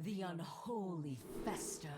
The unholy fester.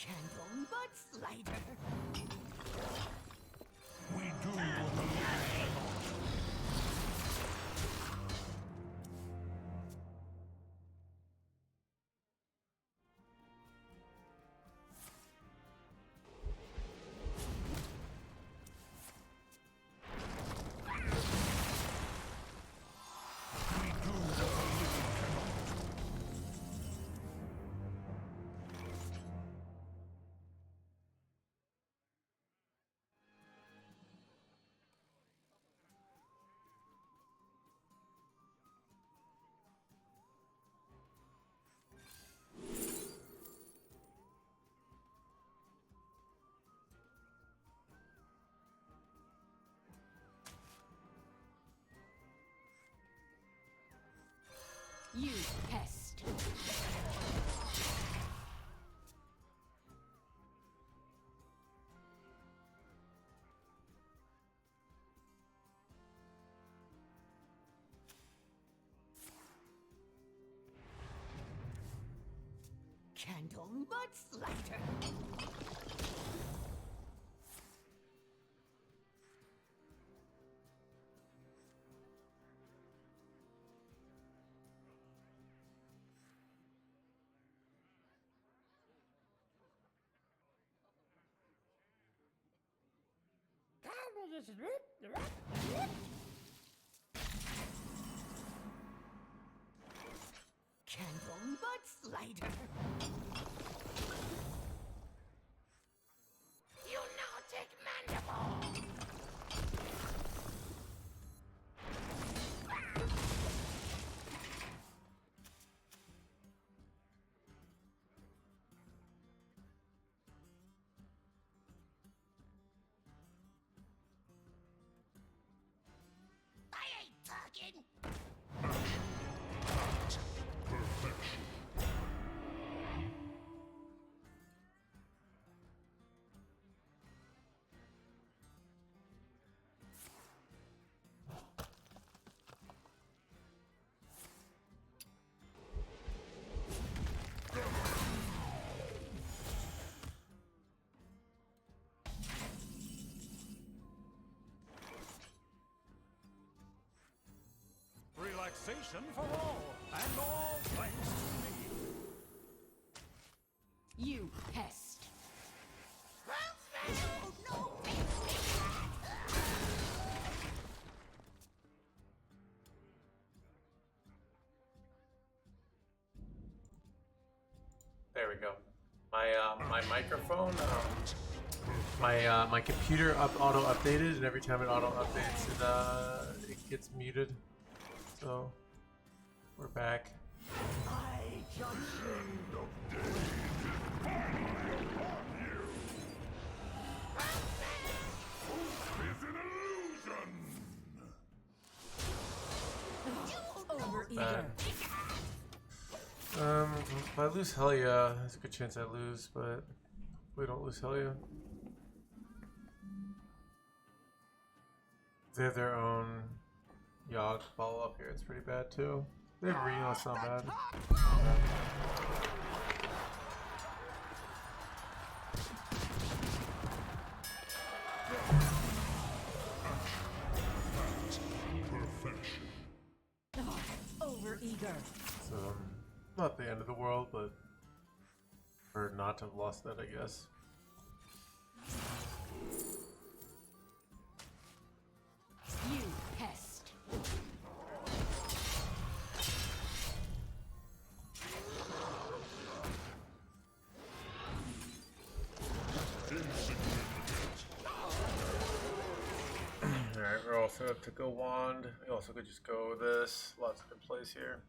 Candle butt slider. We do what the leader You pest. Candle butt slider. Candle butt slider. You now take mandible. I ain't talking. perfection. Relaxation for all, and all thanks to me. You pest. There we go. My microphone, my computer auto updated, and every time it auto updates, it gets muted. So we're back. Is an illusion. bad. If I lose Helia, there's a good chance I lose, but if we don't lose Helia. They have their own Yogg follow up here, it's pretty bad too. They have Reno, it's not bad. Over-eager. So, not the end of the world, but for not to have lost that, I guess. You pest. Alright, we're also up to go wand. We also could just go this. Lots of good plays here.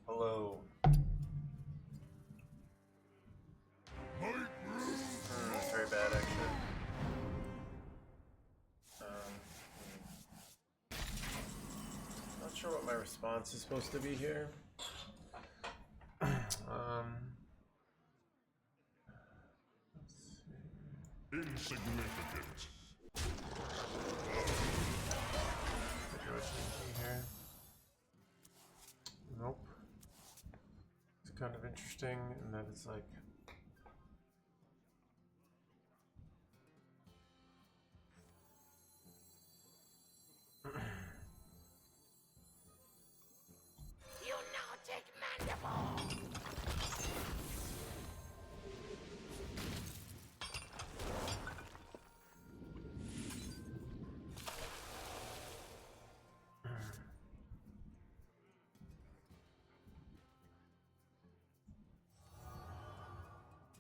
Hello. It's very bad, actually. Not sure what my response is supposed to be here. Insignificant. Here. Nope. It's kind of interesting, and then it's like. You nautic mandible.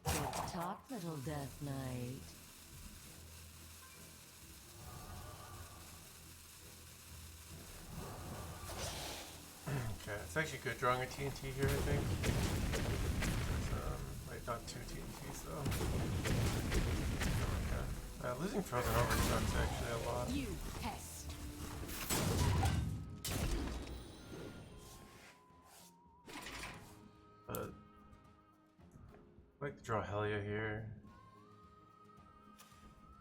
Good talk, little Death Knight. Okay, it's actually good drawing a TNT here, I think. Wait, not two TNTs though. Okay. Losing Frozen Over sucks actually a lot. You pest. But I'd like to draw Helia here.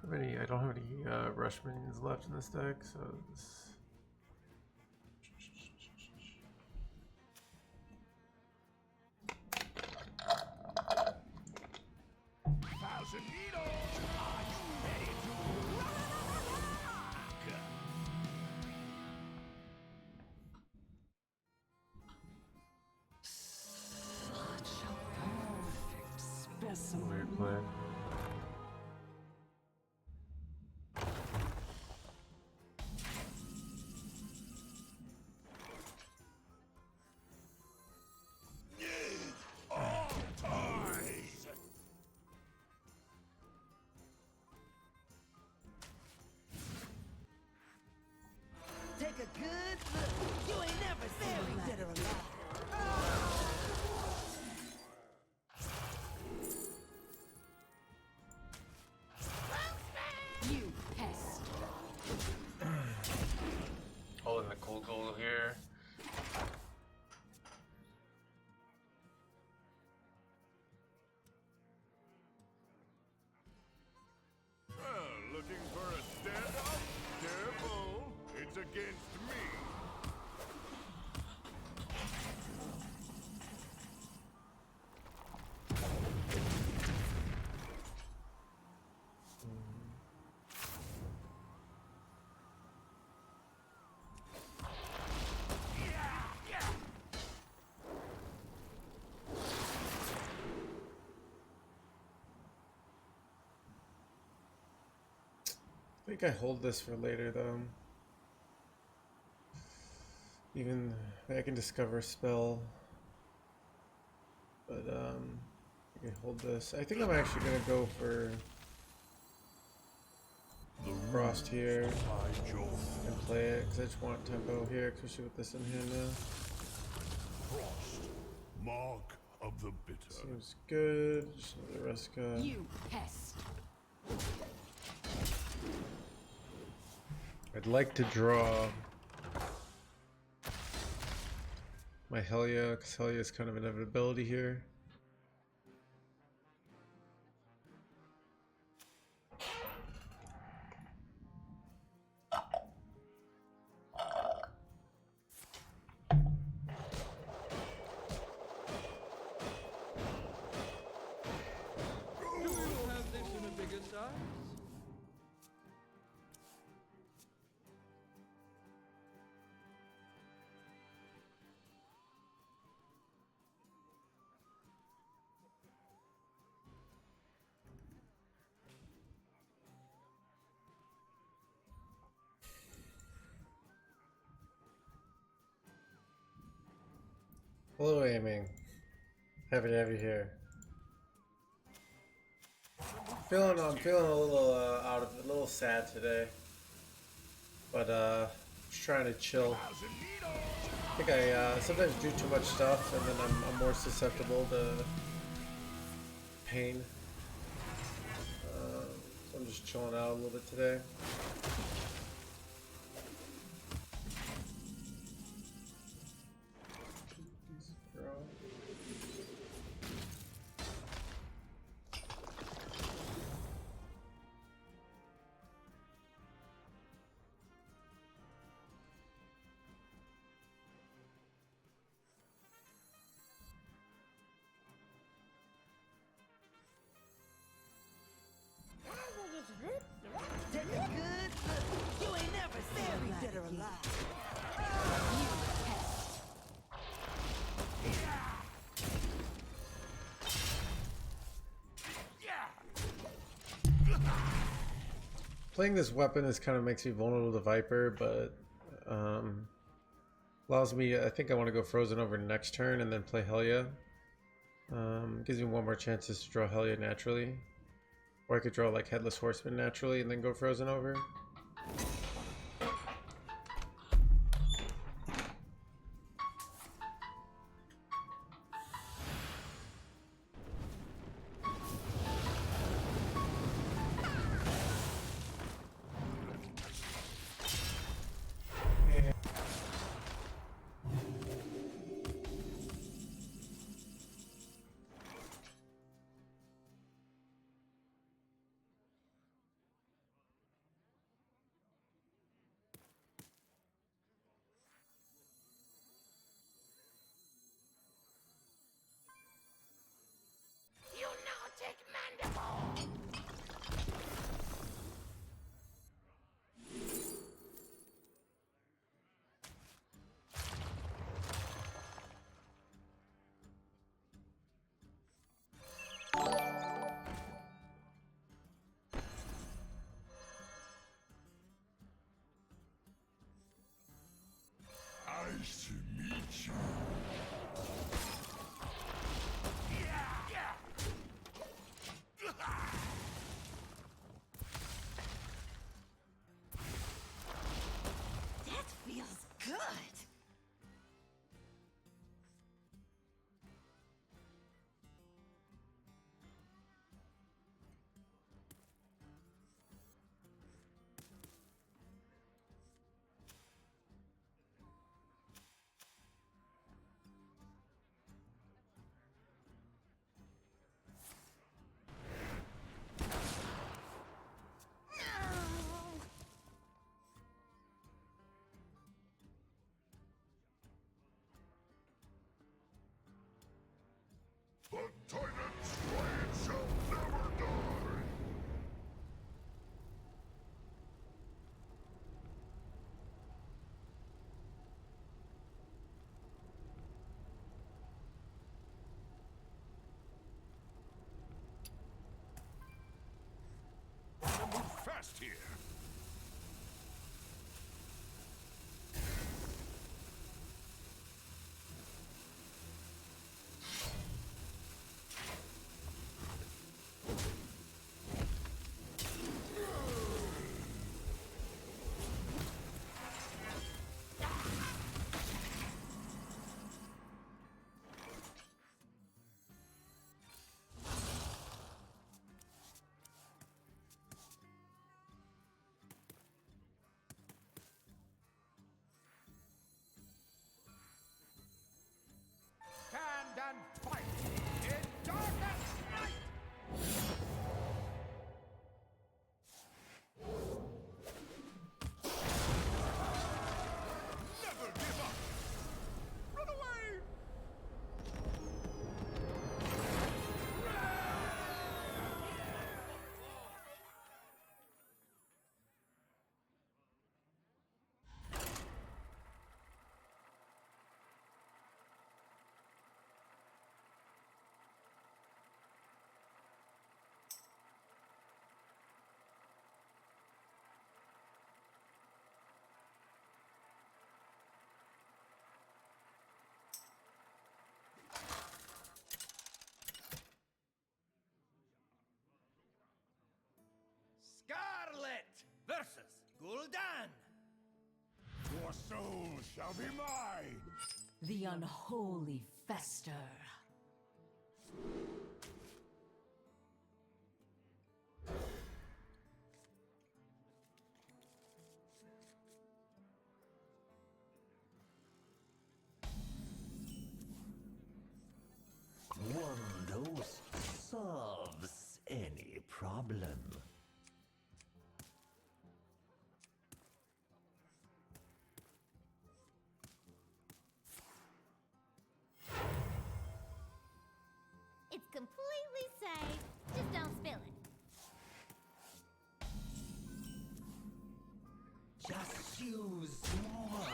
I don't have any rush minions left in this deck, so this. Thousand Needles! Are you ready to rock? Such a perfect specimen. Weird play. Take a good look. You ain't never seen me dead or alive. You pest. Holding the cool goal here. Looking for a standoff? Careful, it's against me. I think I hold this for later though. Even I can discover a spell, but I can hold this. I think I'm actually gonna go for Frost here and play it because I just want tempo here, especially with this in hand now. frost, mark of the bitter. Seems good. Just another Reska. You pest. I'd like to draw my Helia, because Helia is kind of an inevitability here. Do you have this in a bigger size? Hello, aiming. Happy to have you here. I'm feeling a little a little sad today, but just trying to chill. I think I sometimes do too much stuff, and then I'm more susceptible to pain. So I'm just chilling out a little bit today. Take a good look. You ain't never seen me dead or alive. Playing this weapon is kind of makes me vulnerable to Viper, but allows me. I think I want to go Frozen over next turn and then play Helia. Gives me one more chances to draw Helia naturally, or I could draw like Headless Horseman naturally and then go Frozen over. Your soul shall be mine! The unholy fester. One dose solves any problem. It's completely safe. Just don't spill it. Just use more.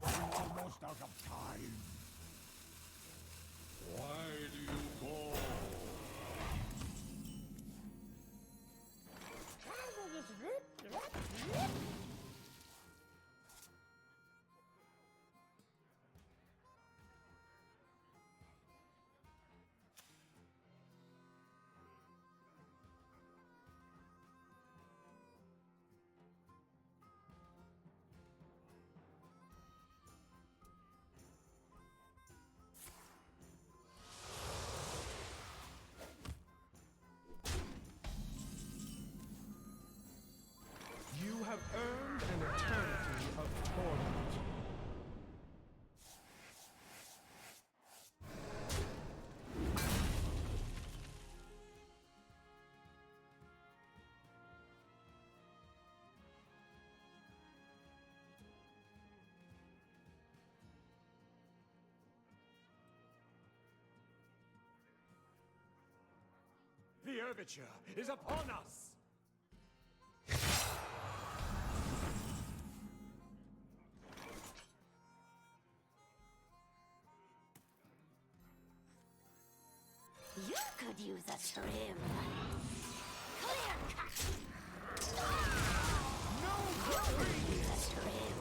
Almost out of time. Why do you go? You have earned an eternity of torment. The overture is upon us! You could use a trim. Clear cut. No, you could use a trim.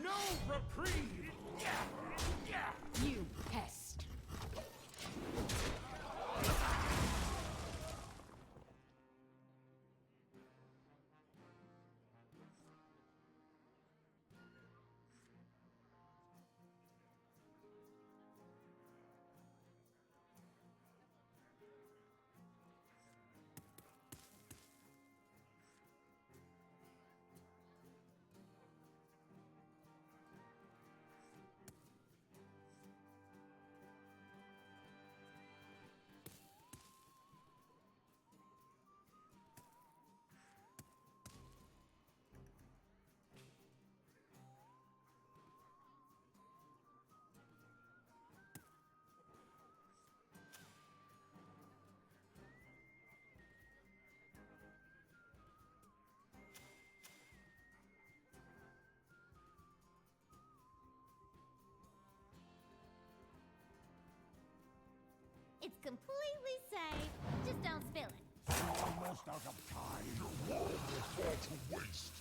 No reprieve! You pest. It's completely safe. Just don't spill it. Almost out of time. Your world will fall to waste.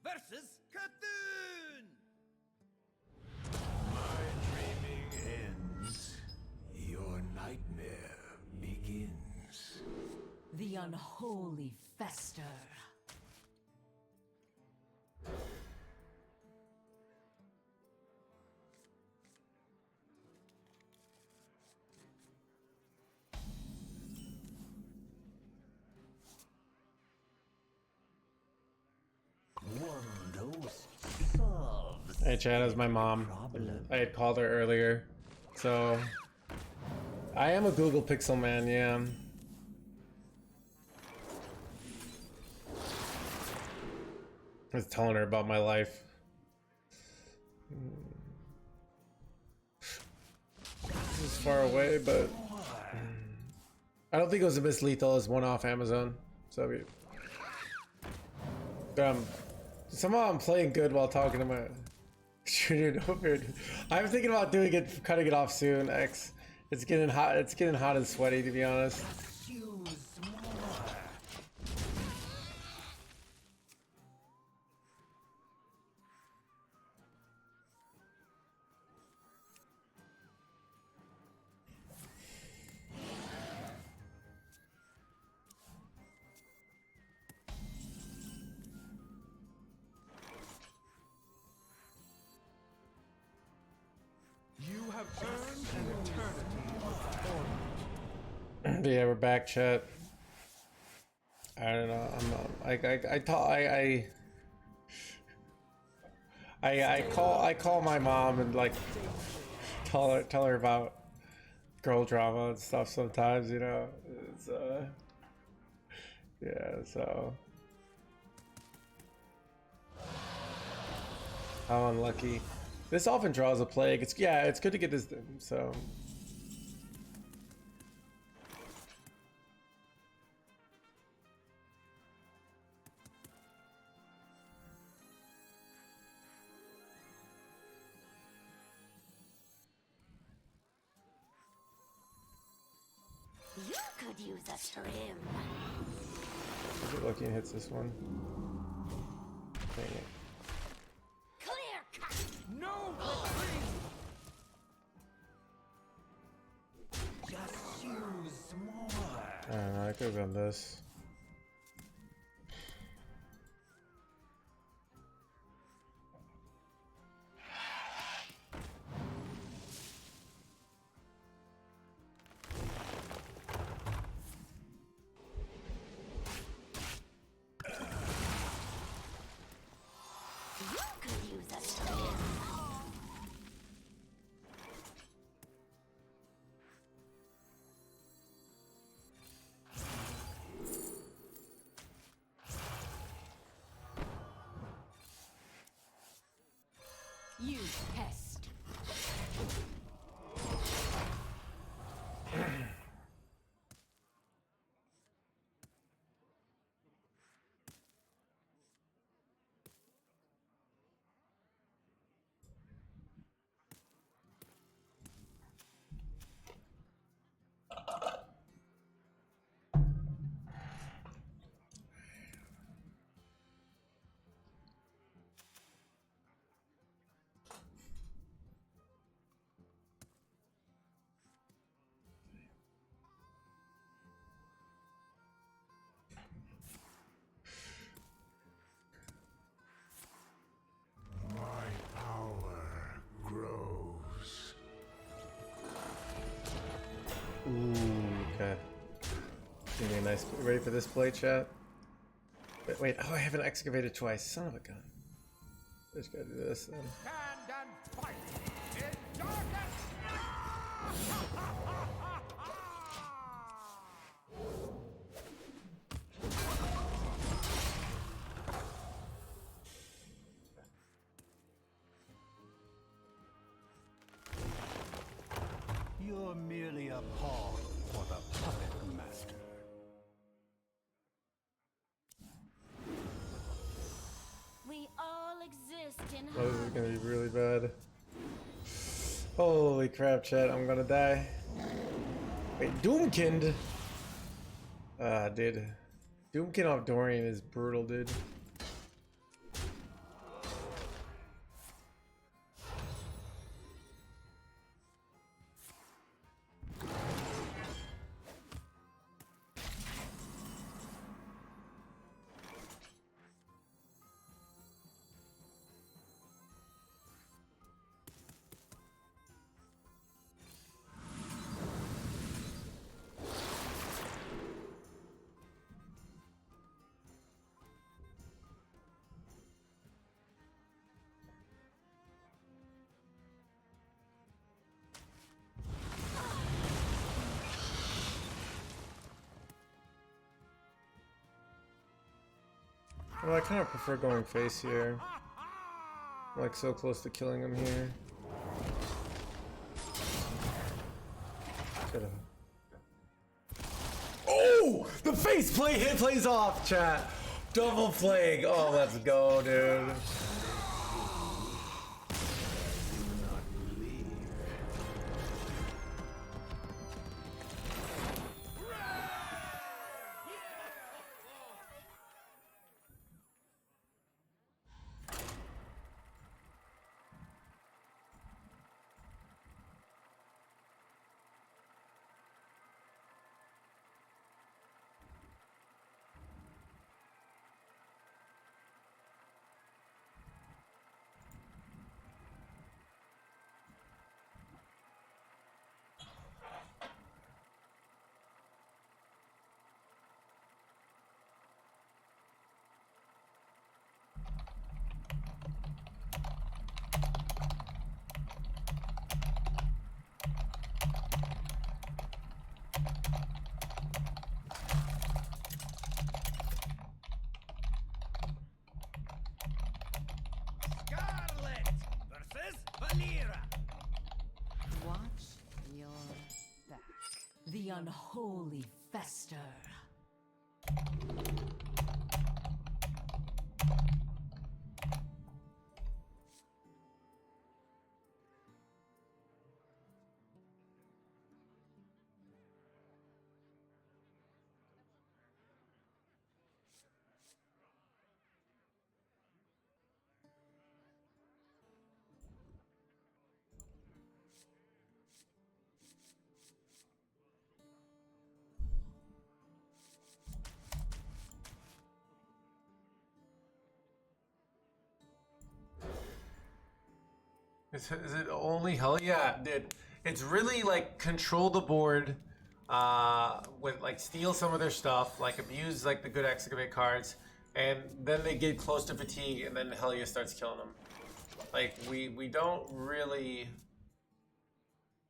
versus Cthulhu. My dreaming ends. Your nightmare begins. The unholy fester. One dose solves Hey, Chad, is my mom. problem. I had called her earlier, so I am a Google Pixel man. Yeah. I was telling her about my life. This is far away, but I don't think it was a Miss Lethal. It's one off Amazon. So, somehow I'm playing good while talking to my junior over. I'm thinking about doing it, cutting it off soon. X, it's getting hot. It's getting hot and sweaty, to be honest. Use more. You have earned an eternity of torment. Yeah, we're back, chat. I don't know. I'm not. I call my mom and like tell her about girl drama and stuff sometimes. You know, it's yeah. So how unlucky. This often draws a plague. It's good to get this done. So. You could use a trim. Is it lucky and hits this one? Dang it. Clear cut. No retreat! Just use more. I don't know, I could have done this. You could use a trim. You pest. My power grows. Ooh, okay. Give me a nice. Ready for this play, chat? Wait, oh, I haven't excavated twice. Son of a gun. Just gotta do this then. Stand and fight in darkness! You're merely a pawn for the puppet master. We all exist in Oh, this is gonna be really bad. Holy crap, chat! I'm gonna die. Wait, Doomkind. Dude. Doomkin off Dorian is brutal, dude. Well, I kind of prefer going face here. I'm like so close to killing him here. Could've. Oh! The face play hit plays off, chat! Double flag! Oh, let's go, dude. Scarlet versus Valera. Watch your back. The unholy fester. Is it only hell? Yeah, dude. It's really like control the board, with like steal some of their stuff, like abuse like the good Excavate cards, and then they get close to fatigue, and then Hellia starts killing them. Like we don't really.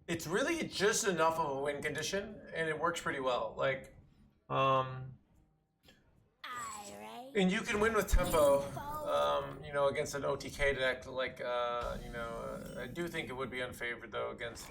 It's really just enough of a win condition, and it works pretty well. Like, and you can win with tempo. You know, against an OTK deck, like, you know, I do think it would be unfavored though against.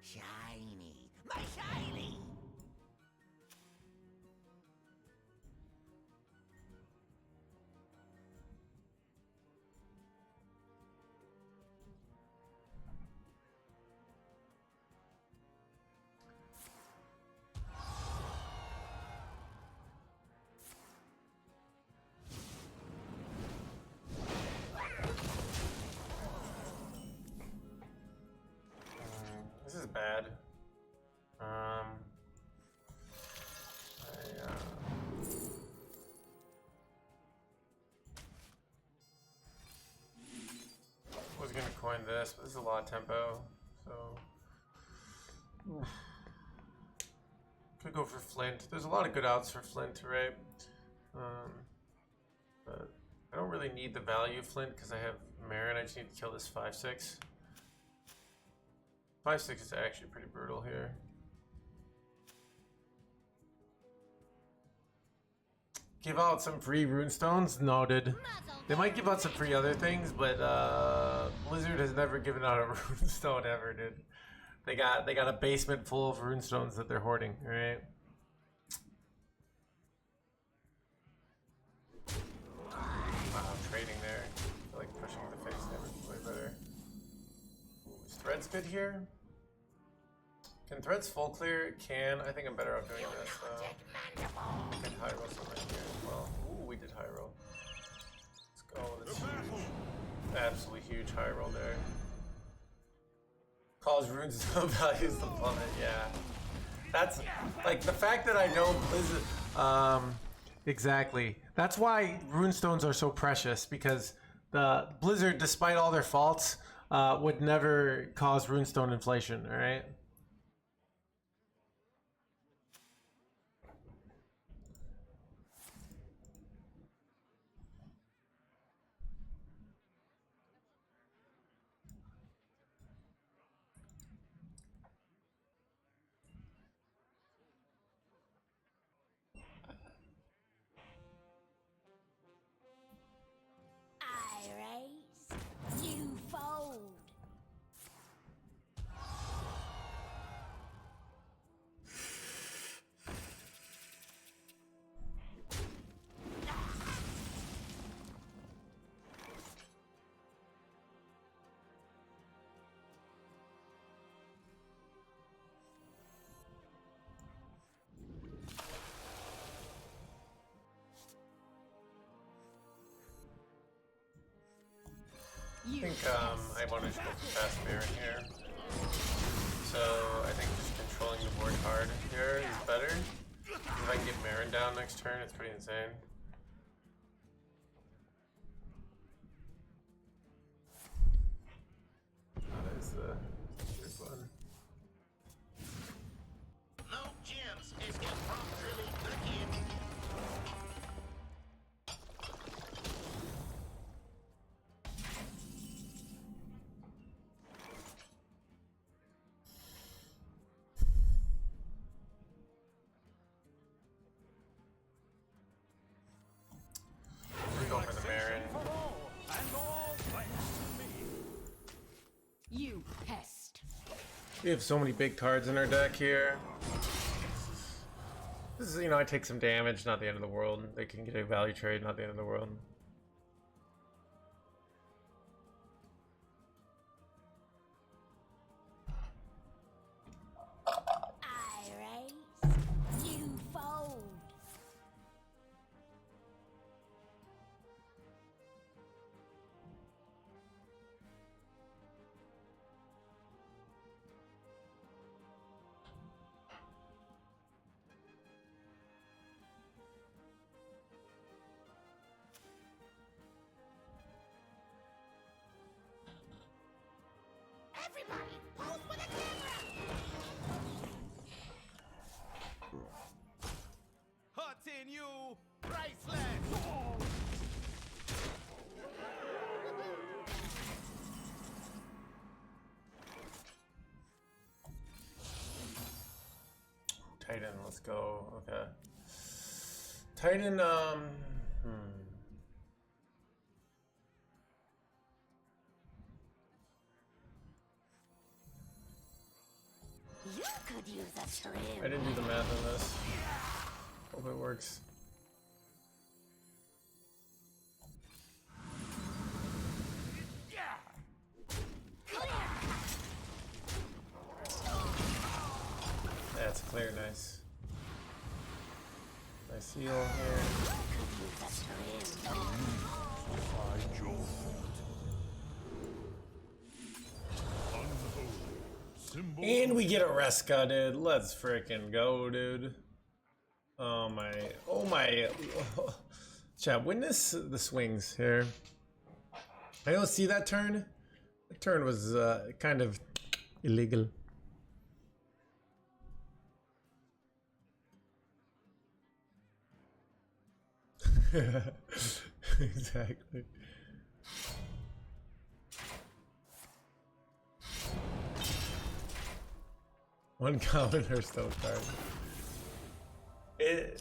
Shiny, my shiny. This is bad. Was gonna coin this, but this is a lot of tempo, so could go for Flint. There's a lot of good outs for Flint, right? But I don't really need the value of Flint because I have Marin. I just need to kill this 5/6. 5/6 is actually pretty brutal here. Give out some free runestones? No, dude. They might give out some free other things, but Blizzard has never given out a runestone ever, dude. They got a basement full of runestones that they're hoarding, alright? Wow, trading there. I feel like pushing the face damage way better. Is Threads good here? Can Threads full clear? It can. I think I'm better off doing this though. We can high roll something here as well. Ooh, we did high roll. Let's go. This absolutely huge high roll there. Cause runes no values to plummet, yeah. That's like the fact that I know Blizzard. Exactly. That's why runestones are so precious, because the Blizzard, despite all their faults, would never cause runestone inflation. All right. I raise, you fold. I think I want to go for fast Baron here. So I think just controlling the board hard here is better. If I can get Baron down next turn, it's pretty insane. That is the good one. No gems is get properly again. We go for the Baron. For all, and all thanks to me. You pest. We have so many big cards in our deck here. This is, you know, I take some damage, not the end of the world. They can get a value trade, not the end of the world. I raise, you fold. Everybody, pose for the camera! Hurting you, priceless. Titan, let's go. Okay. Titan, You could use a trim. I didn't do the math on this. Hope it works. Yeah, it's clear, nice. Nice heal here. Find your fault. Unholy. Symbol And we get a Reska, dude. Let's frickin' go, dude. Oh my. Oh my. Chat, witness the swings here. I don't see that turn. The turn was kind of illegal. Exactly. One common Hearthstone card. It.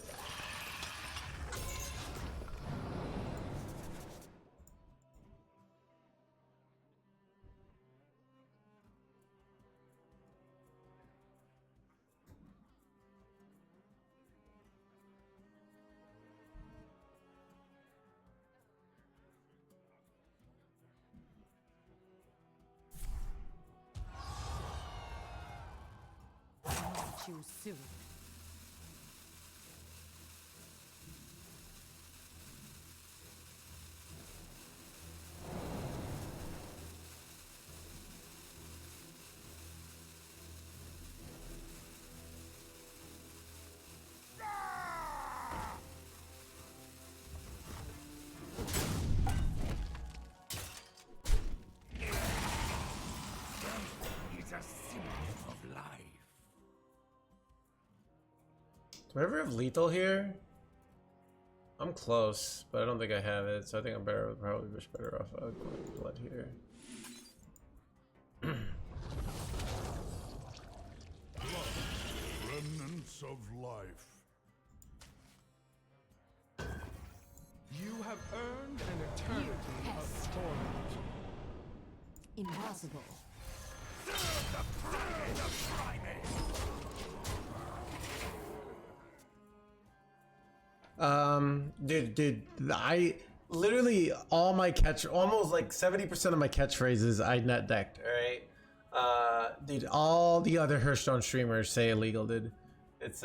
You soon. Do I ever have lethal here? I'm close, but I don't think I have it, so I think I'm probably much better off going blood here. Remnants of life. You have earned an eternity of torment. Impossible. Dude, I literally almost like 70% of my catchphrases I net decked, alright? Dude, all the other Hearthstone streamers say illegal, dude. It's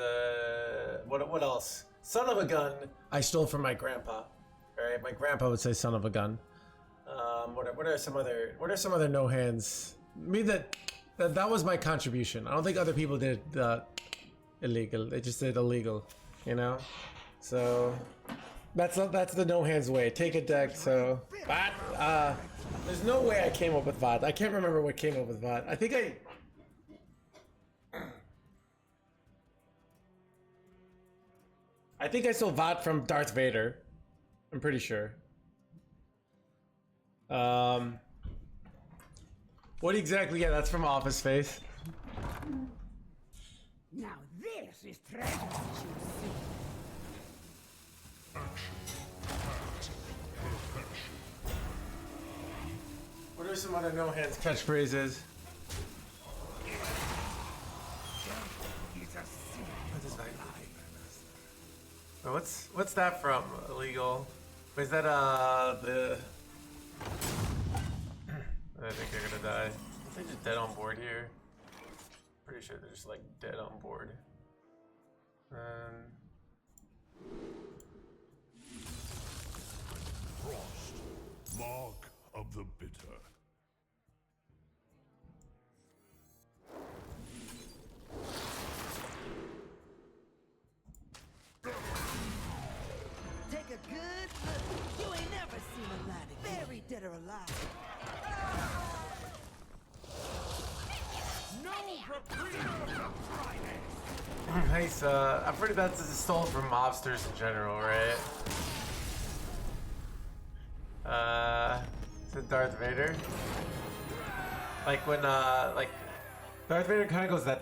what else? Son of a gun, I stole from my grandpa. Alright, my grandpa would say son of a gun. What are some other no hands? Me that was my contribution. I don't think other people did illegal. They just did illegal, you know? So that's the no hands way. Take a deck. So VOD. There's no way I came up with VOD. I can't remember what came up with VOD. I think I stole VOD from Darth Vader. I'm pretty sure. What exactly? Yeah, that's from Office Space. Now this is treasure. What are some other no hands catchphrases? What's that from? Illegal? Is that the? I think they're gonna die. I think they're just dead on board here. Pretty sure they're just like dead on board. Frost, mark of the bitter. Take a good look. You ain't never seen a ladder buried dead or alive. No reprieve for Friday. Nice. I'm pretty that's stolen from mobsters in general, right? Is it Darth Vader? Like when like Darth Vader kind of goes that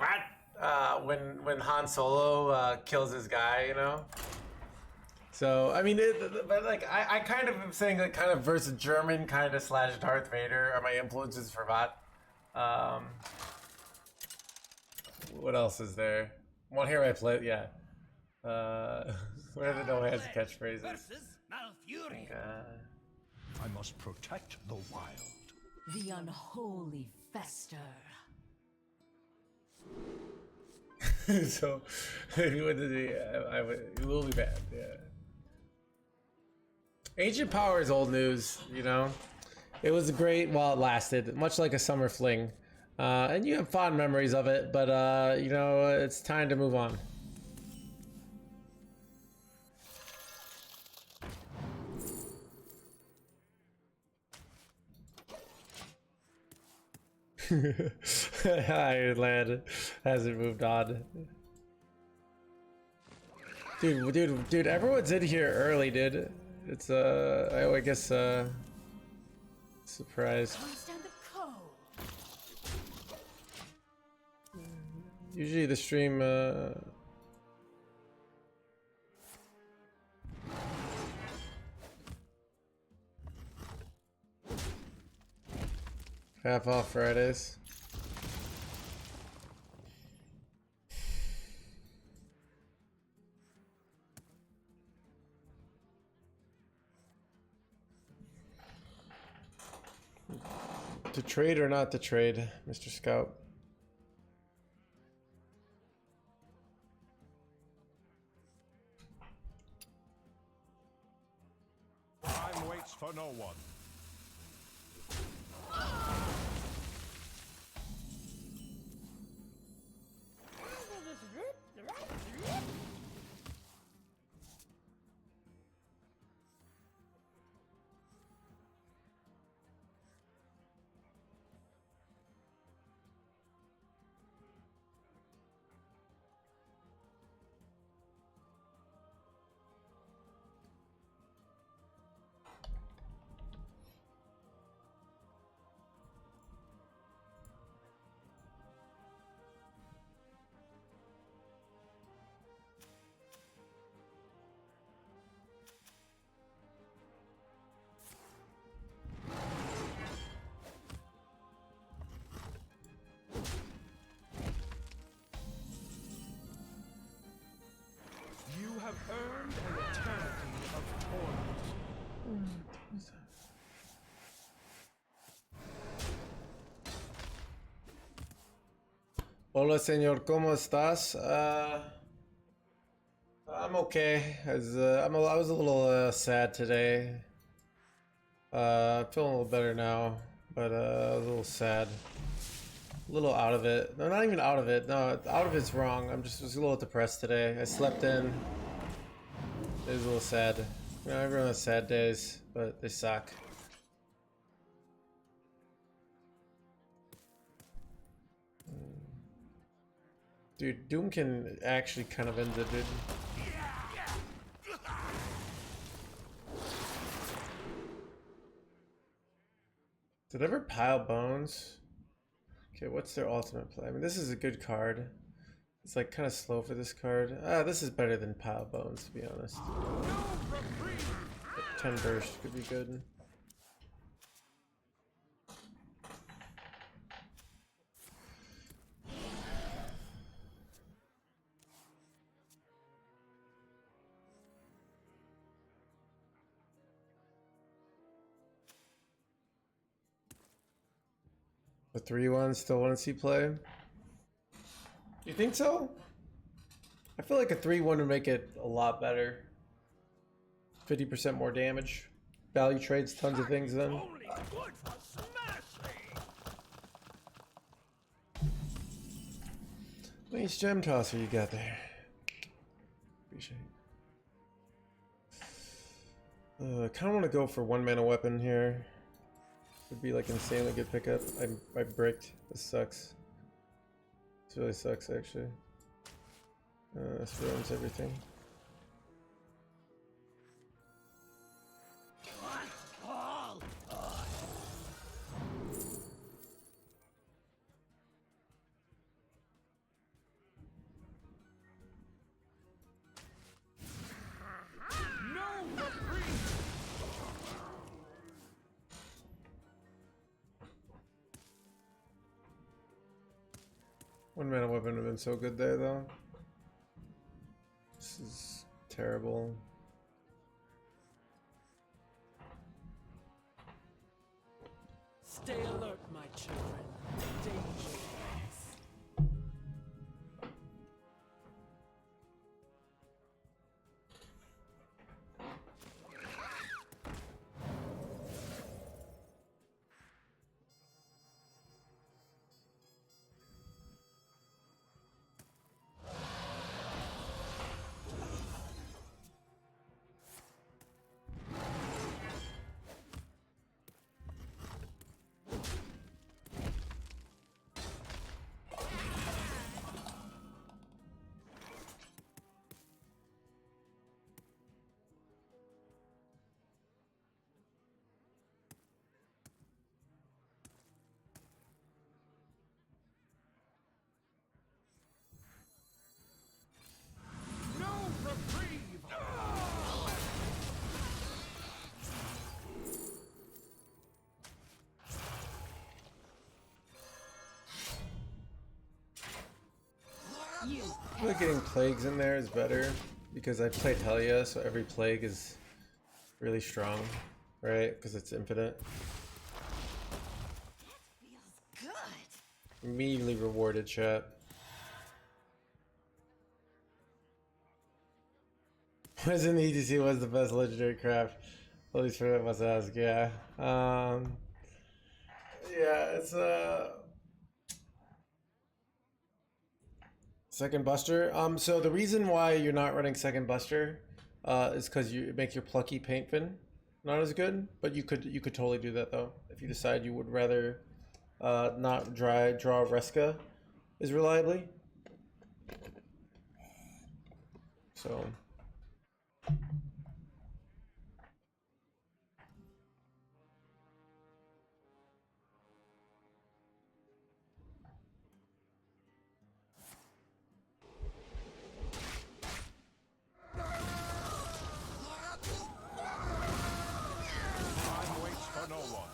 when Han Solo kills his guy, you know. So I mean, but like I kind of am saying that kind of versus German kind of / Darth Vader are my influences for VOD. What else is there? One here I play, yeah. What are the no hands catchphrases? I must protect the wild. The unholy fester. So, it will be bad, yeah. Ancient Power is old news, you know? It was great while it lasted, much like a summer fling. And you have fond memories of it, but, you know, it's time to move on. Iron Lad hasn't moved on. Dude, everyone's in here early, dude. It's, I guess, surprise. Usually the stream, half off Fridays. To trade or not to trade, Mr. Scout? Time waits for no one. earned an eternity of torment. Hola, señor. ¿Cómo estás? I'm okay. I was a little sad today. Feeling a little better now, but I was a little sad. A little out of it. No, not even out of it. No, out of it's wrong. I'm just was a little depressed today. I slept in. It was a little sad. You know, everyone has sad days, but they suck. Dude, Doom can actually kind of end it, dude. Did I ever pile bones? Okay, what's their ultimate play? I mean, this is a good card. It's like kind of slow for this card. This is better than pile bones, to be honest. 10 burst could be good. The 3-1 still want to see play? You think so? I feel like a 3-1 would make it a lot better. 50% more damage. Value trades tons of things then. Only good for smashing. Nice gem tosser you got there. Appreciate it. I kind of want to go for 1-mana weapon here. Would be like insanely good pickup. I bricked. This sucks. This really sucks actually. This ruins everything. One mana weapon would have been so good there though. This is terrible. Stay alert, my children. Danger. I feel like getting plagues in there is better because I played Hellia, so every plague is really strong, right? Because it's infinite. Feels good. Immediately rewarded, chat. Wasn't EDC was the best legendary craft. At least for that must ask, yeah. Yeah, it's Second Buster. So the reason why you're not running Second Buster is because you make your Plucky Paintfin not as good. But you could totally do that though if you decide you would rather not draw Reska as reliably. So. Time waits for no one.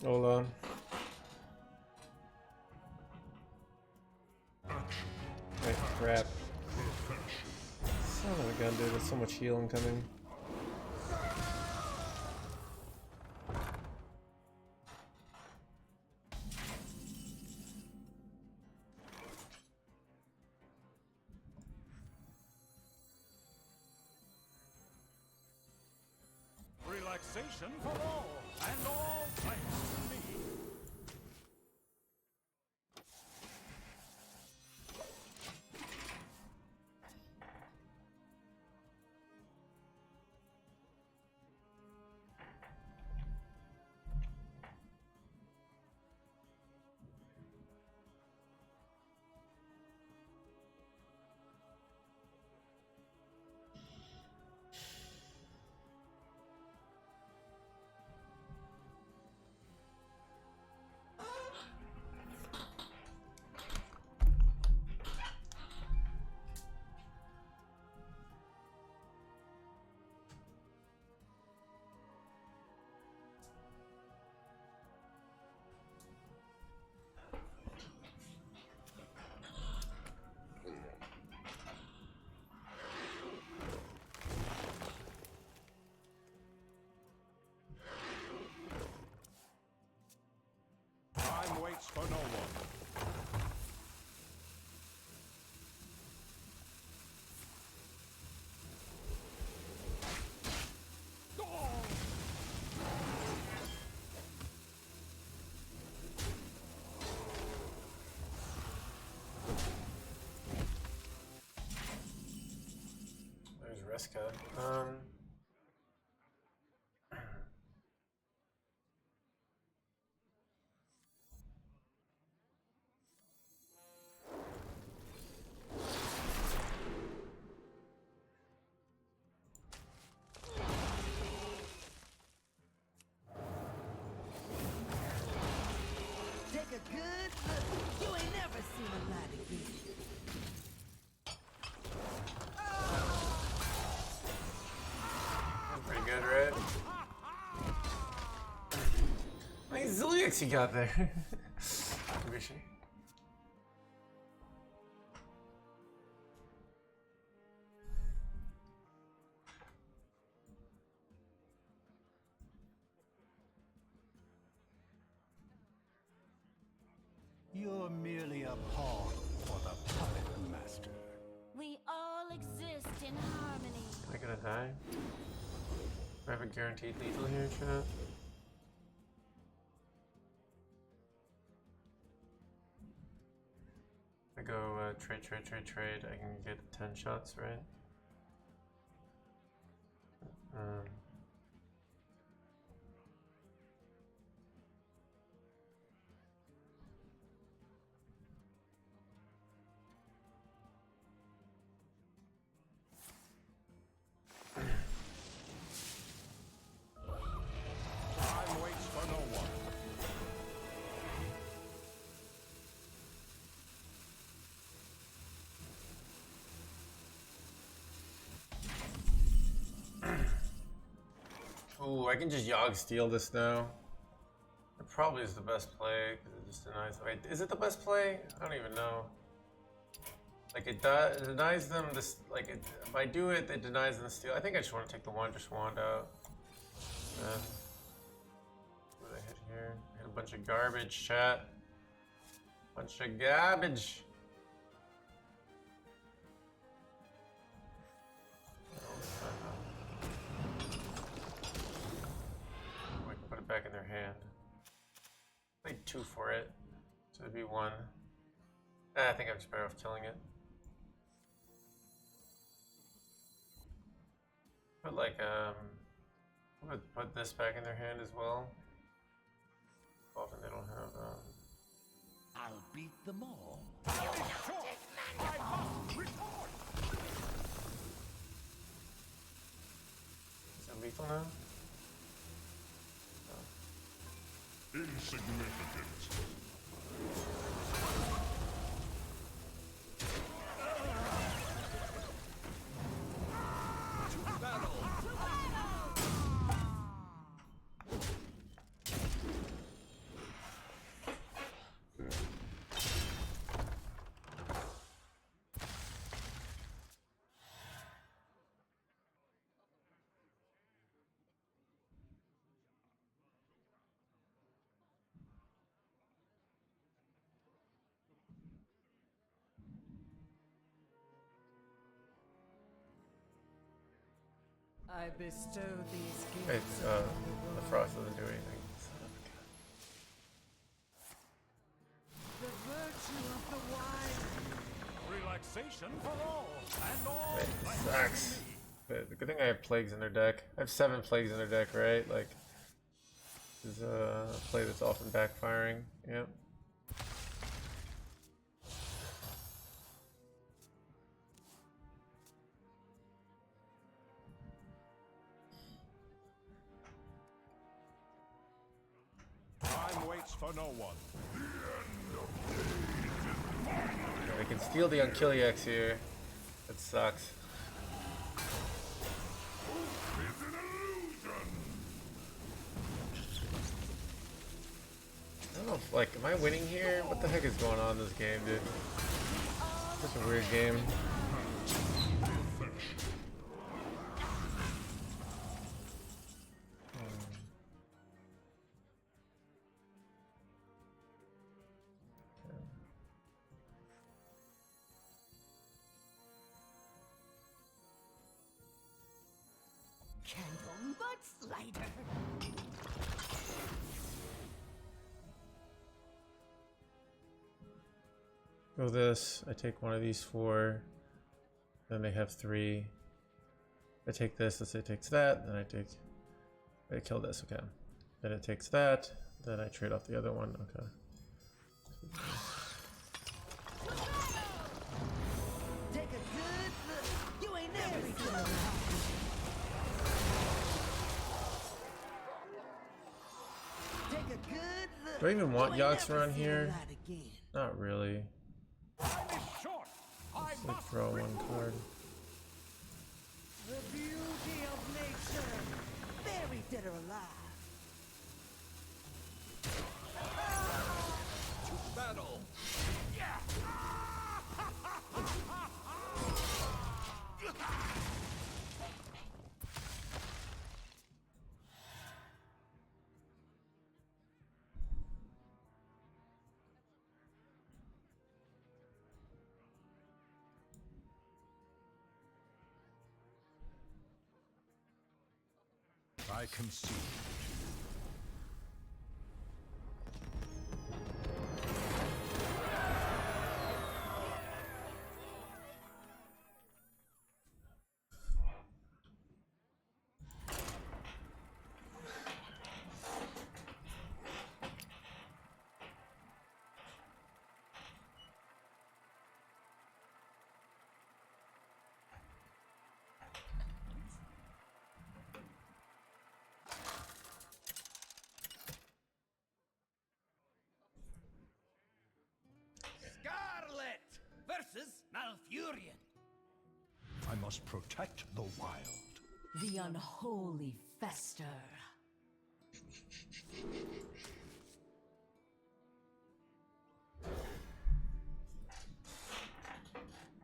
Hold on. Wait, crap. Son of a gun, dude. There's so much healing coming. Relaxation for all, and all thanks to me. Time waits for no one. There's Reska. Take a good look. You ain't never seen a light again. Pretty good, right? How many Zilliax you got there? Appreciate it. You're merely a pawn for the puppet master. We all exist in harmony. Am I gonna die? Do I have a guaranteed lethal here, chat? I go trade, I can get 10 shots, right? Time waits for no one. Ooh, I can just Yogg steal this now. It probably is the best play, because it just denies. Wait, is it the best play? I don't even know. Like, it denies them this. Like, if I do it, it denies them the steal. I think I just want to take the Wonder Wand out. What did I hit here? I hit a bunch of garbage, chat. Bunch of garbage. We can put it back in their hand. Played 2 for it, so it'd be 1. I think I'm just better off killing it. Put like put this back in their hand as well. Often they don't have I'll beat them all. I must report. Is it lethal now? Insignificant. I bestow these Wait, gifts the upon the world. frost doesn't do anything. Son of a gun. The virtue of the wine. Relaxation for all, and all Wait, thanks this sucks. to me. But the good thing I have plagues in their deck. I have 7 plagues in their deck, right? Like, this is a play that's often backfiring. Yep. Time waits for no one. We can steal the Unkilliex here. That sucks. I don't know if, like, am I winning here? What the heck is going on in this game, dude? Such a weird game. Candle mudslider. Go this. I take one of these 4. Then they have 3. I take this. Let's say it takes that. Then I take. I kill this. Okay. Then it takes that. Then I trade off the other one. Okay. Take a good look. You ain't never seen a Take a good look. Do I even want You ain't Yachts never around seen a here? light again. Not really. Time is short. I Let's must throw one card. The beauty of nature. Buried dead or alive. to battle. I concede. Scarlet versus Malfurion. I must protect the wild. The unholy fester.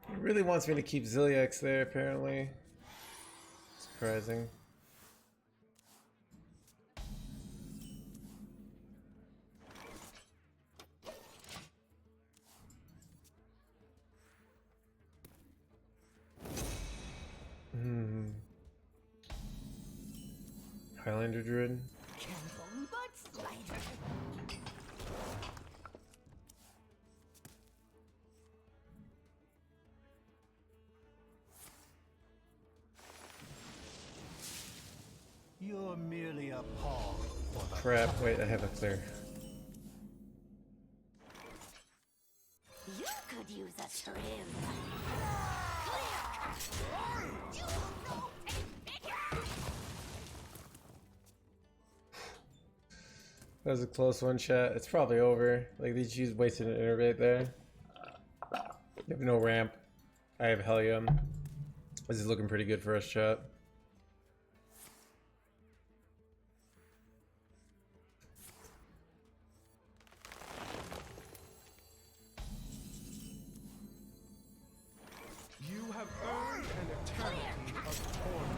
He really wants me to keep Zilliax there, apparently. Surprising. Highlander Druid. Candle mudslider. You're merely a pawn for the Crap, wait, I have a clear. You could use a trim. That was a close one, chat. It's probably over. Like, these G's wasted an innervate there. You have no ramp. I have Helium. This is looking pretty good for us, chat. You have earned an eternity of torment.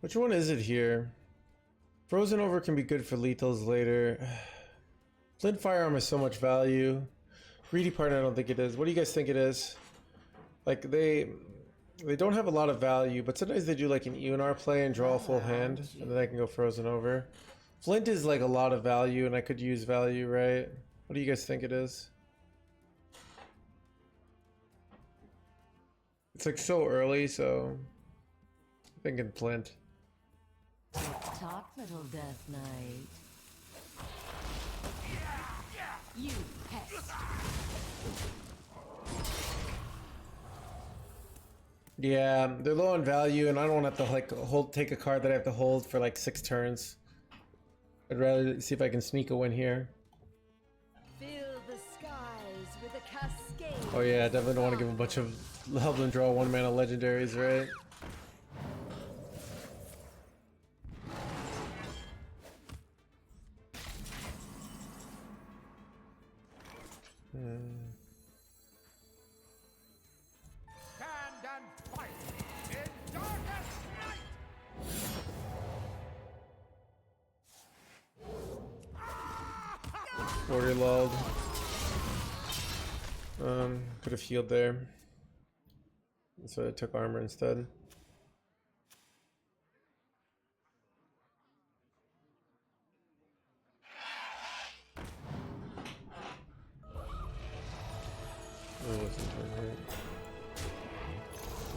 Which one is it here? Frozen over can be good for lethals later. Flint firearm has so much value. Greedy part, I don't think it is. What do you guys think it is? Like they don't have a lot of value, but sometimes they do like an ENR play and draw a full hand, and then I can go frozen over. Flint is like a lot of value, and I could use value, right? What do you guys think it is? It's like so early, so I'm thinking Flint. Talk, little Death Knight. You pest. Yeah, they're low on value, and I don't want to have to like take a card that I have to hold for like 6 turns. I'd rather see if I can sneak a win here. Fill the skies with a cascade. Oh yeah, I definitely don't want to give a bunch of help them draw 1-mana legendaries, right? Stand and fight in darkest night! Warrior lulled. Could have healed there. So I took armor instead.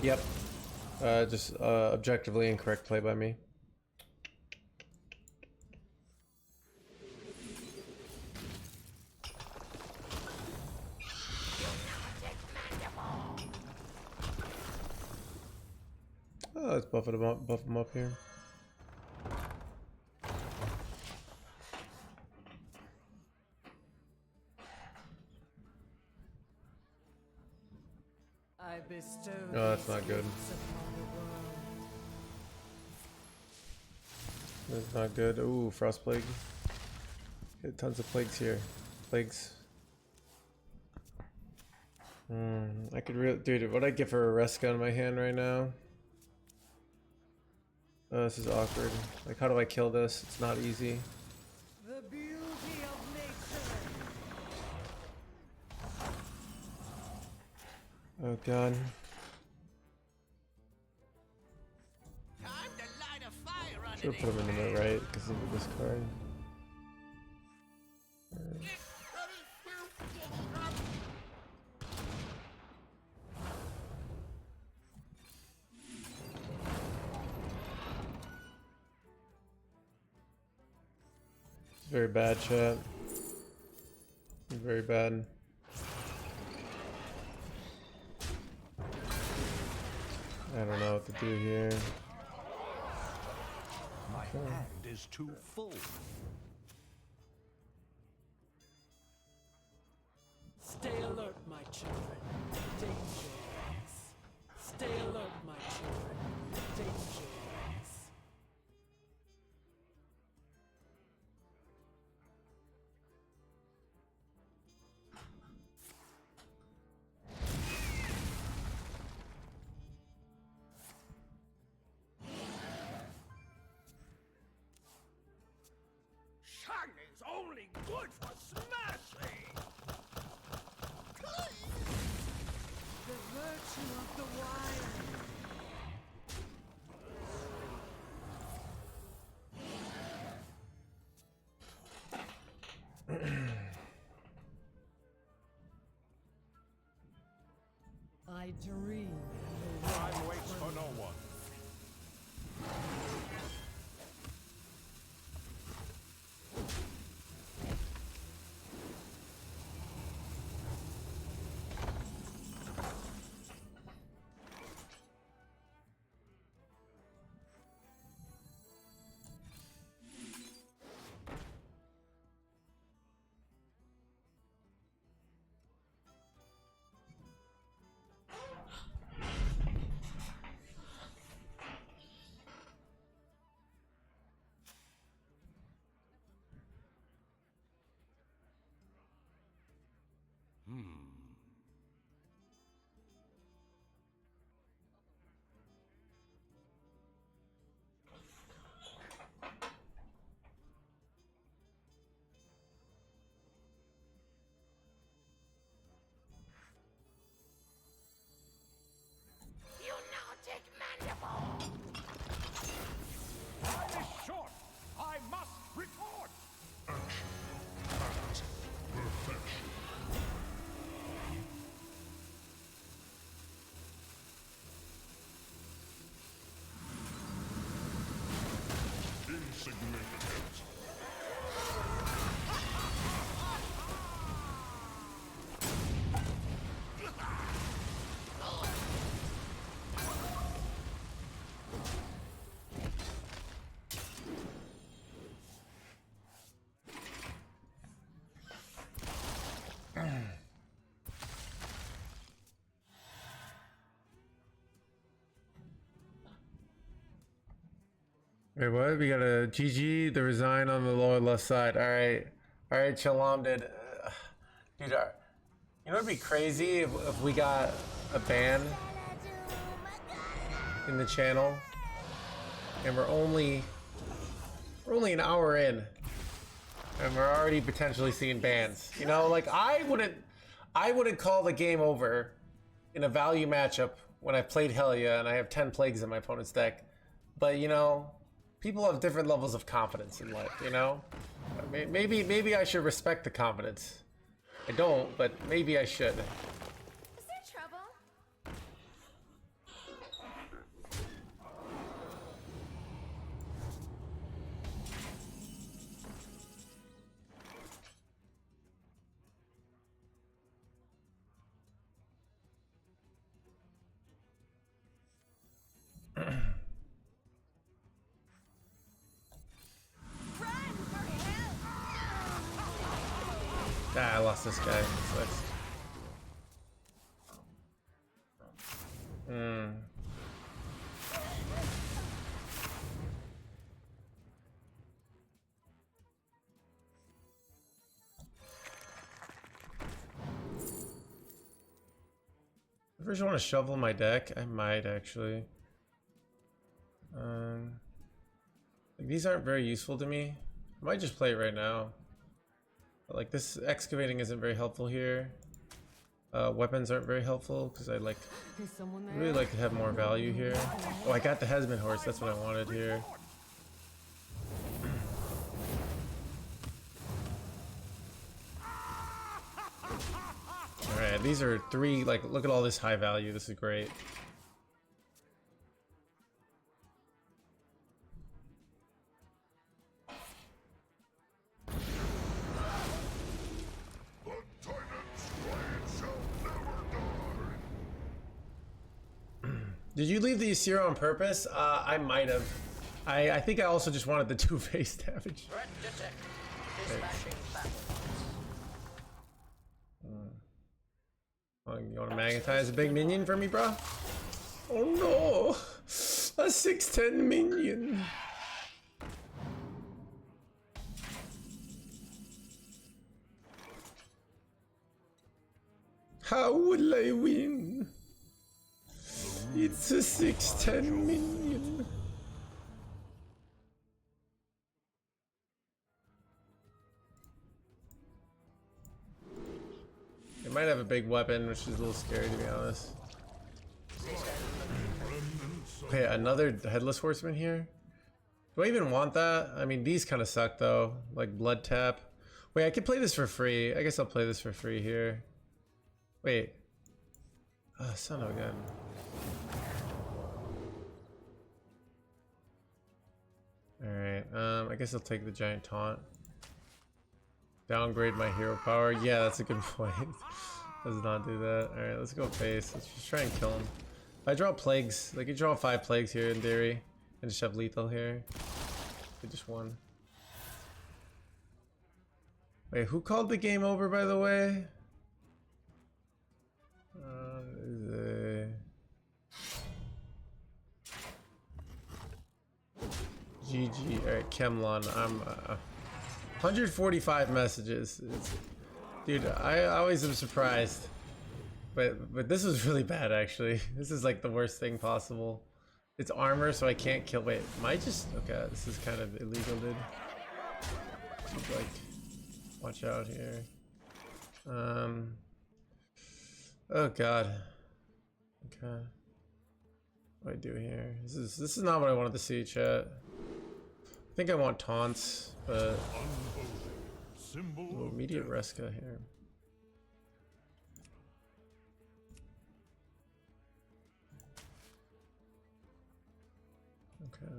Yep. Just objectively incorrect play by me. Oh, let's buff him up here. I bestow. No, that's not good. That's not good. Ooh, frost plague. Get tons of plagues here. Plagues. I could really, dude. What I get for a rest gun in my hand right now? Oh, this is awkward. Like, how do I kill this? It's not easy. The beauty of nature. Oh god. Time to light a fire under Should have put him in the right because of this card. Very bad, chat. Very bad. I don't know what to do here. My hand is too full. Stay alert, my children. Danger awaits. Stay alert, my children. Danger awaits. Shining's only good for smashing! The virtue of the wild. I dream. Time waits for no one. Wait, what? We got a GG, the resign on the lower left side. Alright. Alright, Chalam did. Dude, you know what'd be crazy if we got a ban in the channel and we're only an hour in and we're already potentially seeing bans. You know, like I wouldn't call the game over in a value matchup when I've played Helya and I have 10 plagues in my opponent's deck. But you know, people have different levels of confidence in life, you know? Maybe I should respect the confidence. I don't, but maybe I should. Is there trouble? Ah, I lost this guy. That sucks. If I just want to shovel my deck, I might actually. These aren't very useful to me. I might just play it right now. But like this excavating isn't very helpful here. Weapons aren't very helpful because I really like to have more value here. Oh, I got the Husband Horse. That's what I wanted here. Alright, these are three, like, look at all this high value. This is great. Did you leave the Ysira on purpose? I might have. I think I also just wanted the two-face damage. You want to magnetize a big minion for me, bro? Oh no! A 6'10" minion! How will I win? It's a 6'10" minion. It might have a big weapon, which is a little scary to be honest. Okay, another Headless Horseman here? Do I even want that? I mean, these kind of suck though, like Blood Tap. Wait, I could play this for free. I guess I'll play this for free here. Wait. Son of a gun. Alright, I guess I'll take the Giant Taunt. Downgrade my hero power. Yeah, that's a good point. Does not do that. Alright, let's go face. Let's just try and kill him. If I draw plagues, like you draw 5 plagues here in theory, and just have lethal here. I just won. Wait, who called the game over, by the way? GG. Alright, Kemlon. I'm 145 messages. Dude, I always am surprised. But this was really bad actually. This is like the worst thing possible. It's armor, so I can't kill. Wait, am I just okay? This is kind of illegal, dude. Should, like, watch out here. Oh god. Okay. What do I do here? This is not what I wanted to see, chat. I think I want taunts, but immediate Reska here. Okay.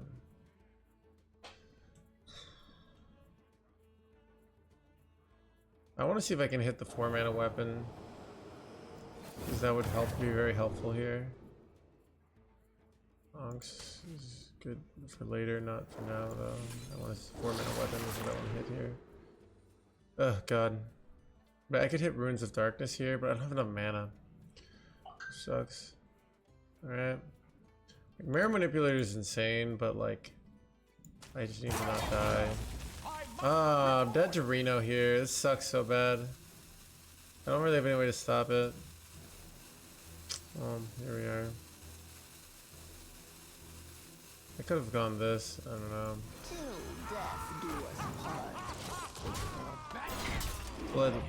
I want to see if I can hit the 4-mana weapon, because that would be very helpful here. Onks is good for later, not for now though. I want a 4-mana weapon is what I want to hit here. Oh god. But I could hit Runes of Darkness here, but I don't have enough mana. Sucks. Alright. Mirror Manipulator is insane, but like I just need to not die. Ah, I'm dead to Reno here. This sucks so bad. I don't really have any way to stop it. Here we are. I could have gone this. I don't know. Blood.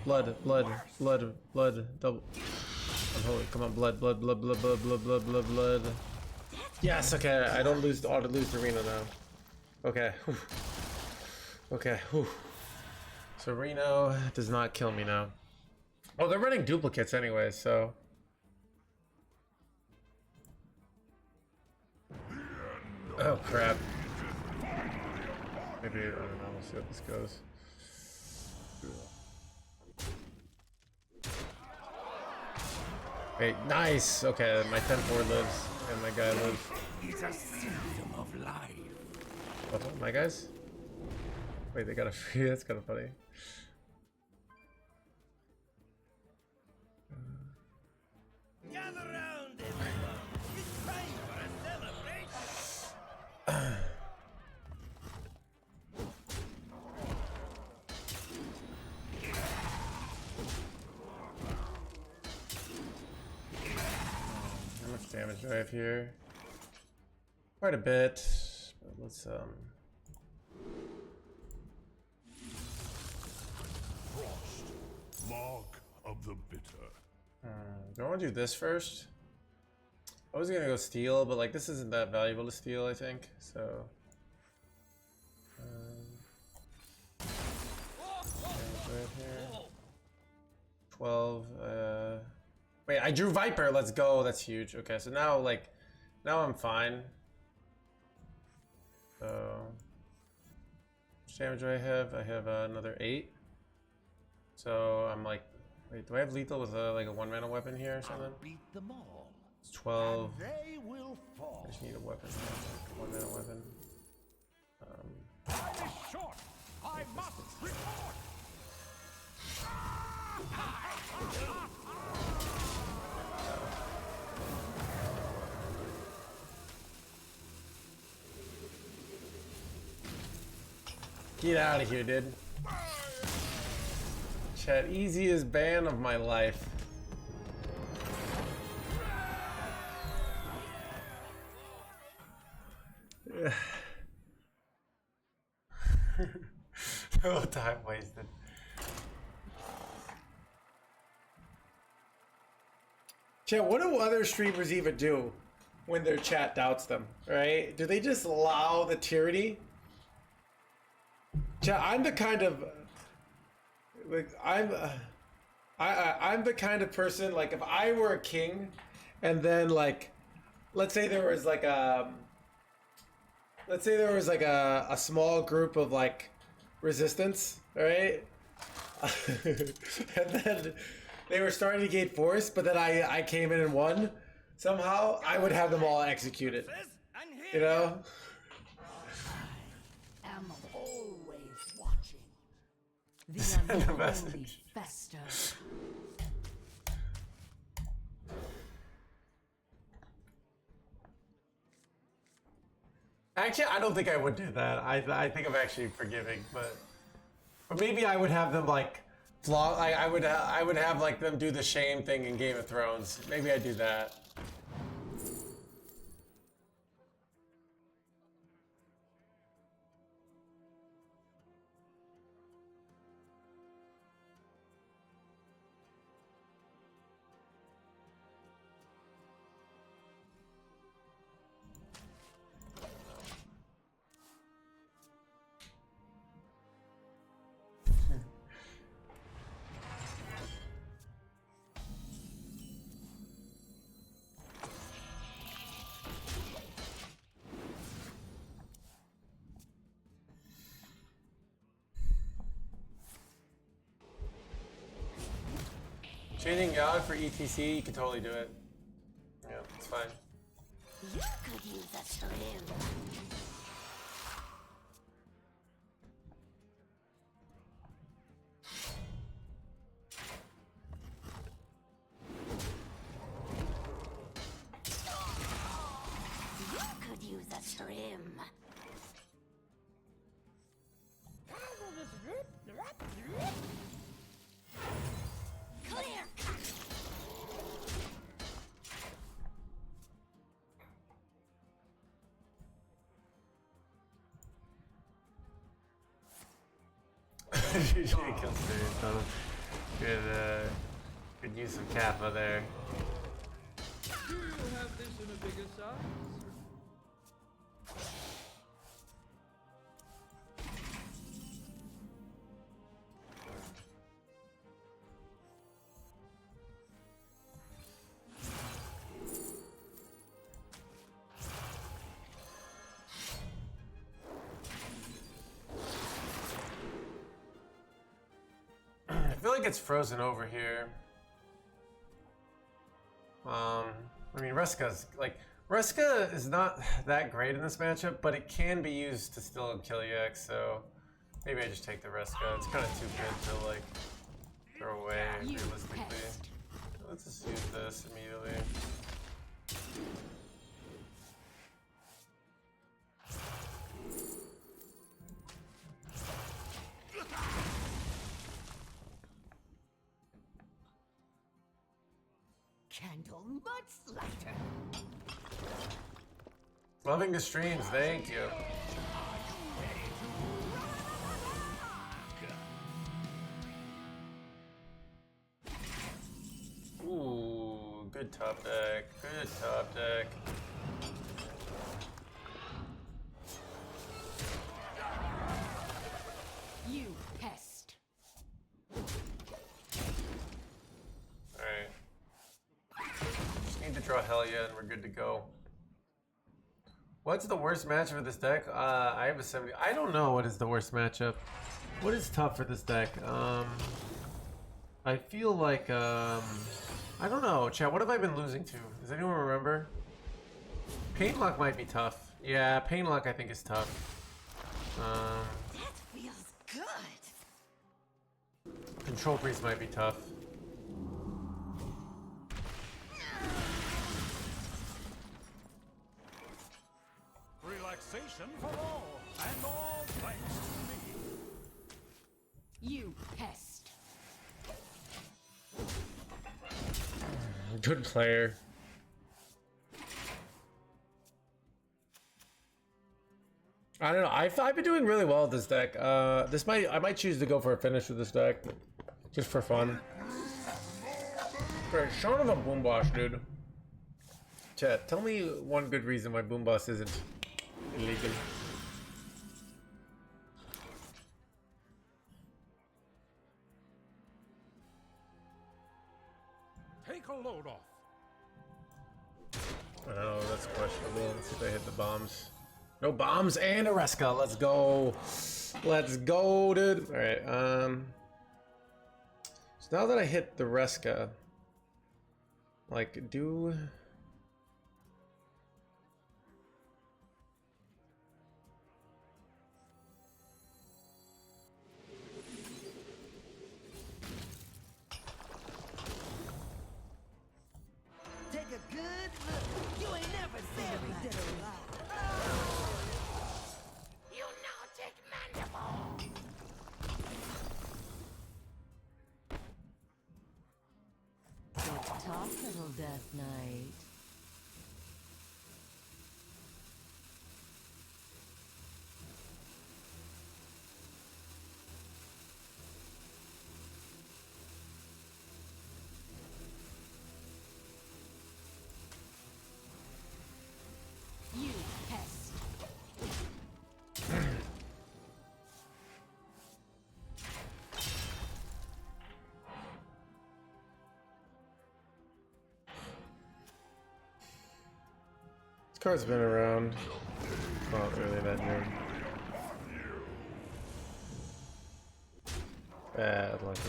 Double. Unholy. Come on, blood. Yes. Okay. I don't lose. Ought to lose to Reno now. Okay. Whew. Okay. Whew. So Reno does not kill me now. Oh, they're running duplicates anyway, so. Oh crap. Maybe, I don't know, we'll see how this goes. Wait, nice! Okay, my 10-4 lives, and my guy lives. It's a symptom of life. What, my guys? Wait, they got a free, that's kind of funny. Gather round, everyone. It's time for a celebration. How much damage do I have here? Quite a bit. But let's Frost, mark of the bitter. do I want to do this first? I was gonna go steal, but like this isn't that valuable to steal, I think. So, right here. 12. Wait, I drew Viper. Let's go. That's huge. Okay, so now now I'm fine. So, how much damage do I have? I have another 8. So I'm like, wait, do I have lethal with like a 1-mana weapon here or something? Beat them all. It's 12. They will fall. I just need a weapon. 1-mana weapon. Time is short. I must report. Get out of here, dude. Chat, easiest ban of my life. No time wasted. Chat, what do other streamers even do when their chat doubts them, right? Do they just allow the tyranny? Chat, I'm the kind of like I'm the kind of person, like if I were a king and then like let's say there was like a small group of like resistance, right? And then they were starting to gain force, but then I came in and won somehow, I would have them all executed. You know? Am always watching. The unholy fester. Actually, I don't think I would do that. I think I'm actually forgiving, but maybe I would have them like vlog. I would have like them do the shame thing in Game of Thrones. Maybe I'd do that. Chaining God for ETC, you can totally do it. Yeah, it's fine. You could use a shrimp. You could use a shrimp. Usually kills there, so good use of Kappa there. Do you have this in a bigger size? I feel like it's frozen over here. I mean, Reska is not that great in this matchup, but it can be used to still kill EX, so maybe I just take the Reska. It's kind of too good to, like, throw away, realistically. Let's just use this immediately. Candle much lighter. Loving the streams, thank you. Ooh, good top deck, good top deck. You pest. Alright. Just need to draw Helya and we're good to go. What's the worst matchup for this deck? I have a 70. I don't know what is the worst matchup. What is tough for this deck? I feel like, I don't know. Chat, what have I been losing to? Does anyone remember? Painlock might be tough. Yeah, Painlock I think is tough. That feels good. Control Priest might be tough. Relaxation for all, and all thanks to me. You pest. Good player. I don't know. I've been doing really well with this deck. I might choose to go for a finish with this deck, just for fun. For showing of a boom boss, dude. Chat, tell me one good reason why boom boss isn't illegal. Take a load off. Oh, that's questionable. Let's see if I hit the bombs. No bombs and a Reska. Let's go. Let's go, dude. All right. So now that I hit the Reska, like, do. Take a good look. You ain't never said we did a lot. You now take mandible. Let's talk, little Death Knight. You pest. This card's been around. It's not really that new. Bad lucky.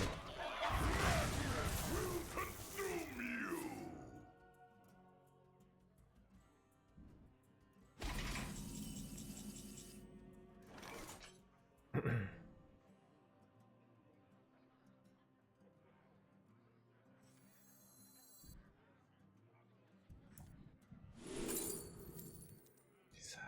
Suck.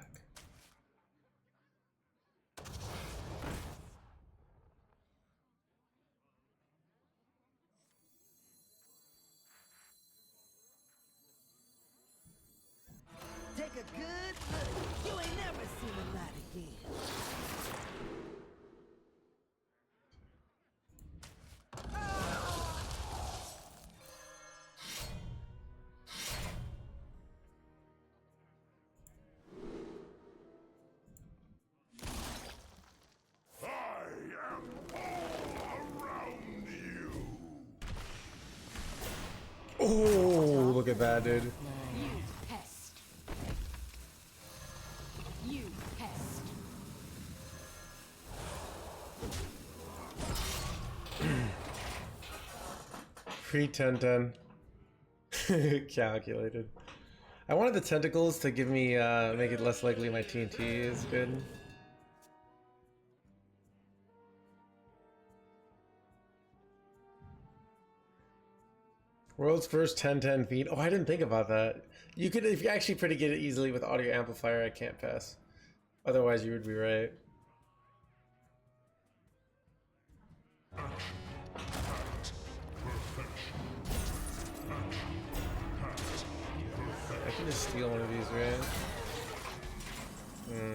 bad, dude. You pest. You pest. Pre-10-10. Calculated. I wanted the tentacles to give me, make it less likely my TNT is good. World's first 10-10 feed. Oh, I didn't think about that. You could, if you actually predicate it easily with audio amplifier, I can't pass. Otherwise, you would be right. I can just steal one of these, right?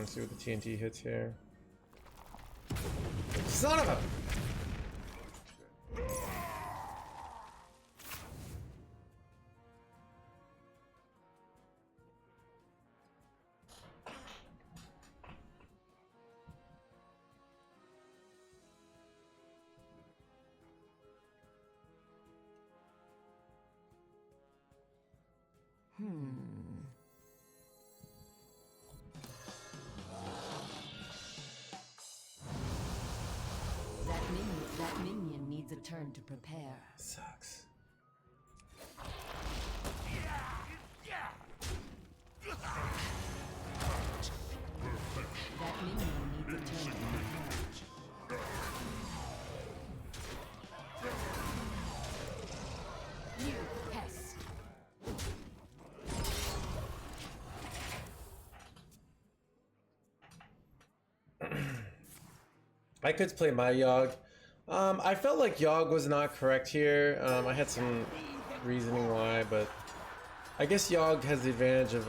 See what the TNT hits here. Son of a... That minion needs a turn to prepare. Sucks. That minion needs a turn to prepare. You pest. I could play my Yogg. I felt like Yogg was not correct here. I had some reasoning why, but I guess Yogg has the advantage of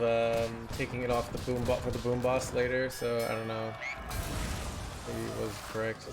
taking it off the boom bot for the boom boss later. So I don't know. Maybe it was correct.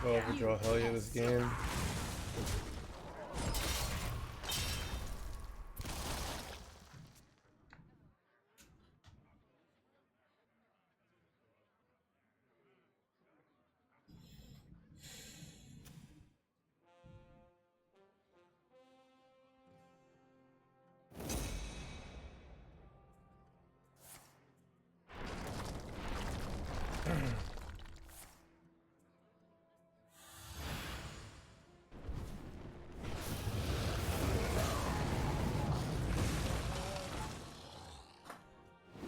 I'll overdraw hell yeah this game.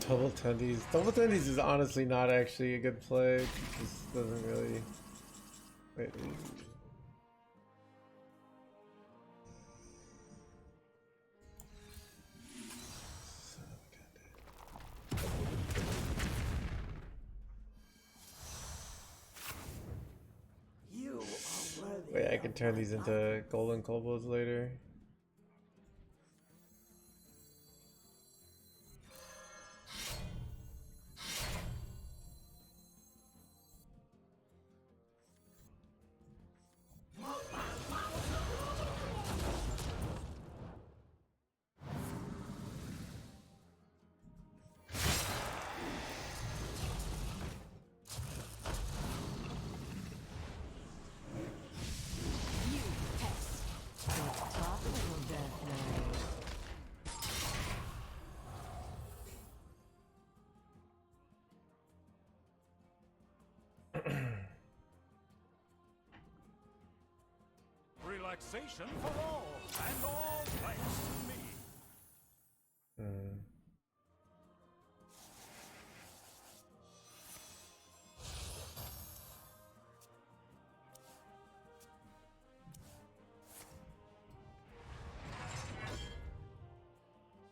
Double tendies. Double tendies is honestly not actually a good play. It just doesn't really. Wait. You are worthy. Wait, I can turn these into golden combos later. You pest. Don't talk, little death knight. Relaxation for all, and all thanks to me.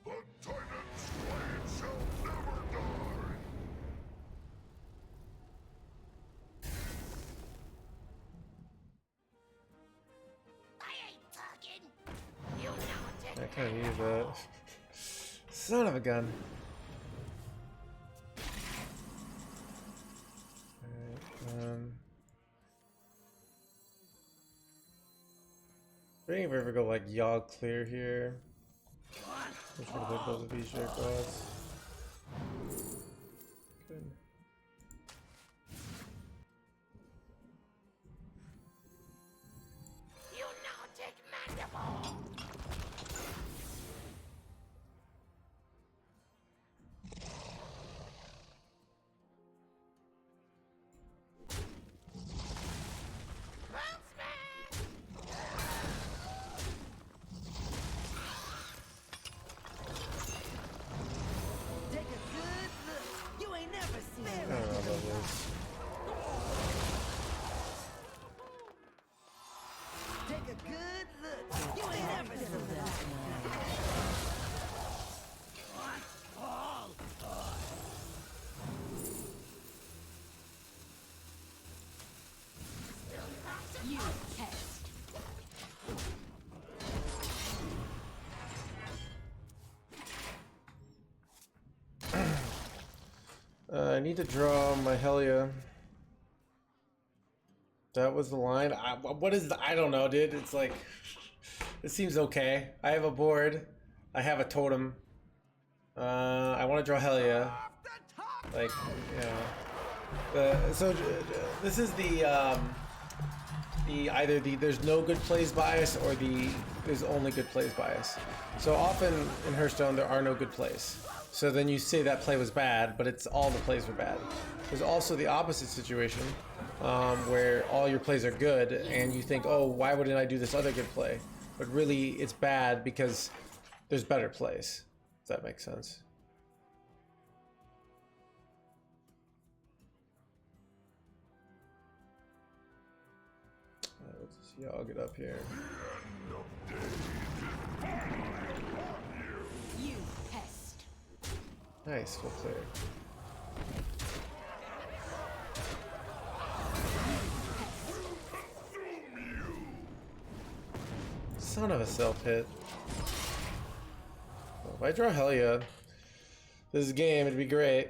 The Titan's blade shall never die. Can't use that. Son of a gun. Alright, I think if we ever go like Yogg clear here. Which would have both of these Jerkwads. Good. Take a good look. You ain't never seen I don't know about this. Take a good look. You ain't never seen that. You test. I need to draw my Helia. That was the line. What is the? I don't know, dude. It's like, it seems okay. I have a board. I have a totem. I want to draw Helia. Like, you know. This is the either the there's no good plays bias or the there's only good plays bias. So often in Hearthstone there are no good plays. So then you say that play was bad, but it's all the plays were bad. There's also the opposite situation where all your plays are good and you think, oh, why wouldn't I do this other good play? But really it's bad because there's better plays. If that makes sense. Let's just Yogg it up here. You pest. Nice, full clear. Son of a self hit. If I draw Helia this game, it'd be great.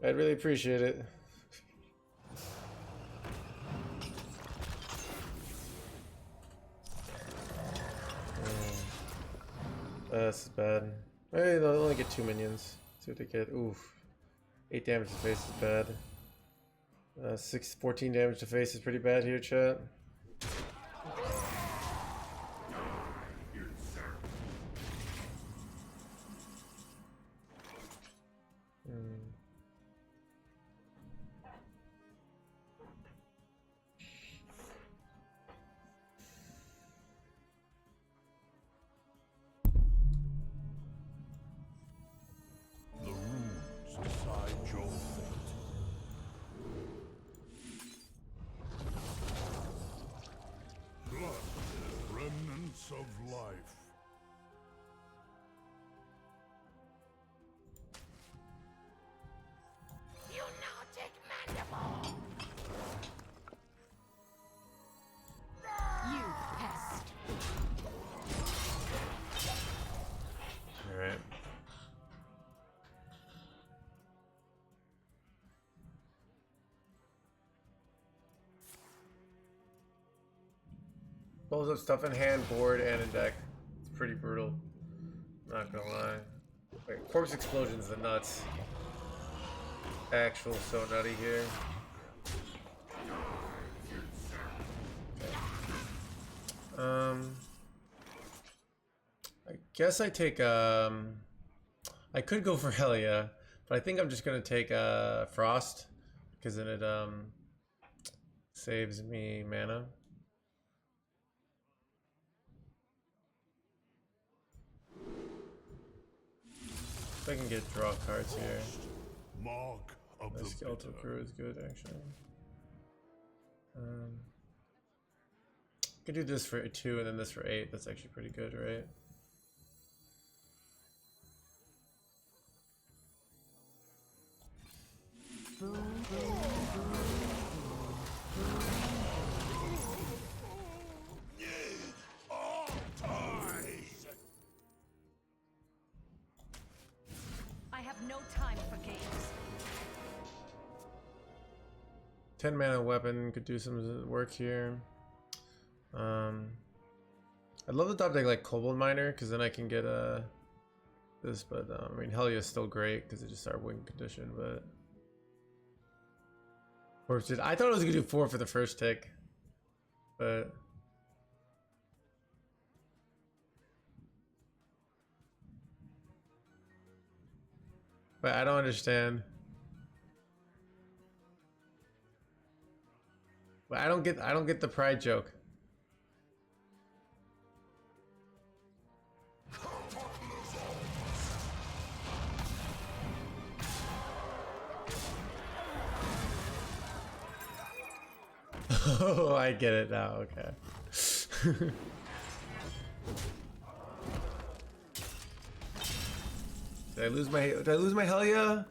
I'd really appreciate it. This is bad. Hey, they'll only get 2 minions. See what they get. Oof. 8 damage to face is bad. 14 damage to face is pretty bad here, chat. The runes decide your fate. Blood, remnants of life. You pest. Alright. Pulls up stuff in hand, board, and in deck. It's pretty brutal. Not gonna lie. Wait, Corpse Explosion's the nuts. Actual so nutty here. Okay. I guess I take I could go for Helia, but I think I'm just gonna take Frost because then it saves me mana. If I can get draw cards here. Mark of The the Skeletal bitter. Crew is good actually. Could do this for 2 and then this for 8. That's actually pretty good, right? 10 mana weapon could do some work here. I'd love to top deck like Kobold Miner, because then I can get this, but I mean Helia is still great because it just started win condition, but I thought it was gonna do 4 for the first tick, but I don't understand. But I don't get the pride joke. Oh, I get it now. Okay. Did I lose my Helia?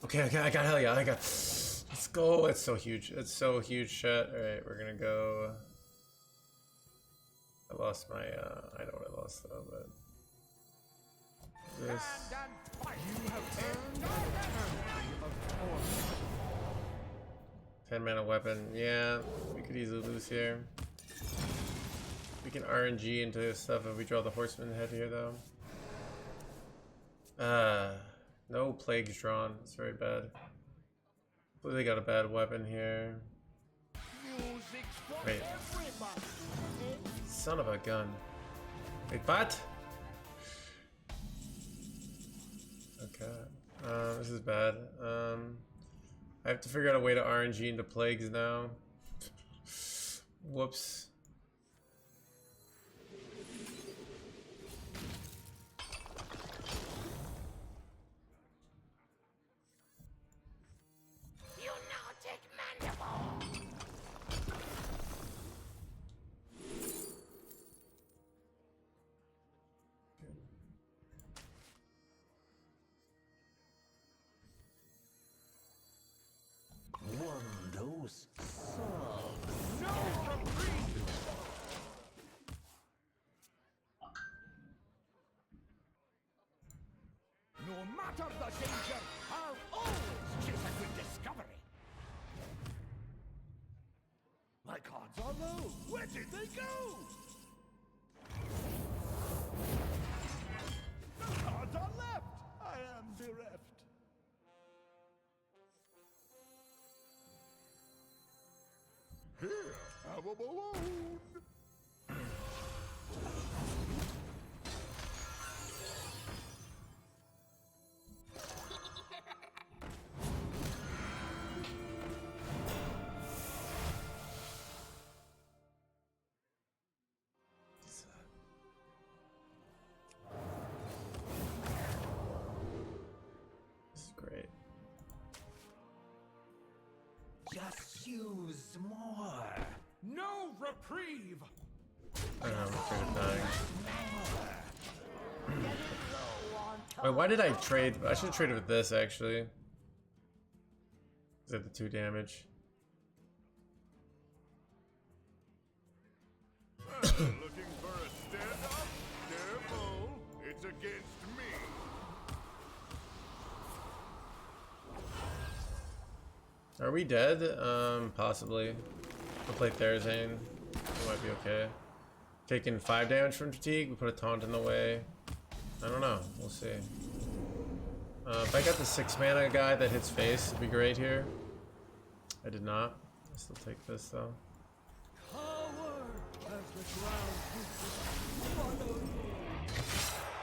Okay, I got Helia. Let's go. It's so huge. It's so huge, chat. All right, we're gonna go. I lost my. I know what I lost though, but this. You have earned a eternity of torment. 10 mana weapon. Yeah, we could easily lose here. We can RNG into this stuff if we draw the Horseman head here, though. No plagues drawn. It's very bad. Hopefully they got a bad weapon here. Wait. Son of a gun. Wait, what? Okay. This is bad. I have to figure out a way to RNG into plagues now. Whoops. No matter the danger, I'll always chase a good discovery. My cards are low. Where did they go? The cards are left. I am bereft. Here, have a balloon. Just use more. No reprieve. I don't know, I'm afraid of dying. Wait, why did I trade? I should have traded with this actually. Is that the 2 damage? Looking for a stand-up? Careful, it's against me. Are we dead? Possibly. We'll play Therazane. We might be okay. Taking 5 damage from fatigue. We put a taunt in the way. I don't know. We'll see. If I got the 6 mana guy that hits face, it'd be great here. I did not. I'll still take this though.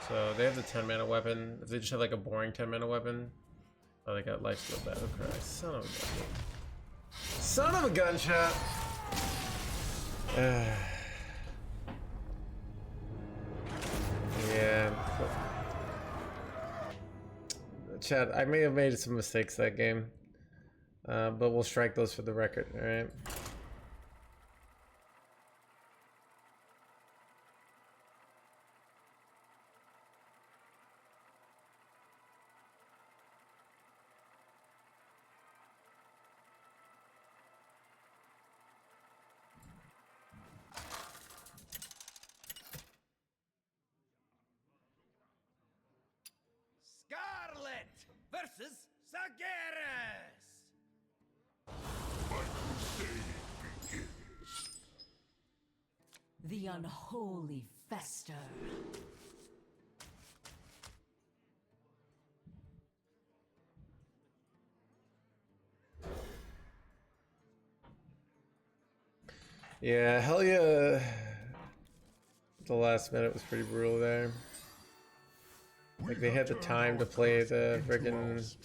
So they have the 10 mana weapon. If they just have like a boring 10 mana weapon. Oh, they got lifesteal battle cry. Son of a gun. Son of a gunshot! Yeah. Chad, I may have made some mistakes that game. But we'll strike those for the record, alright? Scarlet versus versus Sargeras. My crusade begins. The unholy fester. Yeah, hell yeah. The last minute was pretty brutal there. Like they had the time to play the friggin'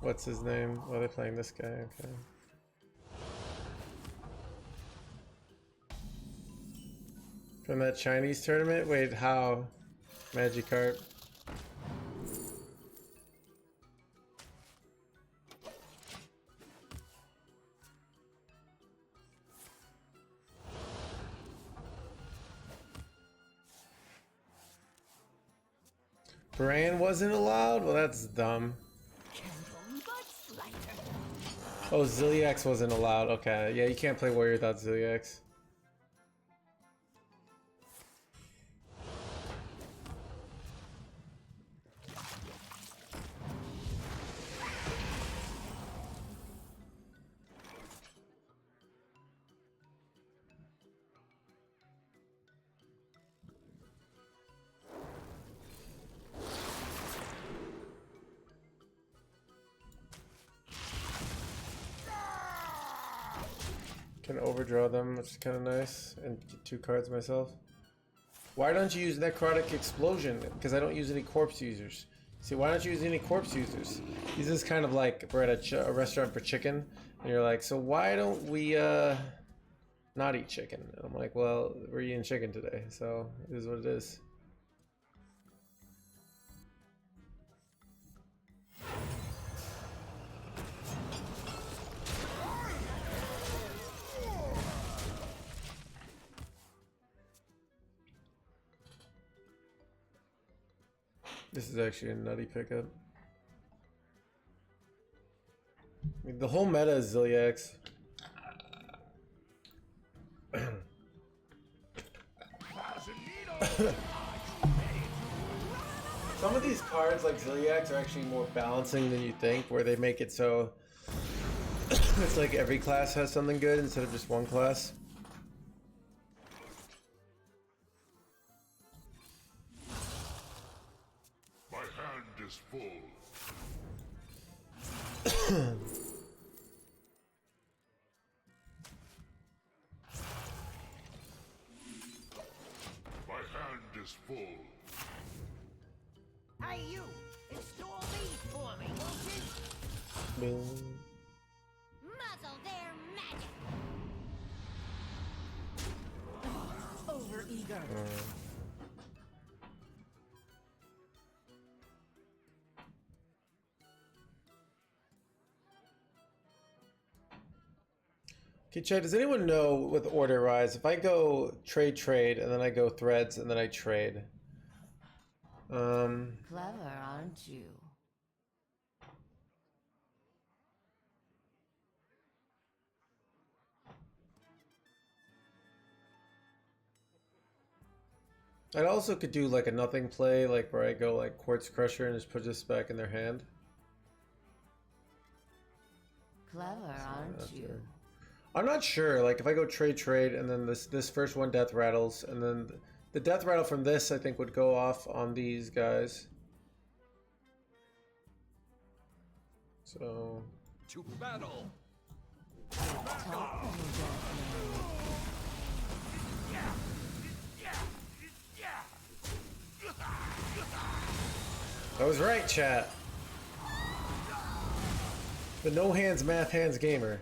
what's his name? Oh, they're playing this guy. Okay. From that Chinese tournament? Wait, how? Magikarp. Bran wasn't allowed? Well, that's dumb. Oh, Zilliax wasn't allowed. Okay, yeah, you can't play Warrior without Zilliax. Can overdraw them, which is kind of nice, and get 2 cards myself. Why don't you use Necrotic Explosion? Because I don't use any corpse users. See, why don't you use any corpse users? This is kind of like we're at a restaurant for chicken, and you're like, so why don't we not eat chicken? And I'm like, well, we're eating chicken today, so it is what it is. This is actually a nutty pickup. I mean, the whole meta is Zilliax. Some of these cards, like Zilliax, are actually more balancing than you think, where they make it so it's like every class has something good instead of just one class. Is full. My hand is full. Hey, you! Install these for me, won't you? Muzzle their magic. Over eager. Okay, Chad, does anyone know with Order Rise, if I go trade, and then I go threads, and then I trade? Clever, aren't you? I also could do like a nothing play, like where I go like Quartz Crusher and just put this back in their hand. Clever, aren't you? I'm not sure. Like if I go trade, and then this first one death rattles, and then the death rattle from this I think would go off on these guys. So To battle! I was right, chat. The no hands math hands gamer.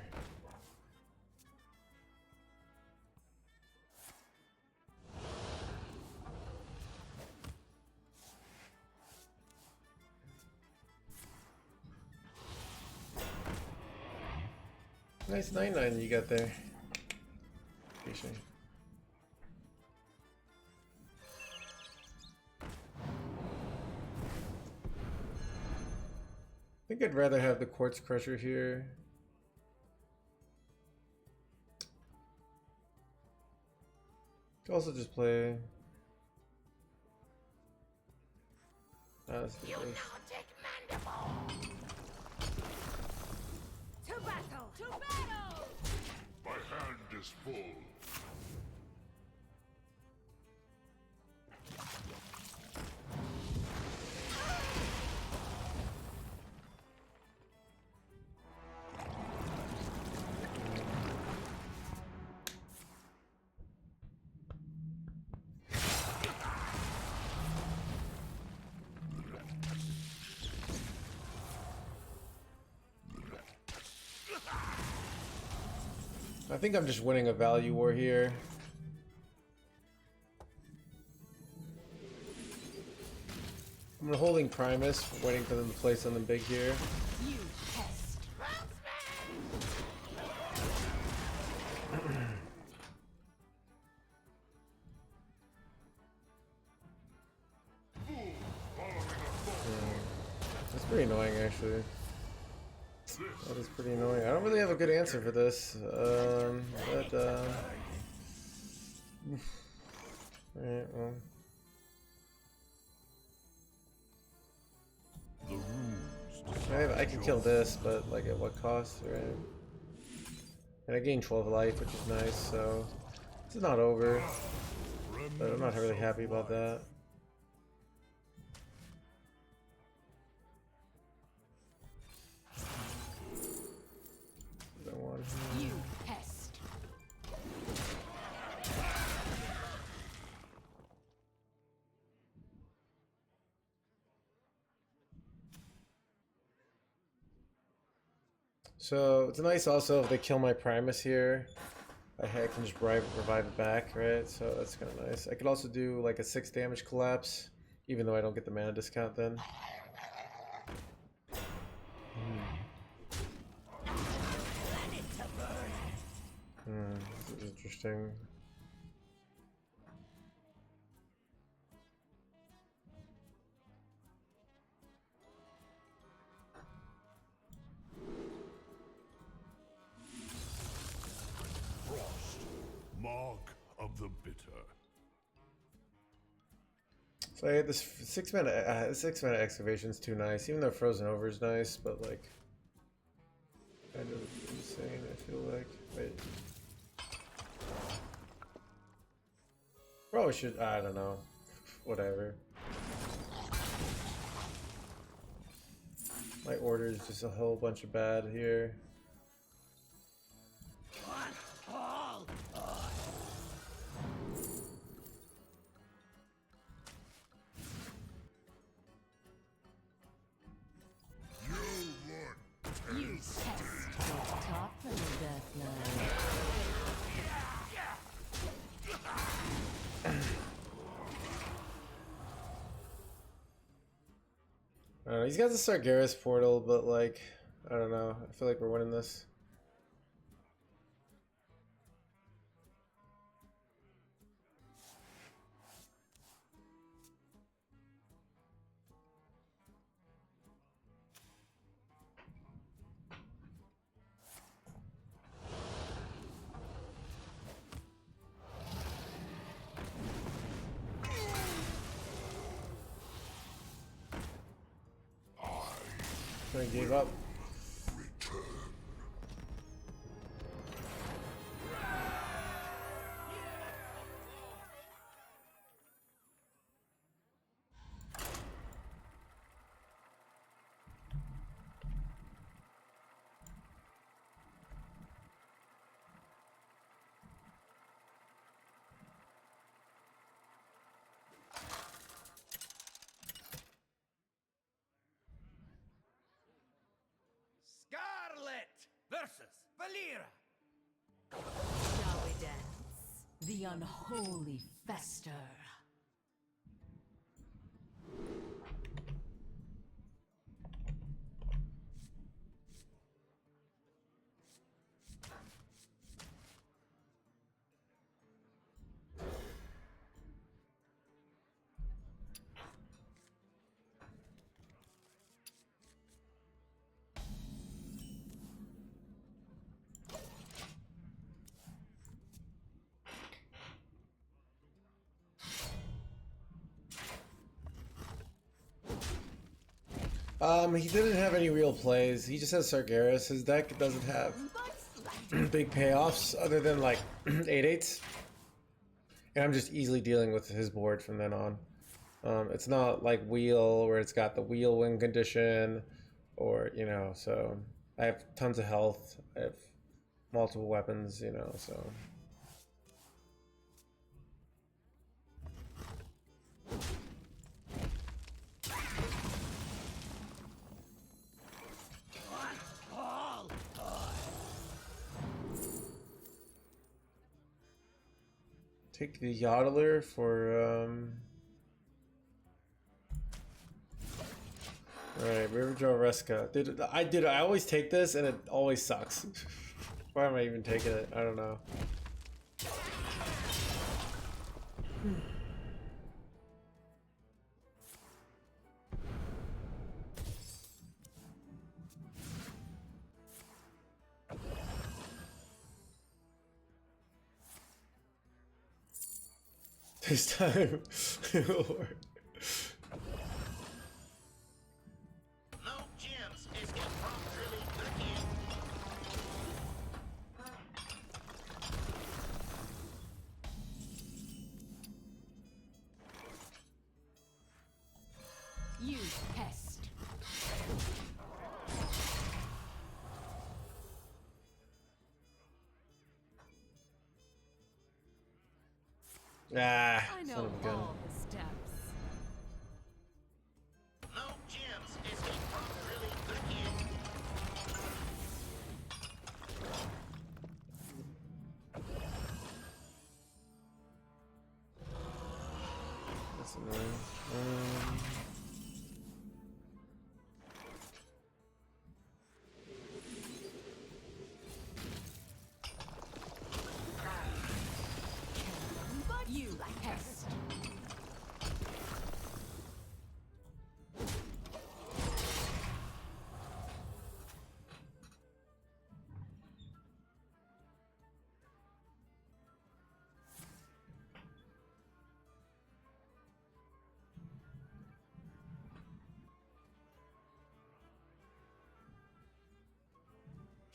Nice 9-9 you got there. Appreciate it. I think I'd rather have the Quartz Crusher here. Could also just play. That's the best. full. I think I'm just winning a value war here. I'm holding Primus, waiting for them to play something big here. You pest. That's pretty annoying, actually. That is pretty annoying. I don't really have a good answer for this. Alright, well. I can kill this, but like at what cost, right? And I gain 12 life, which is nice, so it's not over. But I'm not really happy about that. You pest. So it's nice also if they kill my Primus here, I can just revive it back, right? So that's kind of nice. I could also do like a 6 damage collapse, even though I don't get the mana discount then. This is interesting. Mark of the bitter. So I had this 6 mana excavation's too nice, even though Frozen Over is nice, but like kind of insane, I feel like. Wait. Probably should, I don't know. Whatever. My order is just a whole bunch of bad here. You pest. Don't talk, little deathknight. I don't know, he's got the Sargeras portal, but like, I don't know. I feel like we're winning this. I gave up. Scarlet versus Valera. Shall we dance? The unholy fester. He didn't have any real plays. He just has Sargeras. His deck doesn't have big payoffs other than like 8/8s, and I'm just easily dealing with his board from then on. It's not like wheel where it's got the wheel win condition, or you know. So I have tons of health. I have multiple weapons, you know. So. Take the yodeler for Alright, Riverdraw Reska. I always take this and it always sucks. Why am I even taking it? I don't know. This time it'll work. No gems escape from drilling the king. You pest. Ah, I son know of a gun. all the steps. No gems escape from drilling the king. That's annoying. But you pest.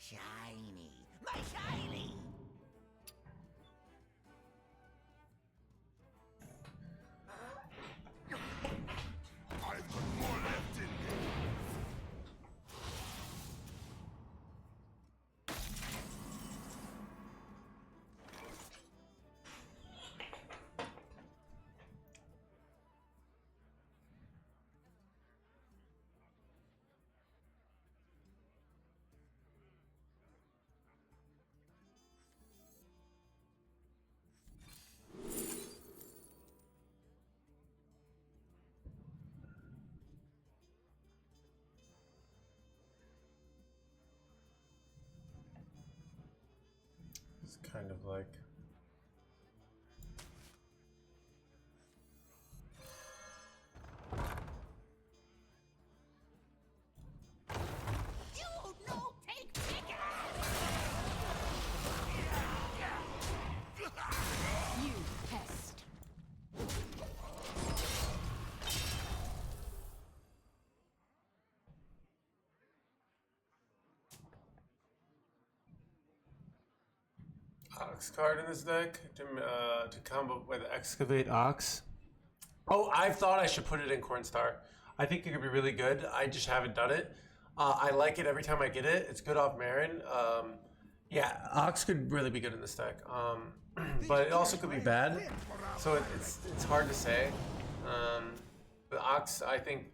Shiny. My shiny. I've got more left in me. It's kind of like. You no take picker. You pest. Ox card in this deck to combo with Excavate Ox. Oh, I thought I should put it in Cornstar. I think it could be really good. I just haven't done it. I like it every time I get it. It's good off Marin. Yeah, Ox could really be good in this deck. But it also could be bad. So it's hard to say. The Ox, I think,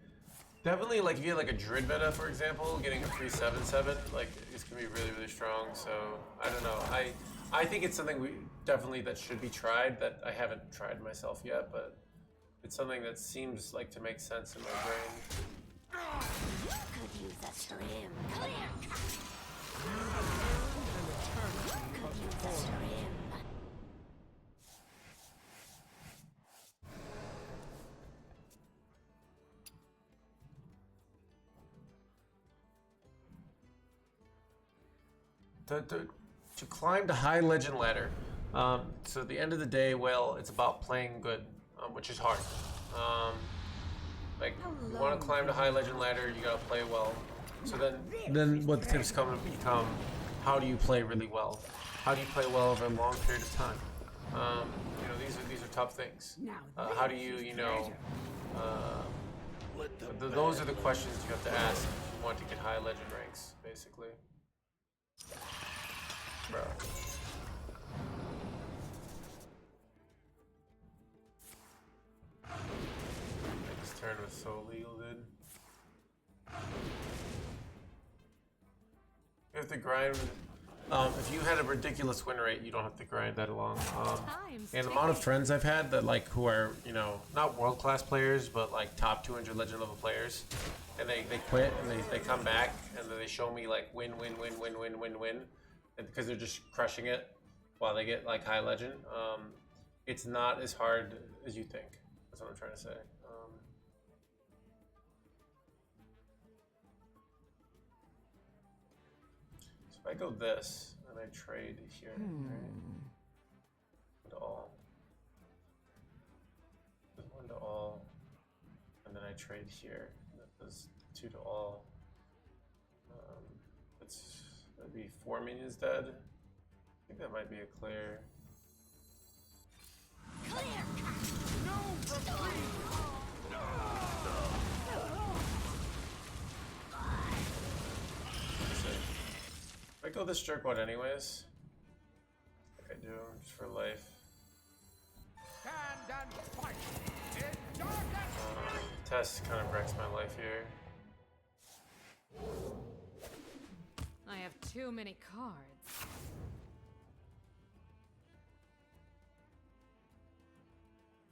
definitely like if you had like a Druid meta, for example, getting a free 7/7, like this can be really, really strong. So I don't know. I think it's something that should be tried that I haven't tried myself yet, but it's something that seems like to make sense in my brain. Could use a trim. Clear cut. Could use a trim. To climb the high legend ladder. So at the end of the day, well, it's about playing good, which is hard. Like you want to climb the high legend ladder, you gotta play well. So then what the tips come to become how do you play really well? How do you play well over a long period of time? You know, these are tough things. How do you, you know, those are the questions you have to ask if you want to get high legend ranks, basically. Bro. This turn was so legal, dude. You have to grind. If you had a ridiculous win rate, you don't have to grind that long. And the amount of friends I've had that like who are, you know, not world class players, but like top 200 legend level players, and they quit and they come back and then they show me like win, and because they're just crushing it while they get like high legend. It's not as hard as you think. That's what I'm trying to say. I go this, and I trade here, right? To all. One to all, and then I trade here. That does 2 to all. That'd be 4 minions dead. I think that might be a clear. Clear. I go this jerk one anyways. I think I do, just for life. Test kind of wrecks my life here. I have too many cards.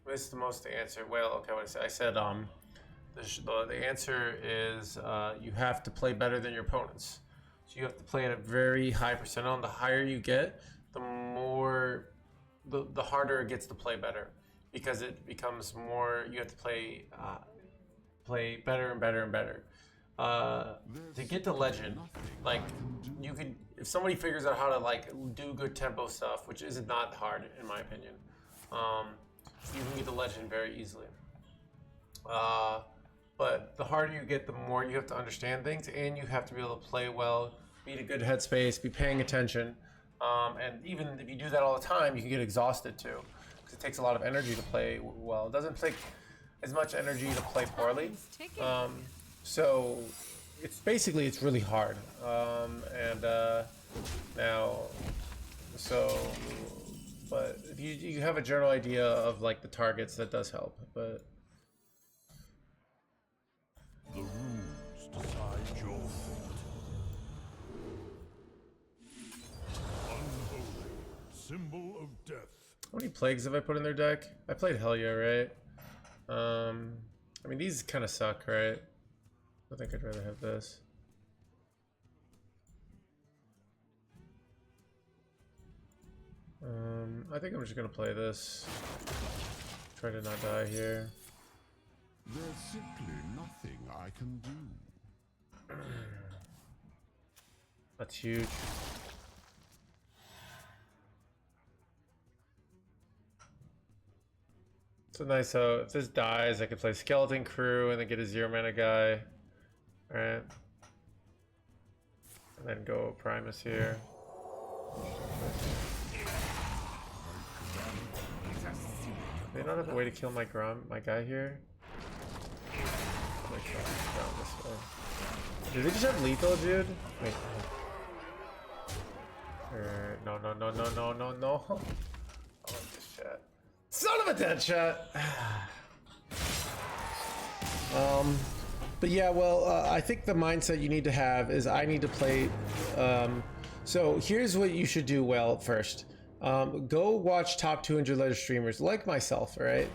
This is the most the answer. Well, okay, what I said, the answer is you have to play better than your opponents. So you have to play at a very high percentile. And the higher you get, the more, the harder it gets to play better, because it becomes more. You have to play better and better and better. To get to legend, like you could, if somebody figures out how to like do good tempo stuff, which is not hard in my opinion, you can get to legend very easily. But the harder you get, the more you have to understand things, and you have to be able to play well, be in a good headspace, be paying attention. And even if you do that all the time, you can get exhausted too, because it takes a lot of energy to play well. It doesn't take as much energy to play poorly. So it's basically, it's really hard. But if you have a general idea of like the targets, that does help. But The rules decide your fate. Unholy, symbol of death. how many plagues have I put in their deck? I played Hell Yeah, right? I mean, these kind of suck, right? I think I'd rather have this. I think I'm just gonna play this. Try to not die here. There's simply nothing I can do. That's huge. So nice. So if this dies, I can play Skeleton Crew and then get a 0 mana guy. Alright. And then go Primus here. They don't have a way to kill my guy here. This way. Do they just have lethal, dude? Wait. No. I like this chat. Son of a dead chat. But yeah, well, I think the mindset you need to have is I need to play. So here's what you should do well first. Go watch top 200 letter streamers like myself, all right?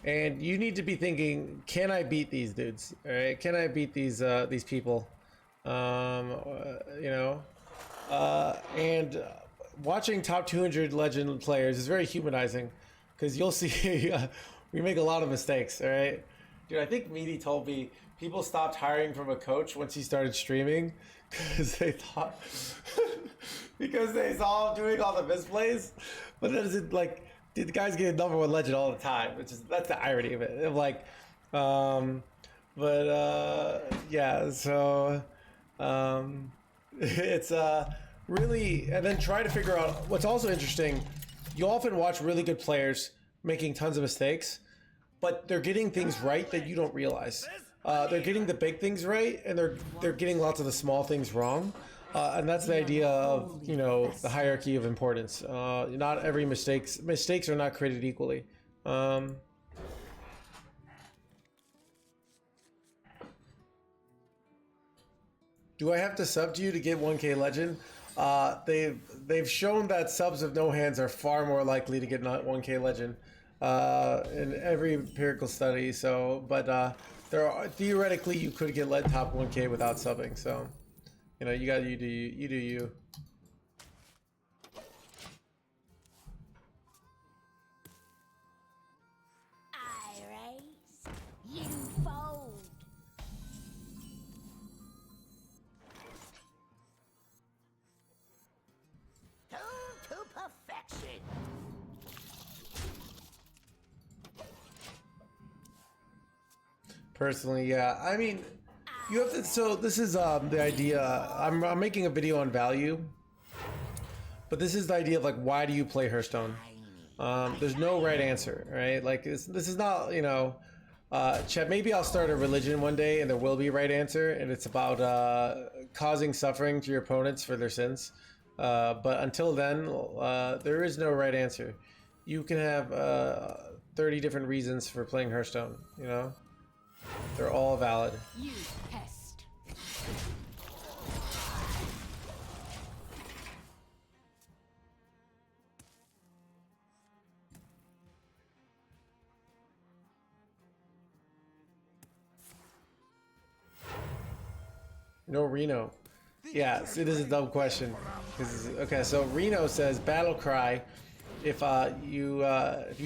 And you need to be thinking, can I beat these dudes? All right, can I beat these people? You know, and watching top 200 legend players is very humanizing, because you'll see we make a lot of mistakes. All right, dude. I think Meaty told me people stopped hiring from a coach once he started streaming because they thought because they saw him doing all the misplays. But then it's like, dude, the guy's getting #1 legend all the time, which is, that's the irony of it. I'm like, yeah. So it's really, and then try to figure out what's also interesting. You often watch really good players making tons of mistakes, but they're getting things right that you don't realize. They're getting the big things right, and they're getting lots of the small things wrong. And that's the idea of, you know, the hierarchy of importance. Not every mistakes are not created equally. Do I have to sub to you to get 1K legend? They've shown that subs of no hands are far more likely to get not 1K legend in every empirical study. So, but there are, theoretically you could get led top 1K without subbing. So, you know, you do you. I raise, you fold. Tuned to perfection. Personally, yeah. I mean, you have to. So this is the idea. I'm making a video on value, but this is the idea of like, why do you play Hearthstone? There's no right answer, right? Like this is not, you know, Chet. Maybe I'll start a religion one day, and there will be a right answer, and it's about causing suffering to your opponents for their sins. But until then, there is no right answer. You can have 30 different reasons for playing Hearthstone. You know. They're all valid. You pest. No Reno. Yeah, see, this is a dumb question. Okay, so Reno says battle cry if you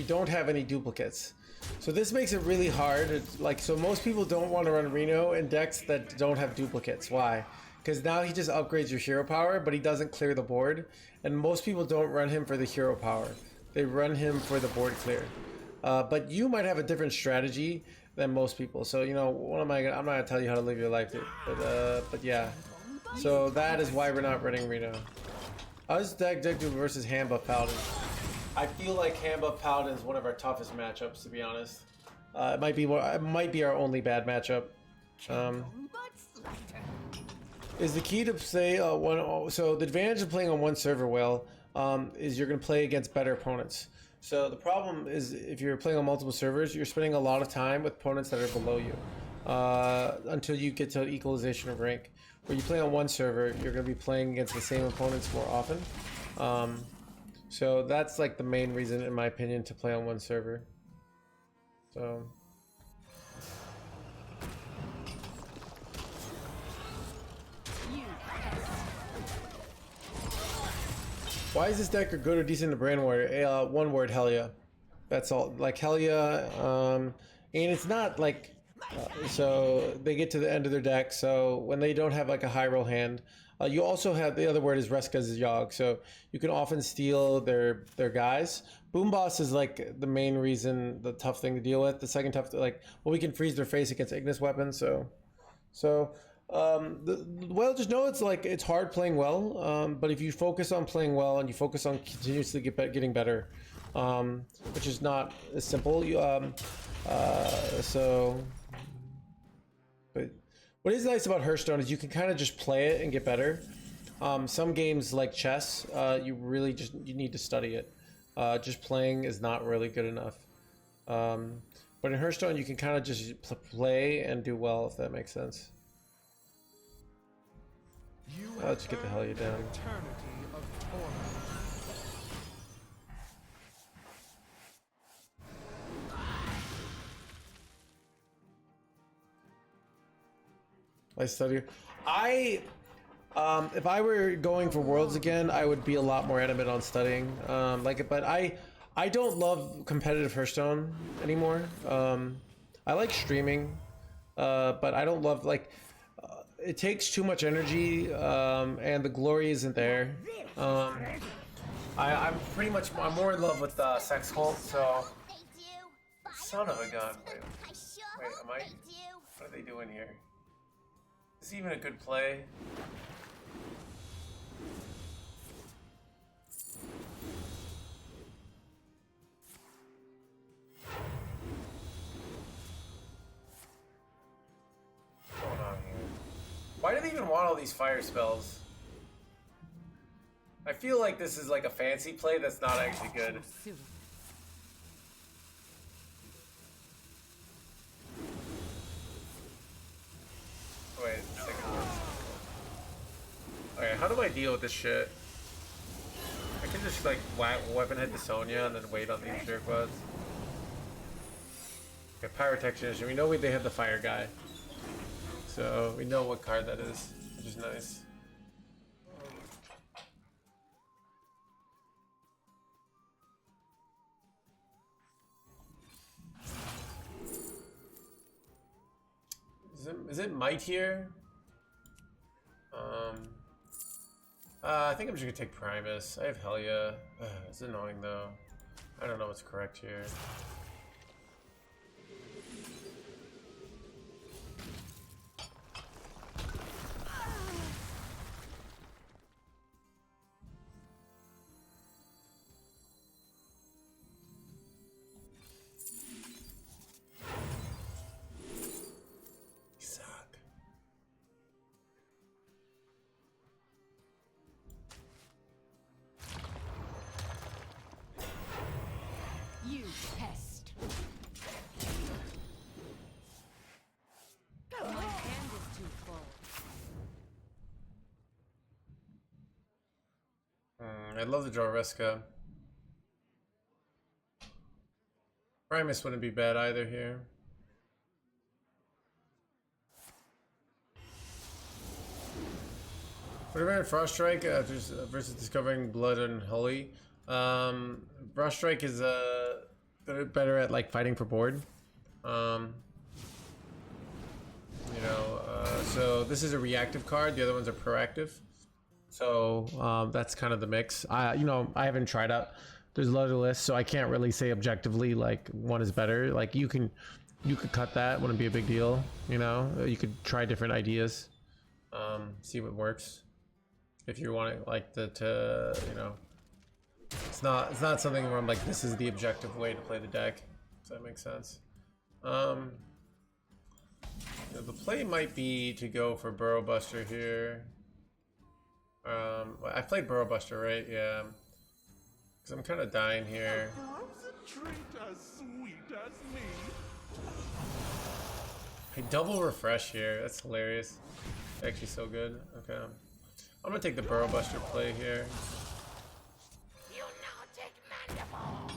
don't have any duplicates. So this makes it really hard. It's like, so most people don't want to run Reno in decks that don't have duplicates. Why? Because now he just upgrades your hero power, but he doesn't clear the board. And most people don't run him for the hero power. They run him for the board clear. But you might have a different strategy than most people. So, you know, I'm not gonna tell you how to live your life, dude. But yeah. So that is why we're not running Reno. How does deck do versus hand buff Paladin? I feel like hand buff Paladin is one of our toughest matchups, to be honest. It might be our only bad matchup. Is the key to say so the advantage of playing on one server well is you're going to play against better opponents. So the problem is if you're playing on multiple servers, you're spending a lot of time with opponents that are below you until you get to equalization of rank. Where you play on one server, you're going to be playing against the same opponents more often. So that's like the main reason, in my opinion, to play on one server. So. Why is this deck a good or decent to Brand Warrior? One word, hell yeah. That's all. Like, hell yeah. And it's not like... so they get to the end of their deck, so when they don't have like a high roll hand, you also have, the other word is wXQgwaFjgaplQb, so you can often steal their guys. Boom Boss is like the main reason, the tough thing to deal with. The second tough, like, well, we can freeze their face against Ignis weapons, well, just know it's like, it's hard playing well, but if you focus on playing well and you focus on continuously getting better, which is not as simple, but what is nice about Hearthstone is you can kind of just play it and get better. Some games like chess, you need to study it. Just playing is not really good enough. But in Hearthstone, you can kind of just play and do well, if that makes sense. Let's just get the hell you down. I study. If I were going for Worlds again, I would be a lot more adamant on studying. But I don't love competitive Hearthstone anymore. I like streaming, but I don't love, like, it takes too much energy, and the glory isn't there. I'm more in love with Sex Cult, so. Son of a gun. Wait, what are they doing here? Is this even a good play? even want all these fire spells. I feel like this is like a fancy play that's not actually good. Wait a second. Okay, how do I deal with this shit? I can just like weapon hit the Sonya and then wait on these jerkwads. Okay, Pyrotechnician. We know they had the fire guy. So we know what card that is, which is nice. Is it Might here? I think I'm just gonna take Primus. I have Helia. It's annoying though. I don't know what's correct here. I'd love to draw Reska. Primus wouldn't be bad either here. What about Frost Strike versus Discovering Blood and Holy? Frost Strike is better at like fighting for board. You know, so this is a reactive card. The other ones are proactive. So that's kind of the mix. You know, I haven't tried out. There's a lot of lists, so I can't really say objectively like one is better. Like you could cut that. Wouldn't be a big deal. You know, you could try different ideas, see what works. If you want it like to you know, it's not something where I'm like this is the objective way to play the deck. Does that make sense? You know, the play might be to go for Burrow Buster here. I played Burrow Buster, right? Yeah. Because I'm kind of dying here. I double refresh here. That's hilarious. Actually so good. Okay. I'm going to take the Burrow Buster play here. You now take Mandible.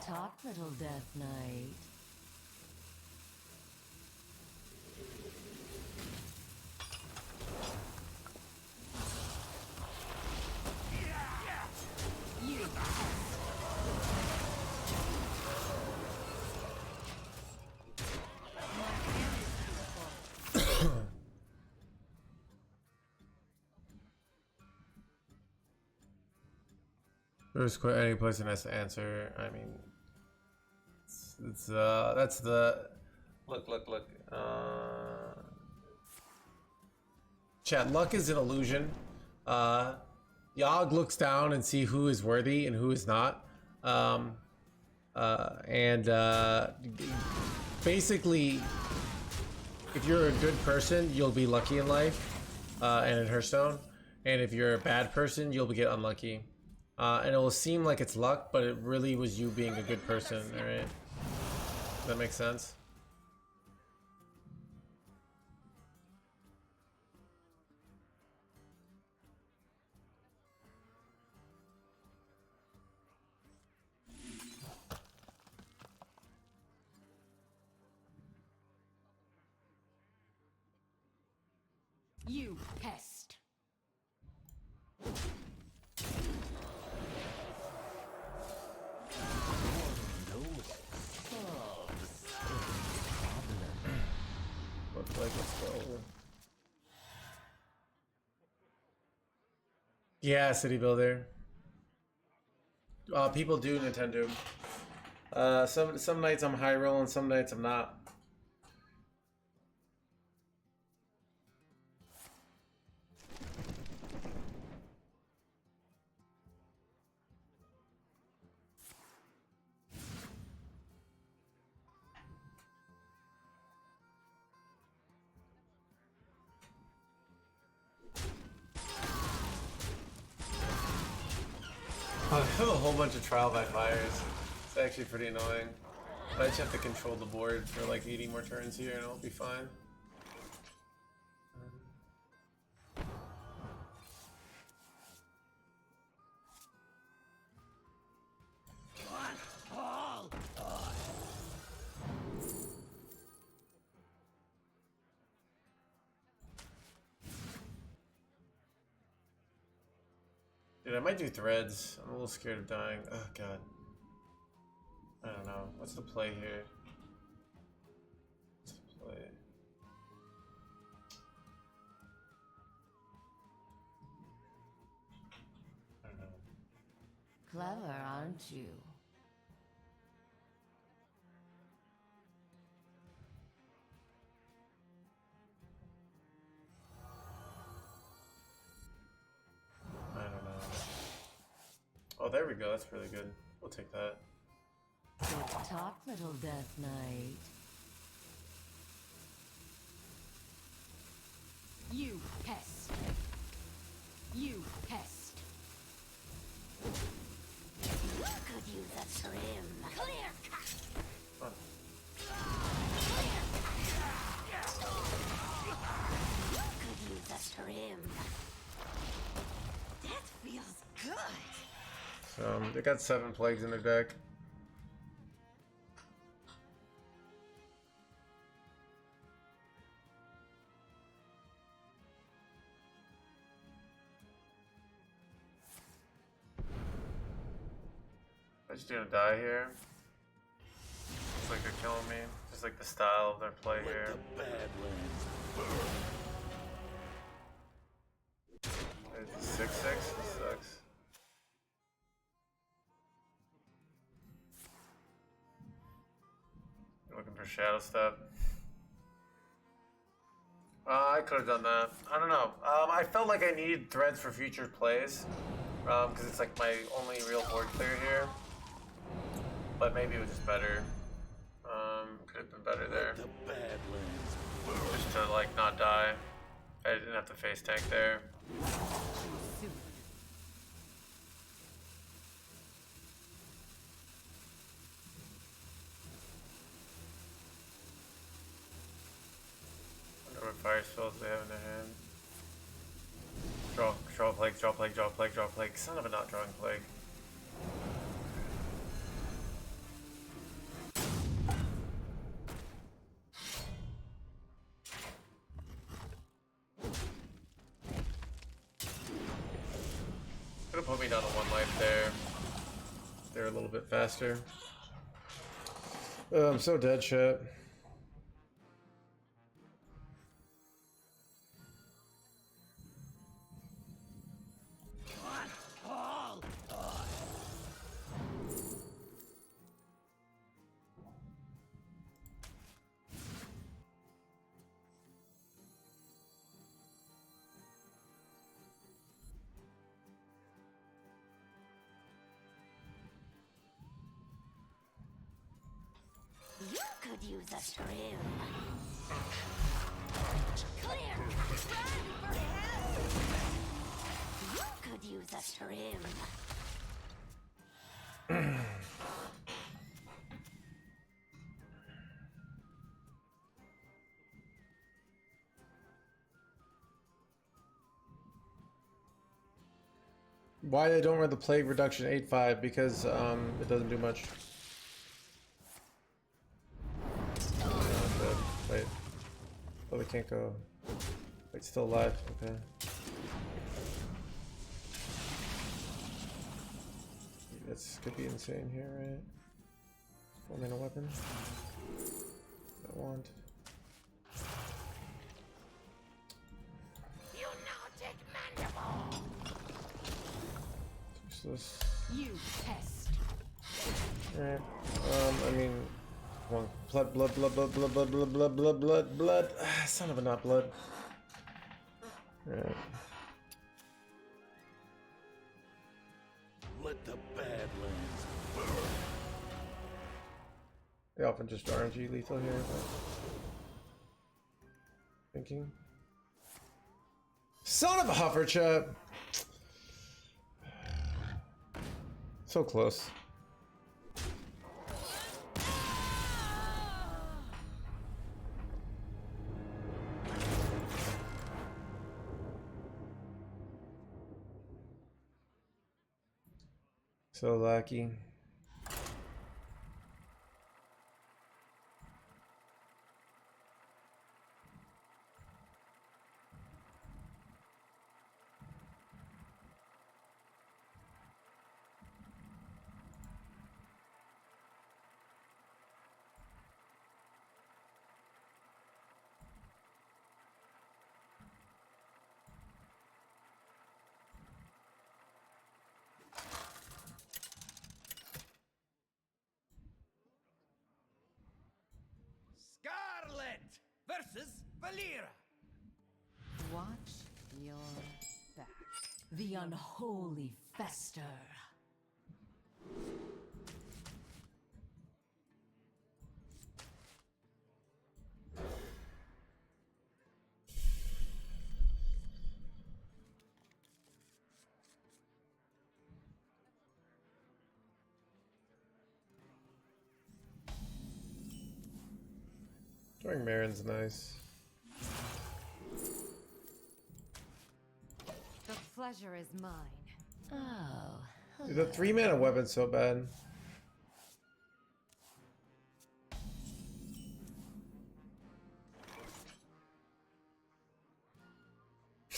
Talk, little Death Knight. There's quite any person has to answer. I mean, it's that's the look. Chat, luck is an illusion. Yogg looks down and see who is worthy and who is not. Basically, if you're a good person, you'll be lucky in life, and in Hearthstone. And if you're a bad person, you'll get unlucky. And it will seem like it's luck, but it really was you being a good person, alright? Does that make sense? You pest. Looks like it's go. Yeah, City Builder. People do Nintendo. Some nights I'm high roll and some nights I'm not. I have a whole bunch of trial by fires. It's actually pretty annoying. But I just have to control the board for like 80 more turns here and I'll be fine. Dude, I might do threads. I'm a little scared of dying. Oh god. I don't know. What's the play here? What's the play? I don't know. Clever, aren't you? I don't know. Oh, there we go. That's really good. We'll take that. Good talk, little Death Knight. You pest. You pest. Could use a trim. Clear cut. Fun. Could use a trim. That feels good. So, they got 7 plagues in their deck. I'm just gonna die here. It's like they're killing me. Just like the style of their play here. It's 6-6. This sucks. Looking for Shadow Step. I could have done that. I don't know. I felt like I needed threads for future plays. Because it's like my only real board clear here. But maybe it was just better. Could have been better there. Just to like not die. I didn't have to face tank there. Wonder what fire spells they have in their hand. Draw plague, draw plague, draw plague, draw plague. Son of a not drawing plague. Could have put me down to 1 life there. They're a little bit faster. I'm so dead, shit. You could use a trim. Clear. Run for help. You could use a trim. Why they don't run the plague reduction 8-5? Because it doesn't do much. Wait. Oh, they can't go. Wait, still alive. Okay. That's could be insane here, right? 4-mana weapon. Don't want. You know, take mandible. this? You pest. Alright. I mean, come on. Blood, blood, blood, blood, blood, blood, blood, blood, blood, blood, blood. Ah, son of a not blood. Alright. Let the Badlands burn. They often just RNG lethal here, but thinking. Son of a hufferchip! So close. So lucky. Scarlet versus Valera. Watch your back. The unholy fester. Throwing Marin's nice. The pleasure is mine. Oh. Dude, the 3-mana weapon's so bad.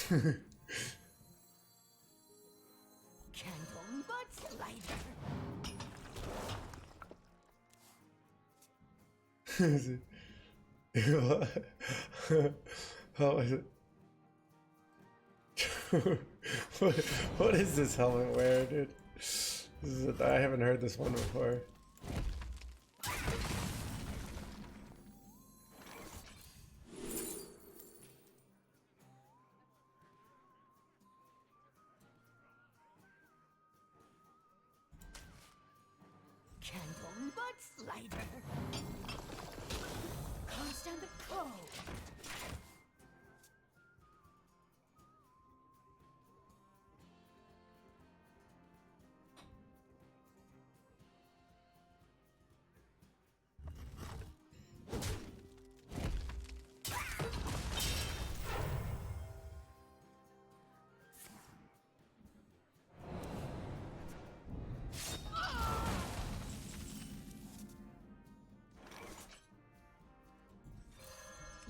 Canton butt slider. How is it? what is this helmet wear, dude? I haven't heard this one before. Canton butt slider. Constant crow.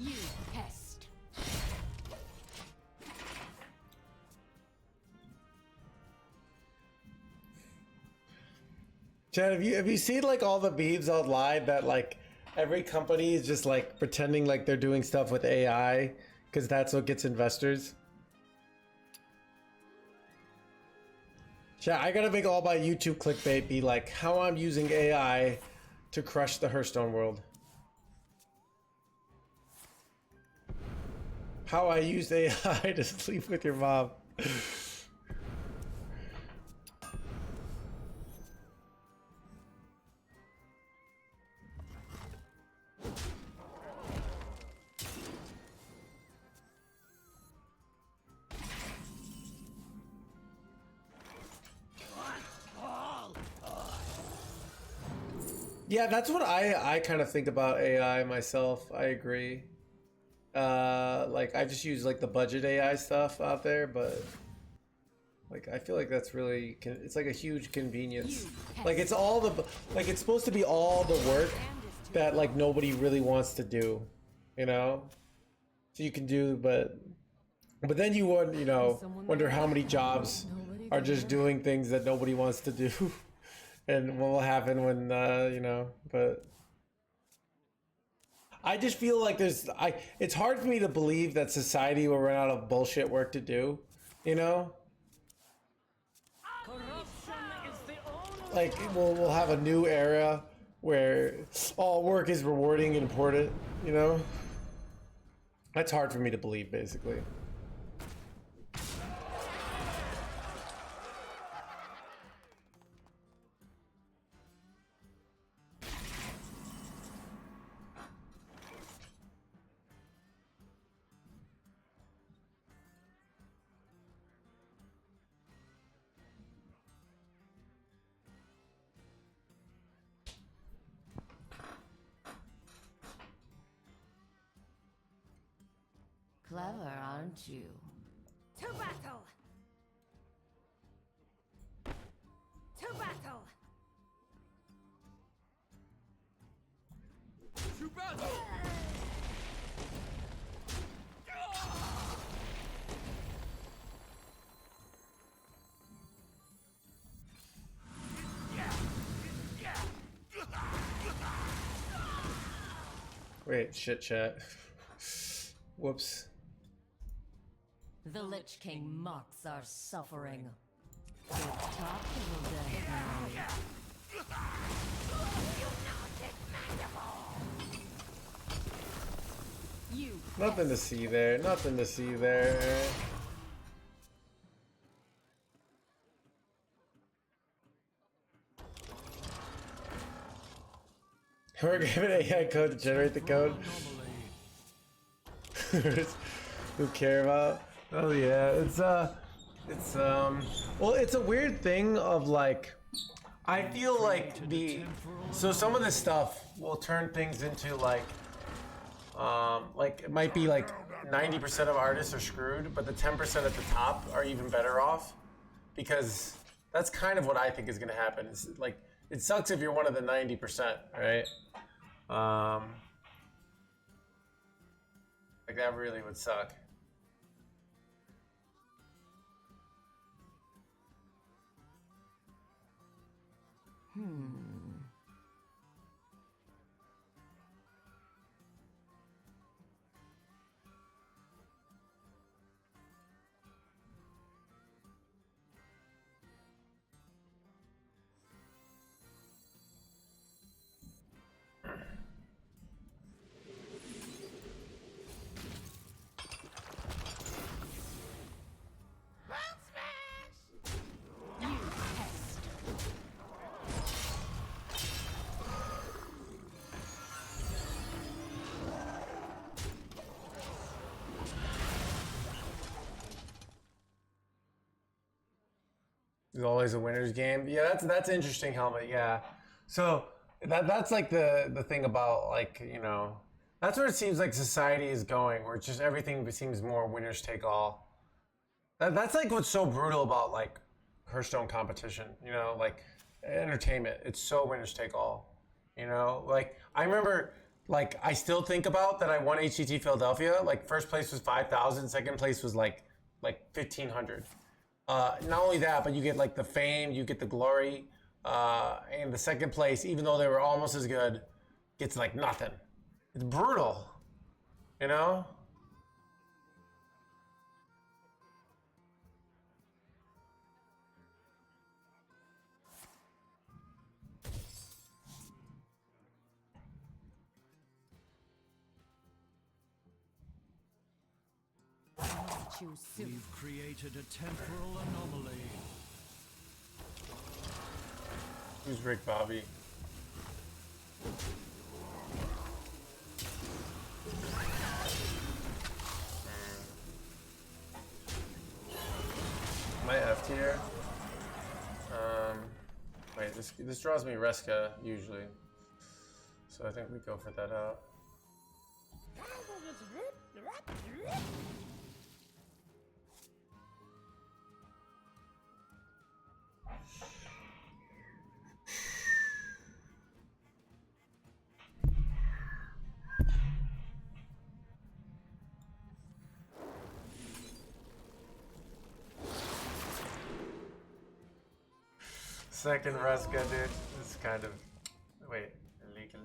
You pest. Chad, have you seen like all the memes online that like every company is just like pretending like they're doing stuff with AI because that's what gets investors? Chad, I gotta make all my YouTube clickbait be like how I'm using AI to crush the Hearthstone world. How I use AI to sleep with your mom. Yeah, that's what I kind of think about AI myself. I agree. Like I just use like the budget AI stuff out there, but like I feel like that's really it's like a huge convenience. Like it's all the like it's supposed to be all the work that like nobody really wants to do, you know? So you can do, but then you would, you know, wonder how many jobs are just doing things that nobody wants to do. And what will happen when you know, but I just feel like it's hard for me to believe that society will run out of bullshit work to do, you know? Corruption like we'll have a new era where all work is rewarding and important, you know? That's hard for me to believe, basically. Clever, aren't you? To battle! To battle! To battle! Wait, shit chat. Whoops. The Lich King mocks our suffering. Good talk, little death. You Nothing to see there. Nothing to see there. We're giving AI code to generate the code. Who care about? Oh yeah, it's well, it's a weird thing of like, I feel like so some of this stuff will turn things into like it might be like 90% of artists are screwed, but the 10% at the top are even better off, because that's kind of what I think is going to happen. It's like, it sucks if you're one of the 90%, right? Like that really would suck. There's always a winner's game. Yeah, that's interesting, Helmet. Yeah. So that's like the thing about, like, you know, that's where it seems like society is going, where it's just everything seems more winners take all. That's like what's so brutal about like Hearthstone competition, you know, like entertainment. It's so winners take all. You know, like I remember, like I still think about that I won HCT Philadelphia. Like first place was 5,000, second place was like 1,500. Not only that, but you get like the fame, you get the glory, and the second place, even though they were almost as good, gets like nothing. It's brutal, you know? We've created a temporal anomaly. Who's Rick Bobby? My F tier. Wait, this draws me Reska usually, so I think we go for that out. Second Reska, dude. This is kind of, wait, illegal.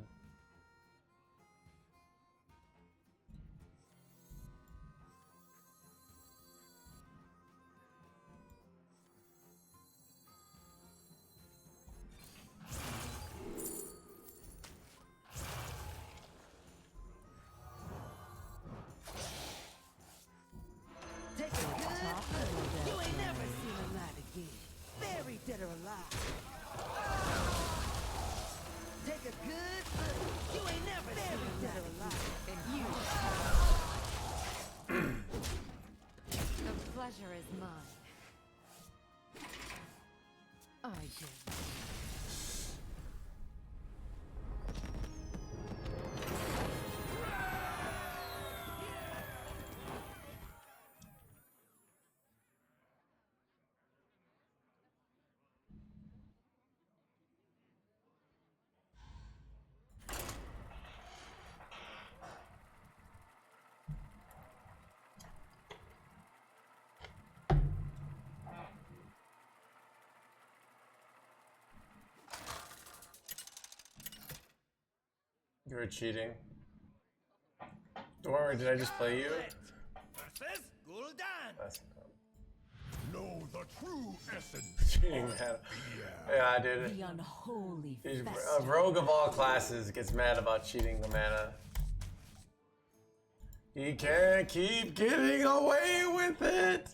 I just... You were cheating. Don't worry, did I just play you? Versus Gul'dan. That's Know the true essence. cheating, man. Yeah, dude. The unholy Dude, a festival. rogue of all classes gets mad about cheating the mana. He can't keep getting away with it.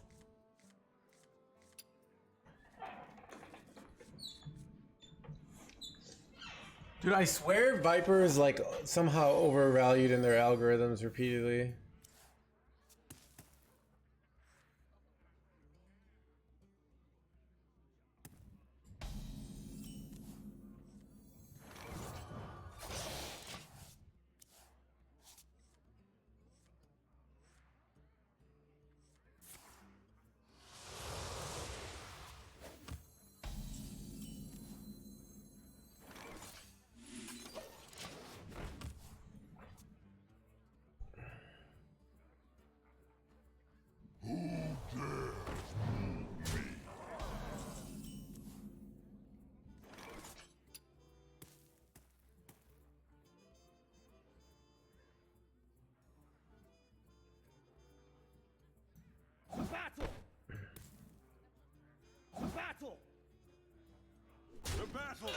Dude, I swear Viper is like somehow overvalued in their algorithms repeatedly. The battle!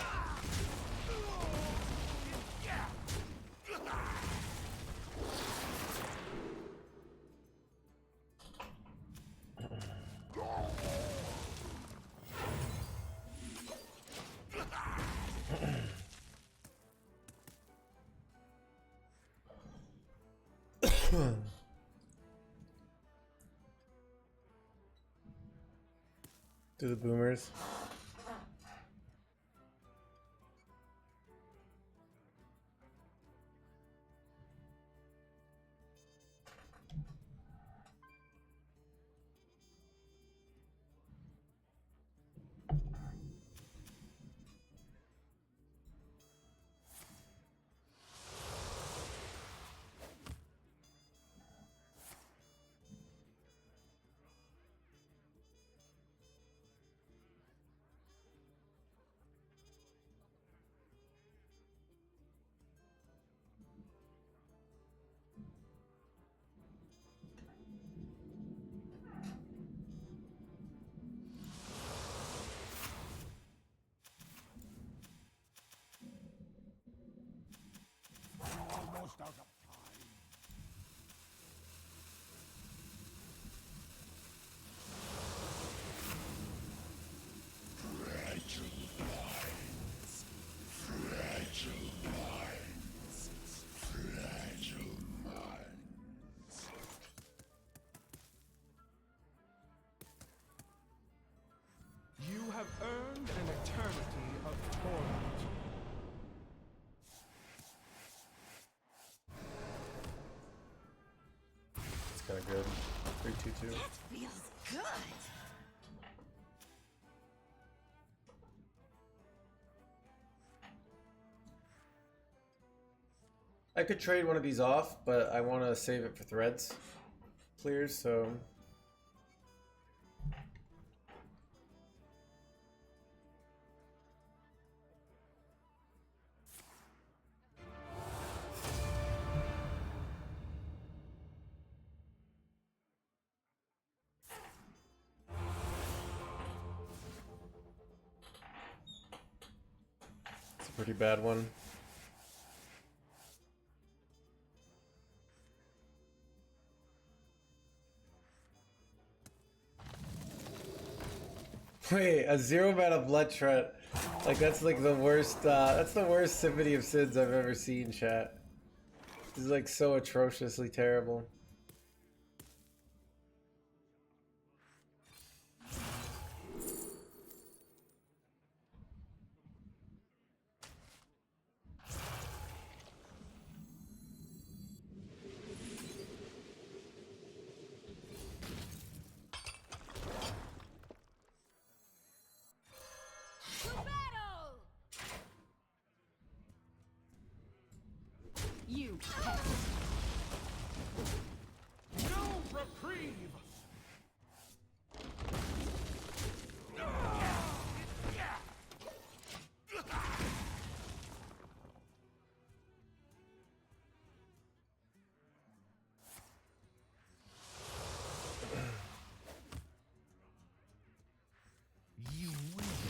Do the boomers. Almost out of time. You have earned an eternity of torment. It's kind of good. 3-2-2. That feels good. I could trade one of these off, but I want to save it for threads clears, so it's a pretty bad one. Wait, a 0-mana Bloodshred. Like that's like the worst that's the worst Symphony of Sins I've ever seen, chat. This is like so atrociously terrible.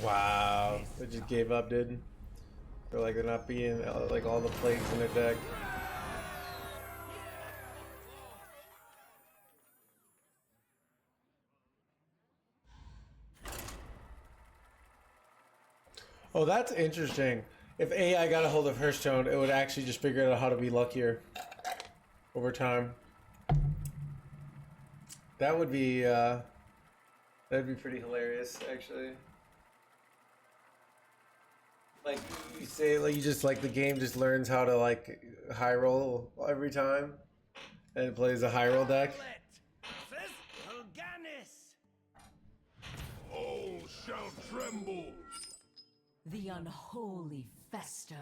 Wow, they just gave up, dude. They're like they're not being like all the plagues in their deck. Oh, that's interesting. If AI got a hold of Hearthstone, it would actually just figure out how to be luckier over time. That would be that'd be pretty hilarious, actually. Like you say, like you just like the game just learns how to like high roll every time, and it plays a high roll deck. All shall tremble. The unholy fester.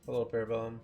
A little parabellum.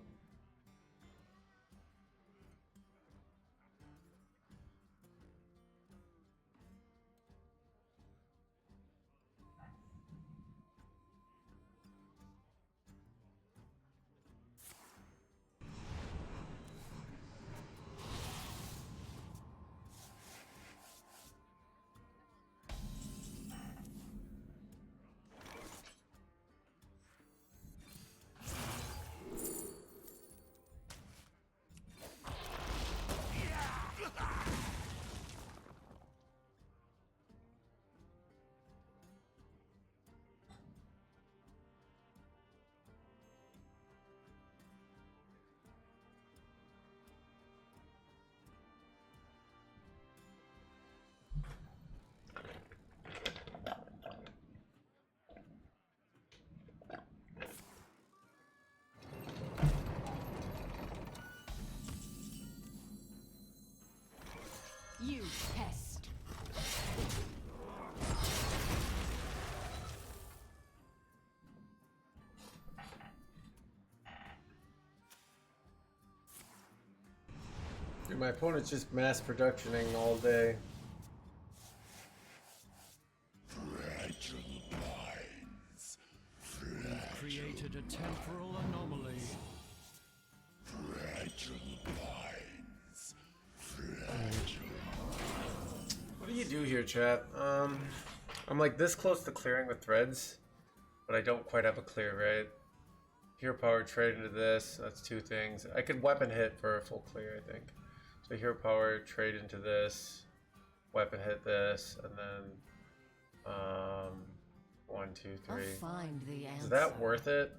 You pest. Dude, my opponent's just mass productioning all day. Created a temporal anomaly. What do you do here, chat? I'm like this close to clearing with threads, but I don't quite have a clear, right? Hero power trade into this, that's two things. I could weapon hit for a full clear, I think. So hero power trade into this, weapon hit this, and then 1, 2, 3. I'll find the answer. Is that worth it?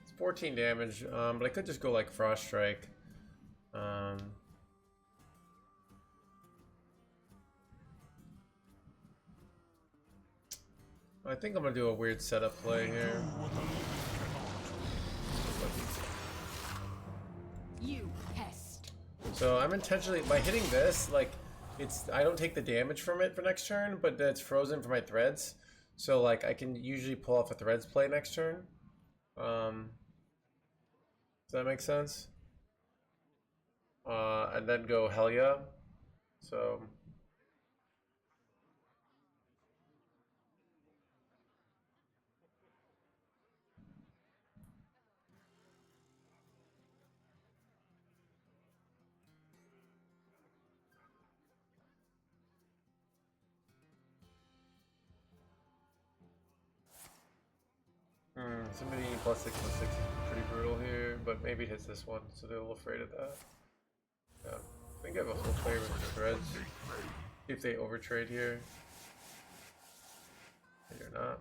It's 14 damage, but I could just go like Frost Strike. I think I'm gonna do a weird setup play here. You pest. So I'm intentionally, by hitting this, like, I don't take the damage from it for next turn, but it's frozen for my threads. So like, I can usually pull off a threads play next turn. Does that make sense? And then go hell yeah. So. Somebody +6/+6 is pretty brutal here, but maybe it hits this one, so they're a little afraid of that. Yeah, think I have a full player with threads. See if they overtrade here. Maybe not.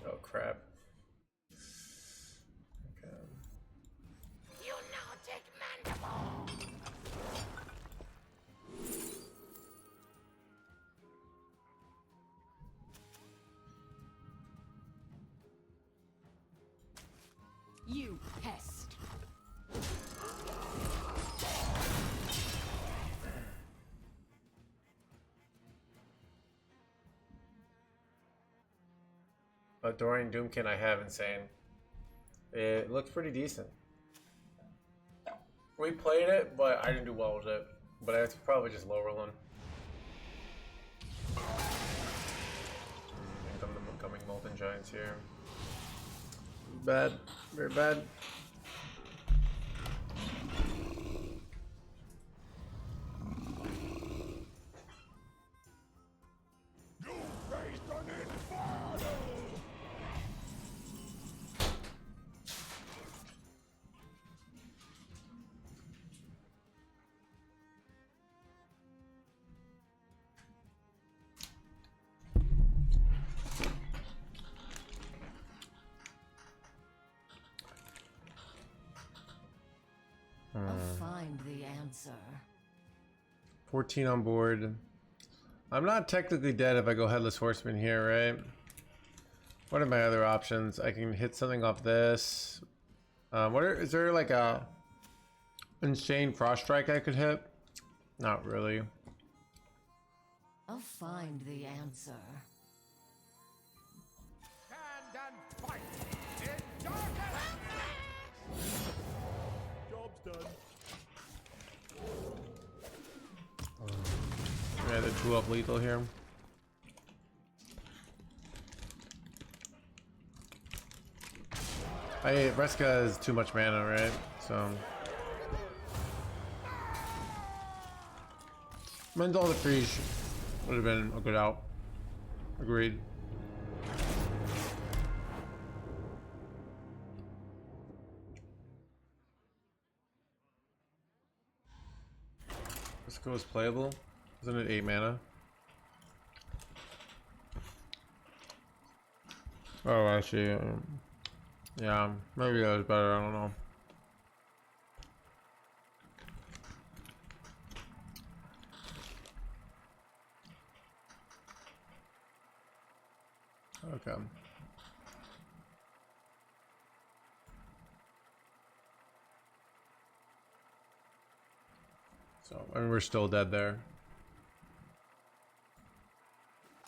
Oh crap. Okay. You now take mandible. You pest. Dorian Doomkin I have insane. It looks pretty decent. We played it, but I didn't do well with it. But it's probably just low rolling. Incoming Molten Giants here. Bad. Very bad. I'll find the answer. 14 on board. I'm not technically dead if I go Headless Horseman here, right? What are my other options? I can hit something off this. Is there like a Insane Frost Strike I could hit? Not really. I'll find the answer. Stand and fight in darkness! Job's done. Yeah, the 2 up lethal here. Reska is too much mana, right? So Mendel the Freeze would have been a good out. Agreed. Reska was playable. Isn't it 8 mana? Oh, actually, yeah, maybe that was better. I don't know. Okay. So, and we're still dead there.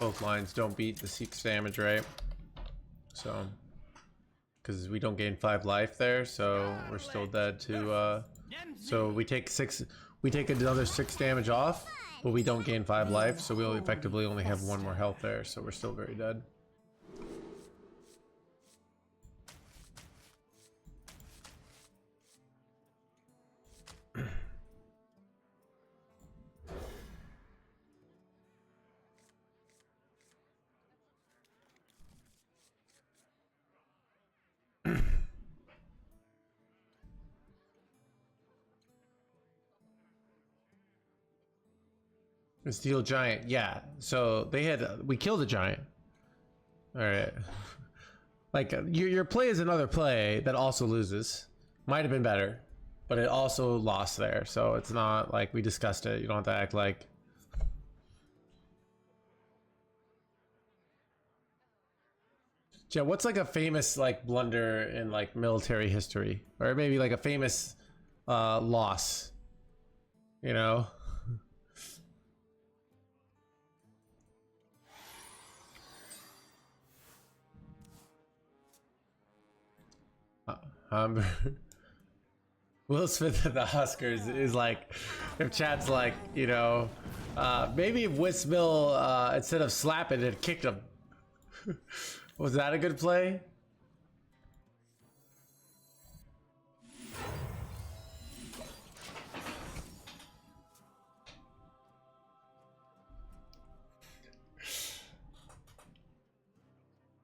Both lines don't beat the 6 damage, right? So, because we don't gain 5 life there, so we're still dead to, so we take another 6 damage off, but we don't gain 5 life, so we'll effectively only have 1 more health there, so we're still very dead. The Steel Giant, yeah. So they had we killed a giant. All right. Like your play is another play that also loses. Might have been better, but it also lost there. So it's not like we discussed it. You don't have to act like. Yeah, what's like a famous like blunder in like military history, or maybe like a famous loss? You know. Will Smith at the Oscars is like, if chat's like, you know, maybe if Whizbang instead of slapping it, kicked him. Was that a good play?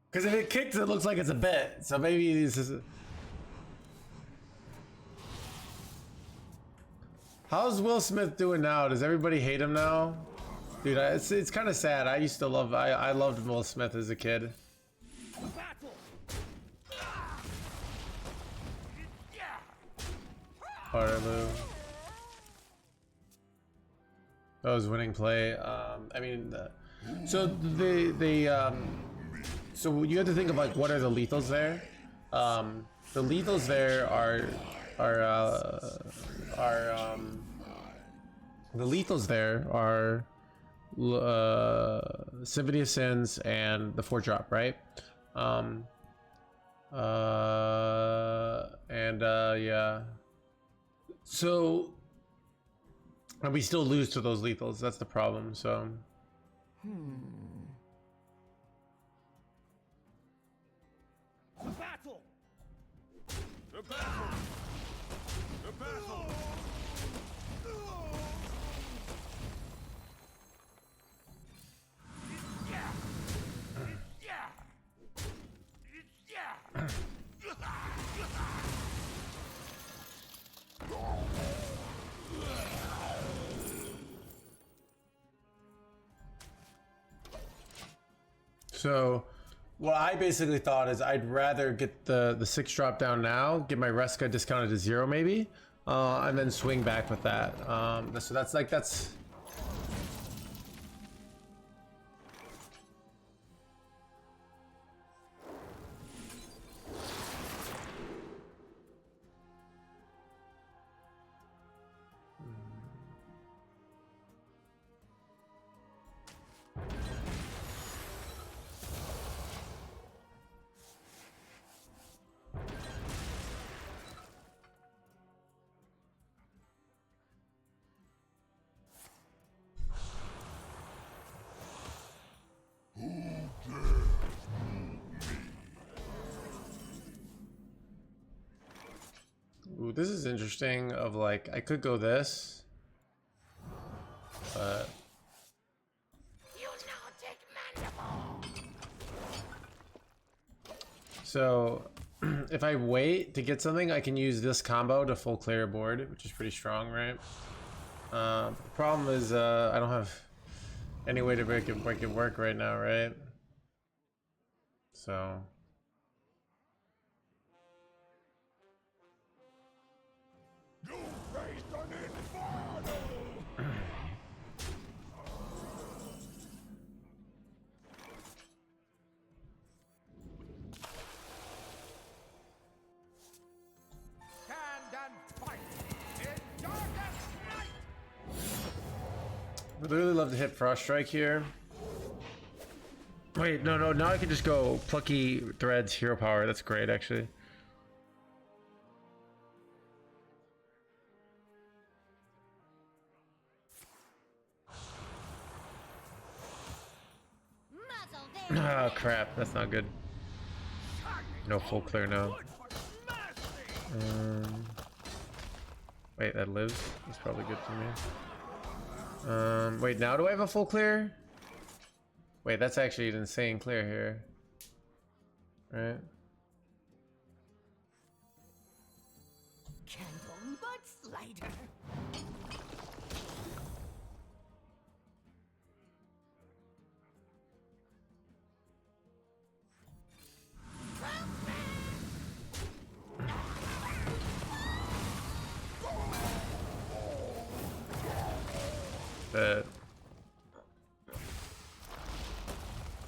Because if it kicks, it looks like it's a bet. So maybe this is. How's Will Smith doing now? Does everybody hate him now? Dude, it's kind of sad. I used to love. I loved Will Smith as a kid. Waterloo. That was winning play. I mean, so so you have to think of like what are the lethals there. The lethals there are the lethals there are Symphony of Sins and the 4-drop, right? Yeah. So, and we still lose to those lethals. That's the problem. So. The battle! The battle! The battle! So, what I basically thought is I'd rather get the 6-drop down now, get my Reska discounted to 0 maybe, and then swing back with that. So that's. Ooh, this is interesting. Of like, I could go this, but so if I wait to get something, I can use this combo to full clear a board, which is pretty strong, right? The problem is I don't have any way to make it work right now, right? So. Would really love to hit Frost Strike here. Wait, no, now I can just go Plucky Threads Hero Power. That's great, actually. Oh crap, that's not good. No full clear now. Wait, that lives? That's probably good for me. Wait, now do I have a full clear? Wait, that's actually an insane clear here. Right? Candle Mudslider. But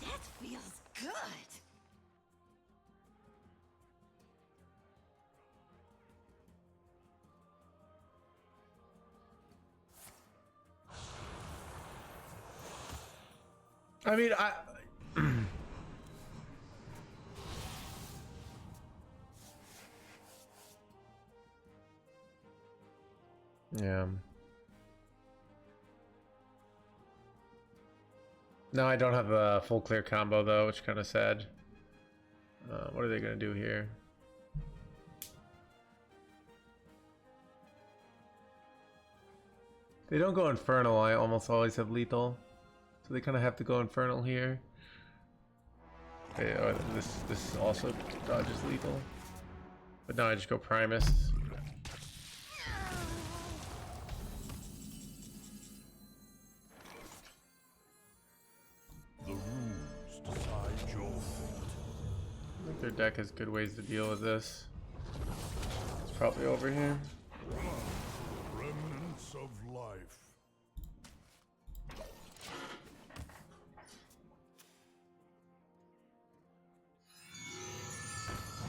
That feels good. I mean, yeah. No, I don't have a full clear combo though, which is kind of sad. What are they gonna do here? They don't go Infernal, I almost always have lethal. So they kind of have to go Infernal here. Okay, oh, this also dodges lethal. But now I just go Primus. The rules decide your fate. I think their deck has good ways to deal with this. It's probably over here. Remnants of life.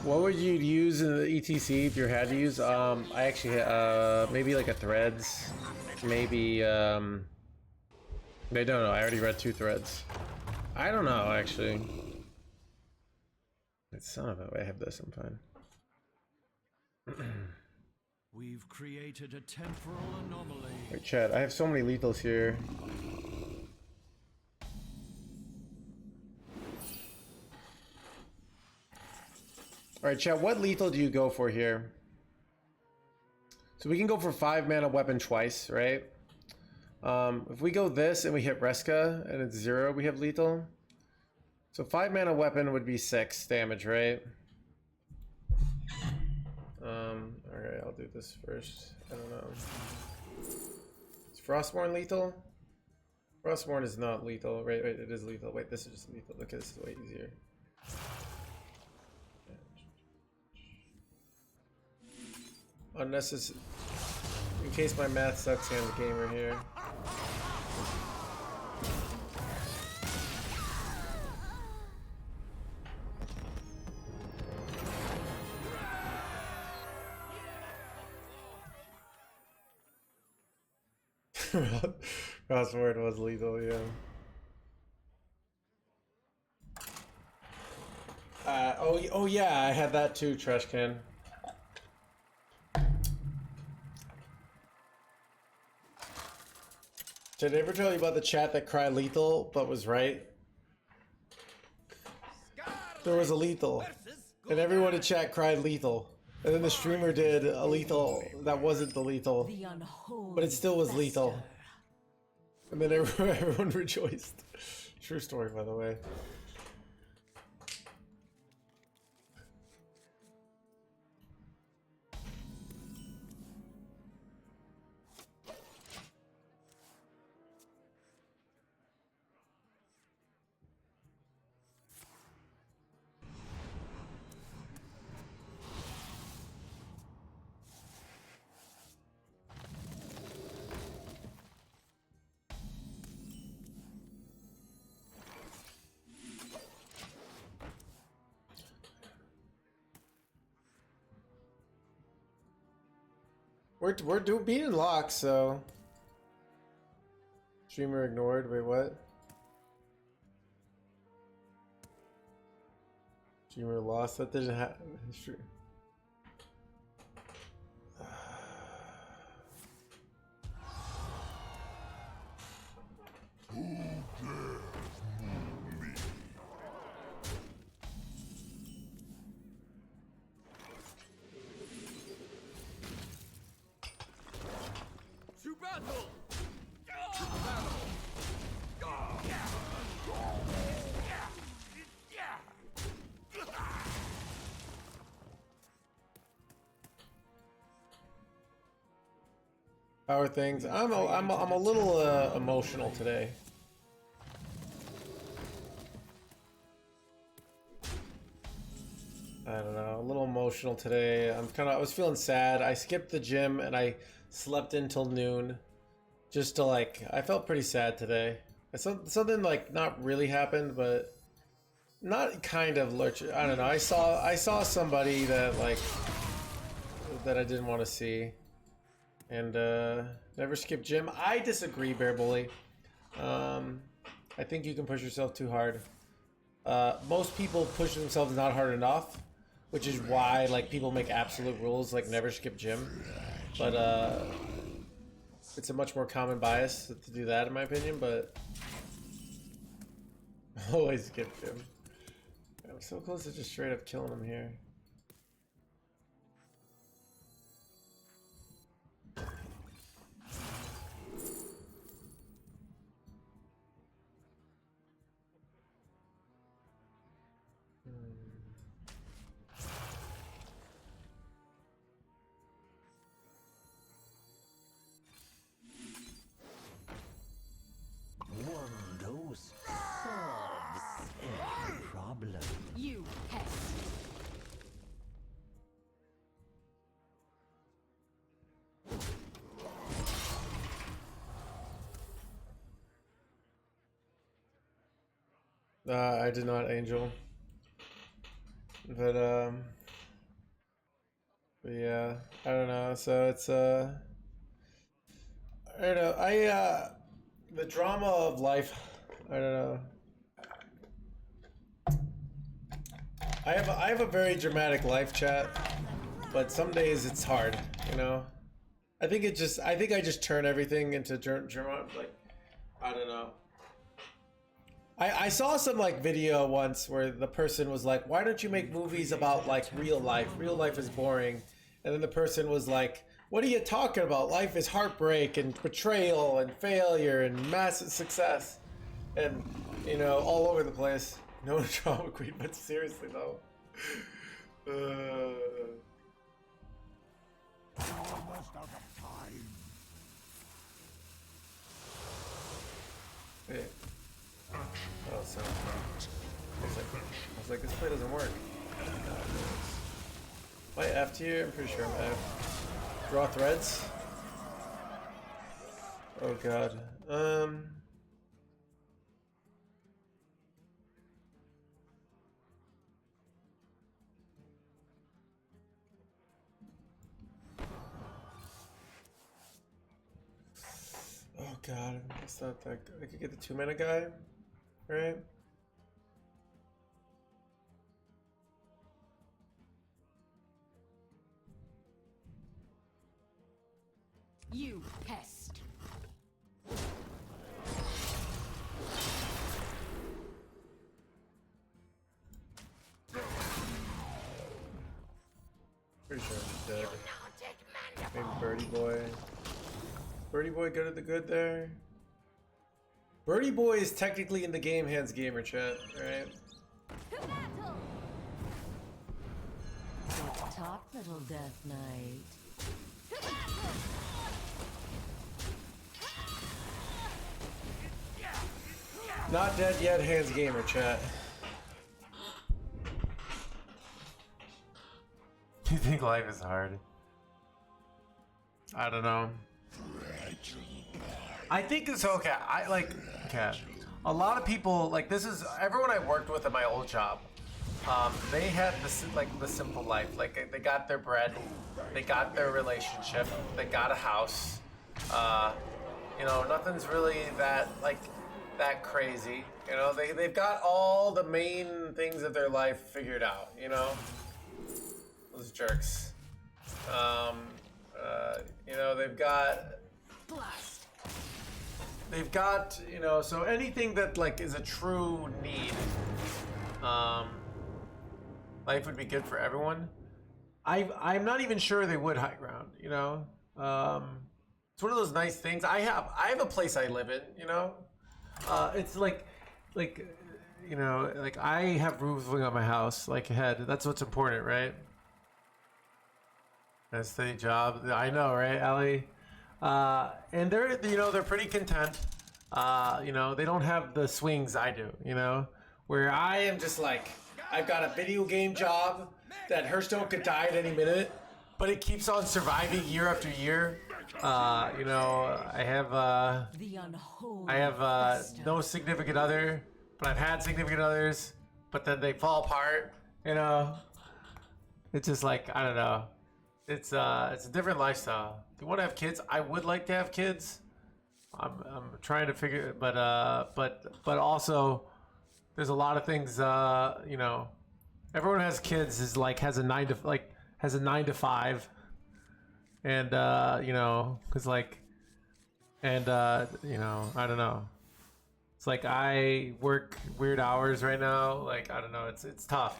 What would you use in the ETC if you had to use? I actually maybe like a threads, maybe I don't know. I already read 2 threads. I don't know actually. Son of a, I have this. I'm fine. We've created a temporal anomaly. Wait, chat. I have so many lethals here. Alright, chat, what lethal do you go for here? So we can go for 5 mana weapon twice, right? If we go this and we hit Reska and it's 0, we have lethal. So 5 mana weapon would be 6 damage, right? Alright, I'll do this first. I don't know. Is Frostborn lethal? Frostborn is not lethal. Wait, it is lethal. Wait, this is just lethal. Okay, this is way easier. Unnecessary. In case my math sucks, HandsGamer here. Crossword was lethal, yeah. Oh yeah, I had that too, trash can. Did I ever tell you about the chat that cried lethal but was right? There was a lethal, and everyone in chat cried lethal. And then the streamer did a lethal that wasn't the lethal, but it still was lethal. And then everyone rejoiced. True story, by the way. We're beating locks, so streamer ignored. Wait, what? Streamer lost. That didn't happen. Power things. I'm a little emotional today. I don't know, a little emotional today. I was feeling sad. I skipped the gym and I slept until noon, just to I felt pretty sad today. Something not really happened, but not kind of lurch. I don't know. I saw somebody that that I didn't want to see. And never skip gym. I disagree, Bear Bully. I think you can push yourself too hard. Most people push themselves not hard enough, which is why people make absolute rules like never skip gym. But it's a much more common bias to do that, in my opinion. But always skip gym. so close to just straight up killing him here. Windows solves every problem. You pest. I did not, Angel. But yeah, I don't know. So it's I don't know. The drama of life. I don't know. I have a very dramatic life, chat, but some days it's hard. You know. I think I just turn everything into drama. Like, I don't know. I saw some like video once where the person was like, why don't you make movies about like real life? Real life is boring. And then the person was like, what are you talking about? Life is heartbreak and betrayal and failure and massive success. And, you know, all over the place. No drama queen, but seriously though. Almost out of time. Wait. Oh, so I was like, this play doesn't work. Am I F tier? I'm pretty sure I'm F. Draw threads. Oh god. Oh god, it's not that good. I could get the 2-mana guy, right? You pest. Pretty sure I'm dead. Maybe Birdie Boy. Birdie Boy good at the good there. Birdie Boy is technically in the game NoHandsGamer chat, right? Good talk, little Death Knight. Not dead yet, NoHandsGamer chat. Do you think life is hard? I don't know. I think it's okay. I like, okay. A lot of people, like, this is, everyone I worked with at my old job, they had this, like, the simple life. Like, they got their bread, they got their relationship, they got a house. You know, nothing's really that, like, that crazy. You know, they've got all the main things of their life figured out, you know? Those jerks. You know, they've got, you know, so anything that like is a true need, life would be good for everyone. I'm not even sure they would high ground, you know. It's one of those nice things. I have a place I live in, you know. It's like, you know, like I have roofing on my house, like ahead. That's what's important, right? That's the job. I know, right, Ellie? And they're, you know, they're pretty content. You know, they don't have the swings I do, you know, where I am just like, I've got a video game job that Hearthstone could die at any minute, but it keeps on surviving year after year. You know, I have no significant other, but I've had significant others, but then they fall apart, you know. It's just like, I don't know. It's a different lifestyle. Do you want to have kids? I would like to have kids. I'm trying to figure it, but also there's a lot of things, you know, everyone who has kids is like has a 9 to 5, and you know, cause like, and you know, I don't know. It's like I work weird hours right now. Like, I don't know, it's tough.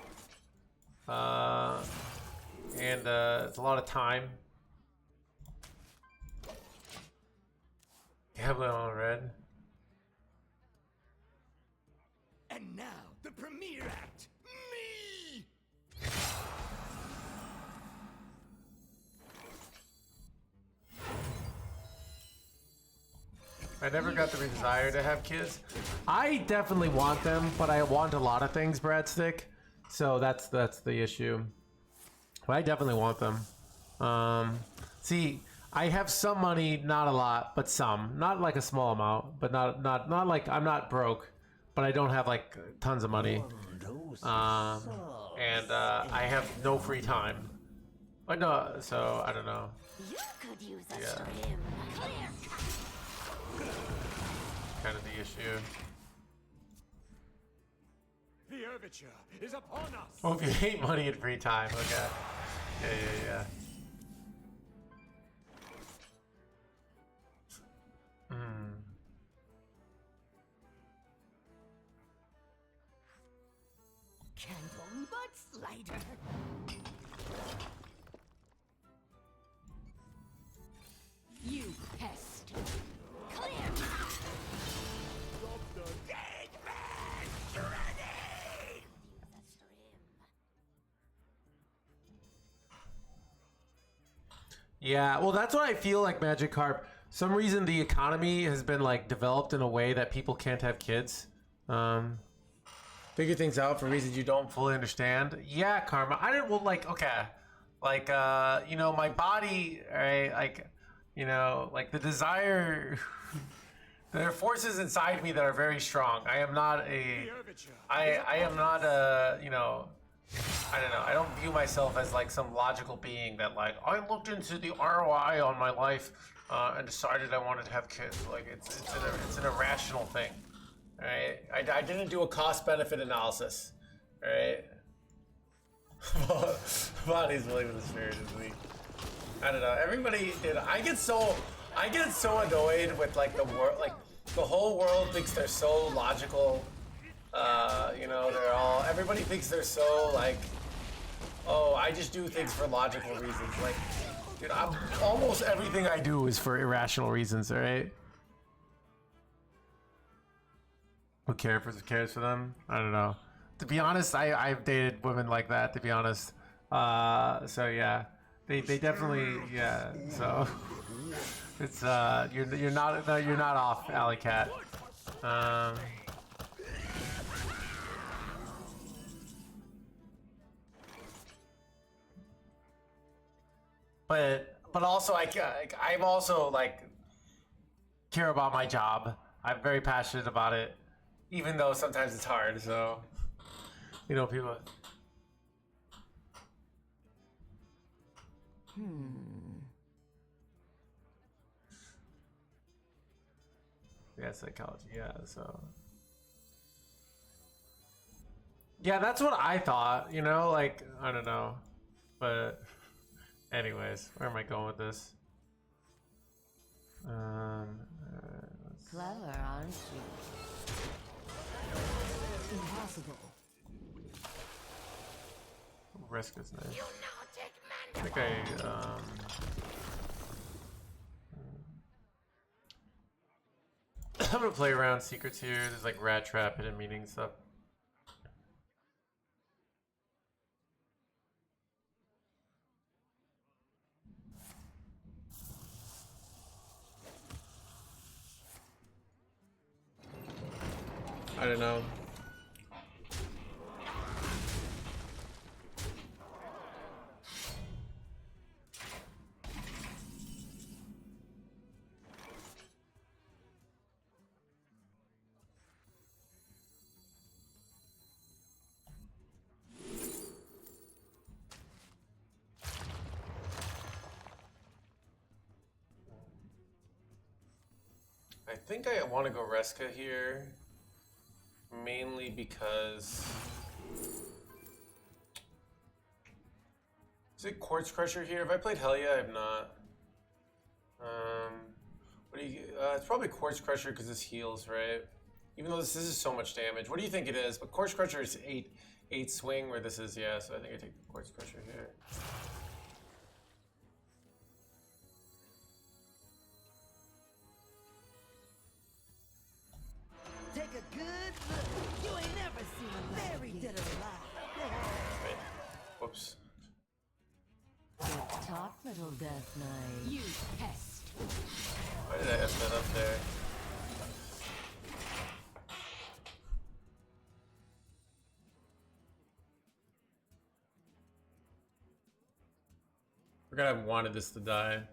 And it's a lot of time. Gambling on red. And now, the premiere act, me! I never got the desire to have kids. I definitely want them, but I want a lot of things, Bradstick. So that's the issue. But I definitely want them. See, I have some money, not a lot, but some. Not like a small amount, but not like I'm not broke, but I don't have like tons of money. And I have no free time. But no, so I don't know. You could use a Yeah. stream. Clear. Kind of the issue. The overture is upon us! Oh, if you hate money and free time, okay. Yeah. Candle mudslider. You pest. Clear. Dead man ready! Use a stream. Yeah, well, that's what I feel like, Magic Carp. Some reason the economy has been like developed in a way that people can't have kids. Figure things out for reasons you don't fully understand. Yeah, Karma. I didn't. Well, like, okay, like you know, my body, right? Like, you know, like the desire. There are forces inside me that are very strong. I am not a. I am not a. You know. I don't know. I don't view myself as like some logical being that like I looked into the ROI on my life and decided I wanted to have kids. Like it's an irrational thing. Right? I didn't do a cost-benefit analysis. Right? Body's believing the spirit is weak. I don't know. Everybody did. I get so annoyed with like the world. Like the whole world thinks they're so logical. You know, everybody thinks they're so like, oh, I just do things for logical reasons. Like, dude, almost everything I do is for irrational reasons. All right. Who cares for them? I don't know. To be honest, I've dated women like that. To be honest, so yeah, they definitely So it's you're not off, Alley Cat. But also I'm also like care about my job. I'm very passionate about it, even though sometimes it's hard. So, you know, people. Yeah, psychology. Yeah, so. Yeah, that's what I thought. You know, like I don't know, but. Anyways, where am I going with this? Clever, aren't you? Impossible. Risk is nice. I think I'm gonna play around secrets here. There's like rat trap, hidden meaning stuff. I don't know. I think I want to go Reska here. Mainly because... Is it Quartz Crusher here? Have I played Hellia? I have not. What do you... it's probably Quartz Crusher because this heals, right? Even though this is so much damage. What do you think it is? But Corpse Crusher is 8 swing, where this is, yeah, so I think I take the Corpse Crusher here. Take a good look. You ain't never seen a fairy dead or alive. Wait. Whoops. Good talk, little Death Knight. You pest. Why did I have that up there? Forgot I wanted this to die.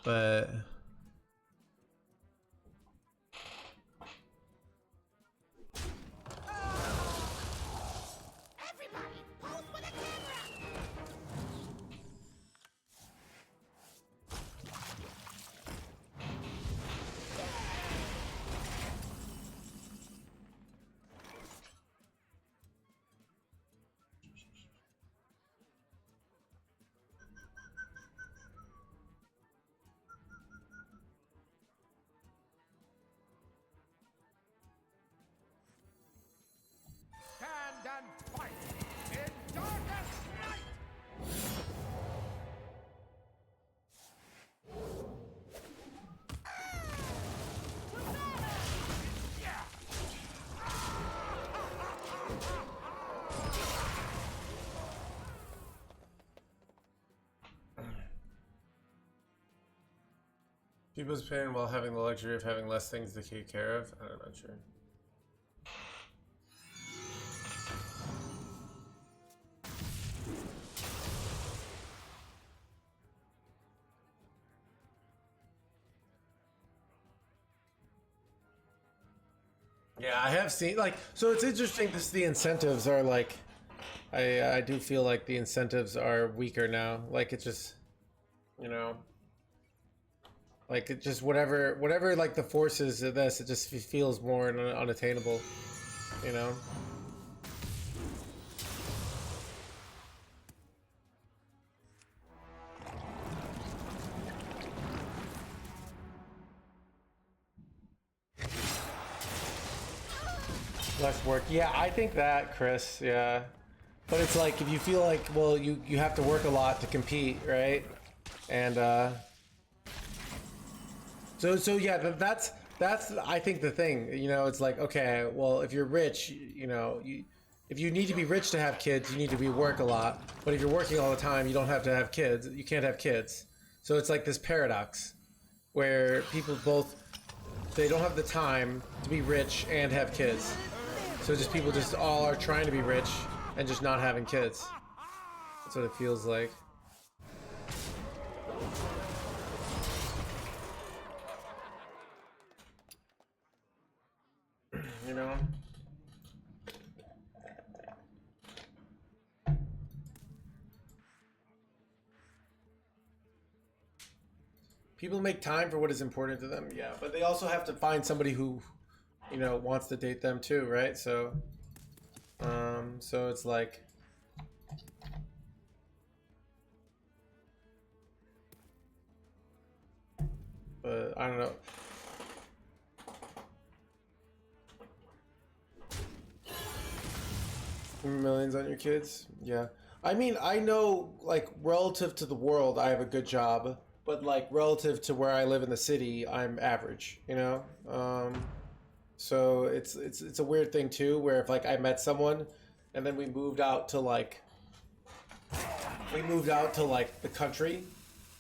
But Everybody, pose for the camera. Stand and fight in darkest night! people's pain while having the luxury of having less things to take care of. I'm not sure. Yeah, I have seen, like, so it's interesting to see the incentives are like, I do feel like the incentives are weaker now. Like, it just, you know, like it just whatever like the forces of this, it just feels more unattainable, you know. Less work. Yeah, I think that, Chris. Yeah. But it's like, if you feel like, well, you have to work a lot to compete, right? And so yeah, that's I think the thing, you know, it's like, okay, well, if you're rich, you know, if you need to be rich to have kids, you need to work a lot. But if you're working all the time, you don't have to have kids. You can't have kids. So it's like this paradox where people both, they don't have the time to be rich and have kids. So just people just all are trying to be rich and just not having kids. That's what it feels like. You know? People make time for what is important to them, yeah, but they also have to find somebody who, you know, wants to date them too, right? So, so it's like, but I don't know. Millions on your kids? Yeah. I mean, I know, like, relative to the world, I have a good job, but like relative to where I live in the city, I'm average, you know? So it's a weird thing too, where if like I met someone and then we moved out to like the country,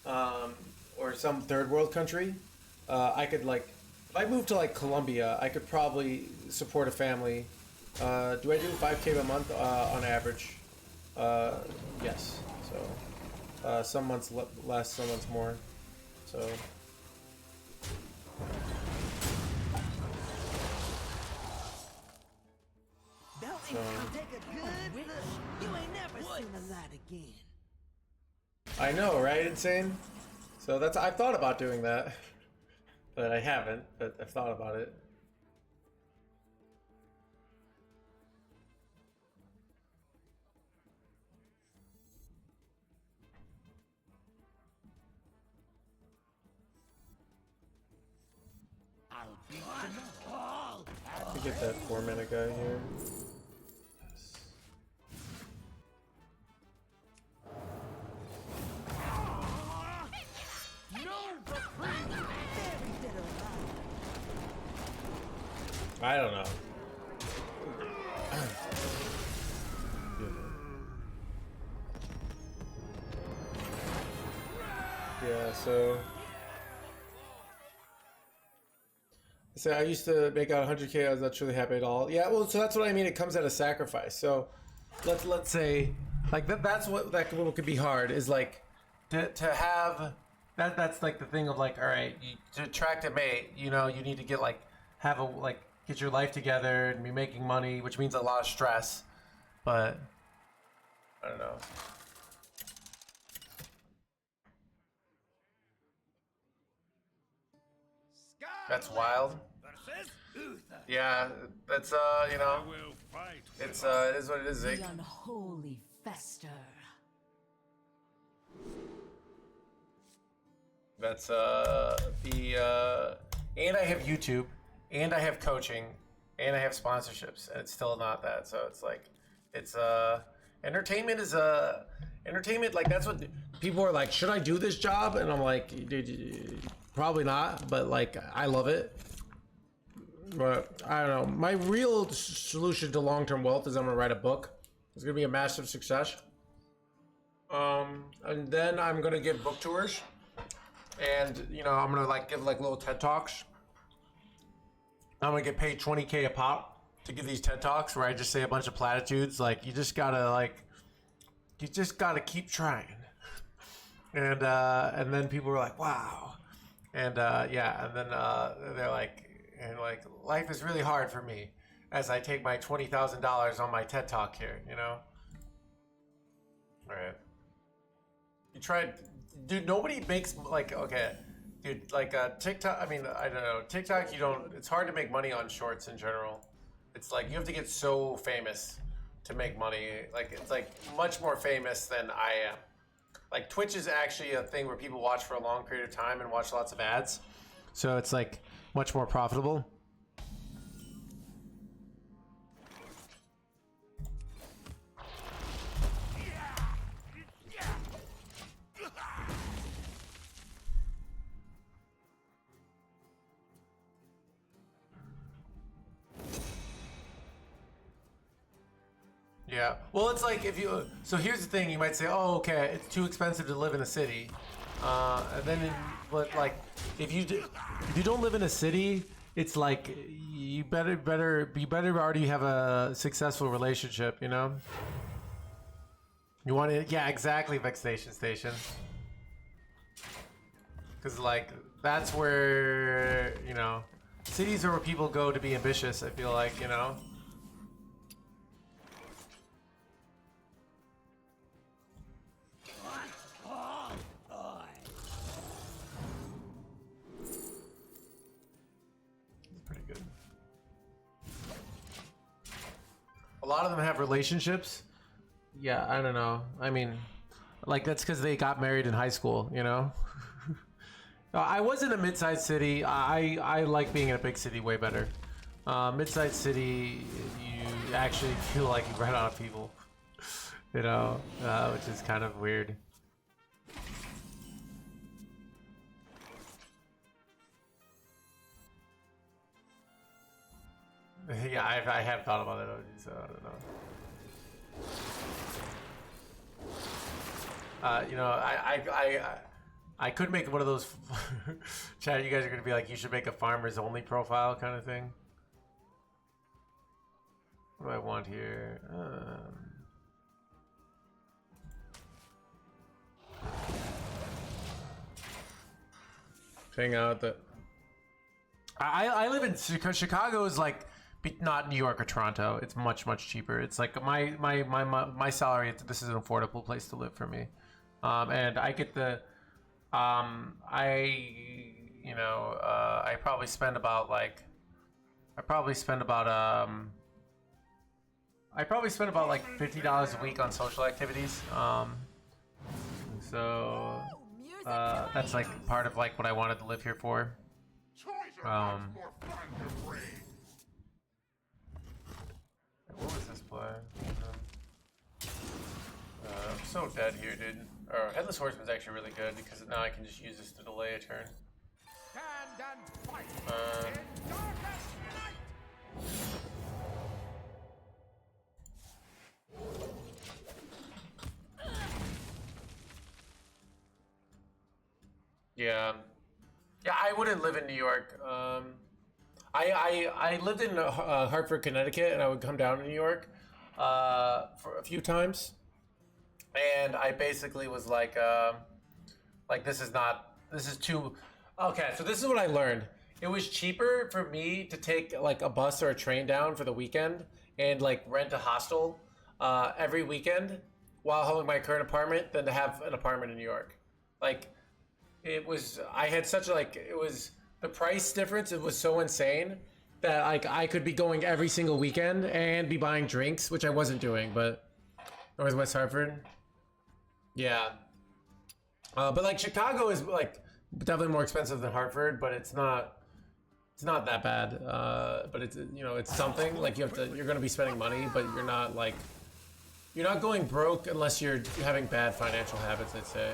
or some third world country, I could, like, if I moved to like Colombia, I could probably support a family. Do I do 5K a month on average? Yes. So some months less, some months more. So. Take a good look. You ain't never seen a light again. I know, right? Insane. So that's, I've thought about doing that, but I haven't. But I've thought about it. To get that 4-mana guy here. I don't know. Yeah, so I used to make out 100K. I was not truly happy at all. Yeah, well, so that's what I mean. It comes at a sacrifice. So let's say like that's what could be hard is like to have that. That's like the thing of like, all right, to attract a mate, you know, you need to get like get your life together and be making money, which means a lot of stress. But I don't know. That's wild. Yeah, that's you know, it's it is what it is, Zeke. The unholy fester. That's and I have YouTube, and I have coaching, and I have sponsorships, and it's still not that. So it's like, it's entertainment is entertainment. Like that's what people are like. Should I do this job? And I'm like, dude, probably not. But like, I love it. But I don't know. My real solution to long-term wealth is I'm gonna write a book. It's gonna be a massive success. And then I'm gonna give book tours. And you know, I'm gonna like give like little TED Talks. I'm gonna get paid $20K a pop to give these TED Talks where I just say a bunch of platitudes. Like you just gotta keep trying. And then people were like, wow. And yeah, and then they're like, and like life is really hard for me as I take my $20,000 on my TED Talk here, you know. All right. You tried. Dude, nobody makes like, okay, dude, like TikTok, I mean, I don't know, TikTok, it's hard to make money on shorts in general. It's like, you have to get so famous to make money. Like, it's like much more famous than I am. Like Twitch is actually a thing where people watch for a long period of time and watch lots of ads. So it's like much more profitable. Yeah. Well, it's like if you. So here's the thing: you might say, "Oh, okay, it's too expensive to live in a city," and then, but like, if you don't live in a city, it's like you better already have a successful relationship. You know. You want to, yeah, exactly, Vexation Station. Because like that's where cities are where people go to be ambitious. I feel like a lot of them have relationships. Yeah, I don't know. I mean, like that's because they got married in high school, I was in a mid-sized city. I like being in a big city way better. Mid-sized city, you actually feel like you run out of people, which is kind of weird. Yeah, I have thought about it, so I don't know. I could make one of those. Chad, you guys are gonna be like, you should make a farmers only profile kind of thing. What do I want here? Hang out that. I live in Chicago is like. Not New York or Toronto. It's much cheaper. It's like my salary. This is an affordable place to live for me, and I get the. I probably spend about like $50 a week on social activities. So that's like part of like what I wanted to live here for. What was this play? I'm so dead here, dude. Or Headless Horseman's actually really good because now I can just use this to delay a turn. Yeah, I wouldn't live in New York. I lived in Hartford, Connecticut, and I would come down to New York for a few times, and I basically was like this is too. Okay, so this is what I learned. It was cheaper for me to take like a bus or a train down for the weekend and like rent a hostel every weekend while holding my current apartment than to have an apartment in New York. Like, it was, I had such like, it was, the price difference, it was so insane that like I could be going every single weekend and be buying drinks, which I wasn't doing, but Northwest Hartford. Yeah. But like Chicago is like definitely more expensive than Hartford, but it's not that bad. But it's, you know, it's something like you're going to be spending money, but you're not like, you're not going broke unless you're having bad financial habits, I'd say.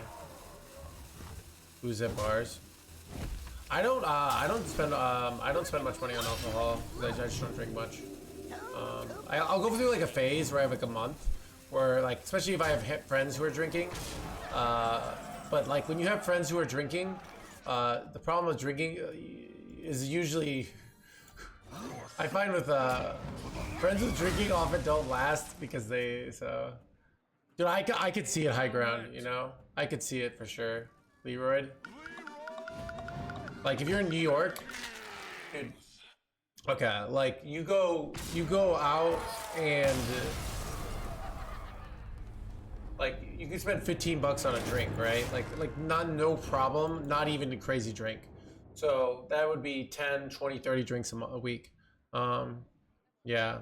Who's at bars? I don't spend much money on alcohol. I just don't drink much. I'll go through like a phase where I have like a month where like, especially if I have friends who are drinking. But like when you have friends who are drinking, the problem with drinking is usually, I find with friends with drinking often don't last because dude, I could see it high ground, you know? I could see it for sure. Leroy. Like if you're in New York, dude, okay, like you go out and like you can spend $15 on a drink, right? Like no problem, not even a crazy drink. So that would be 10, 20, 30 drinks a week. Yeah.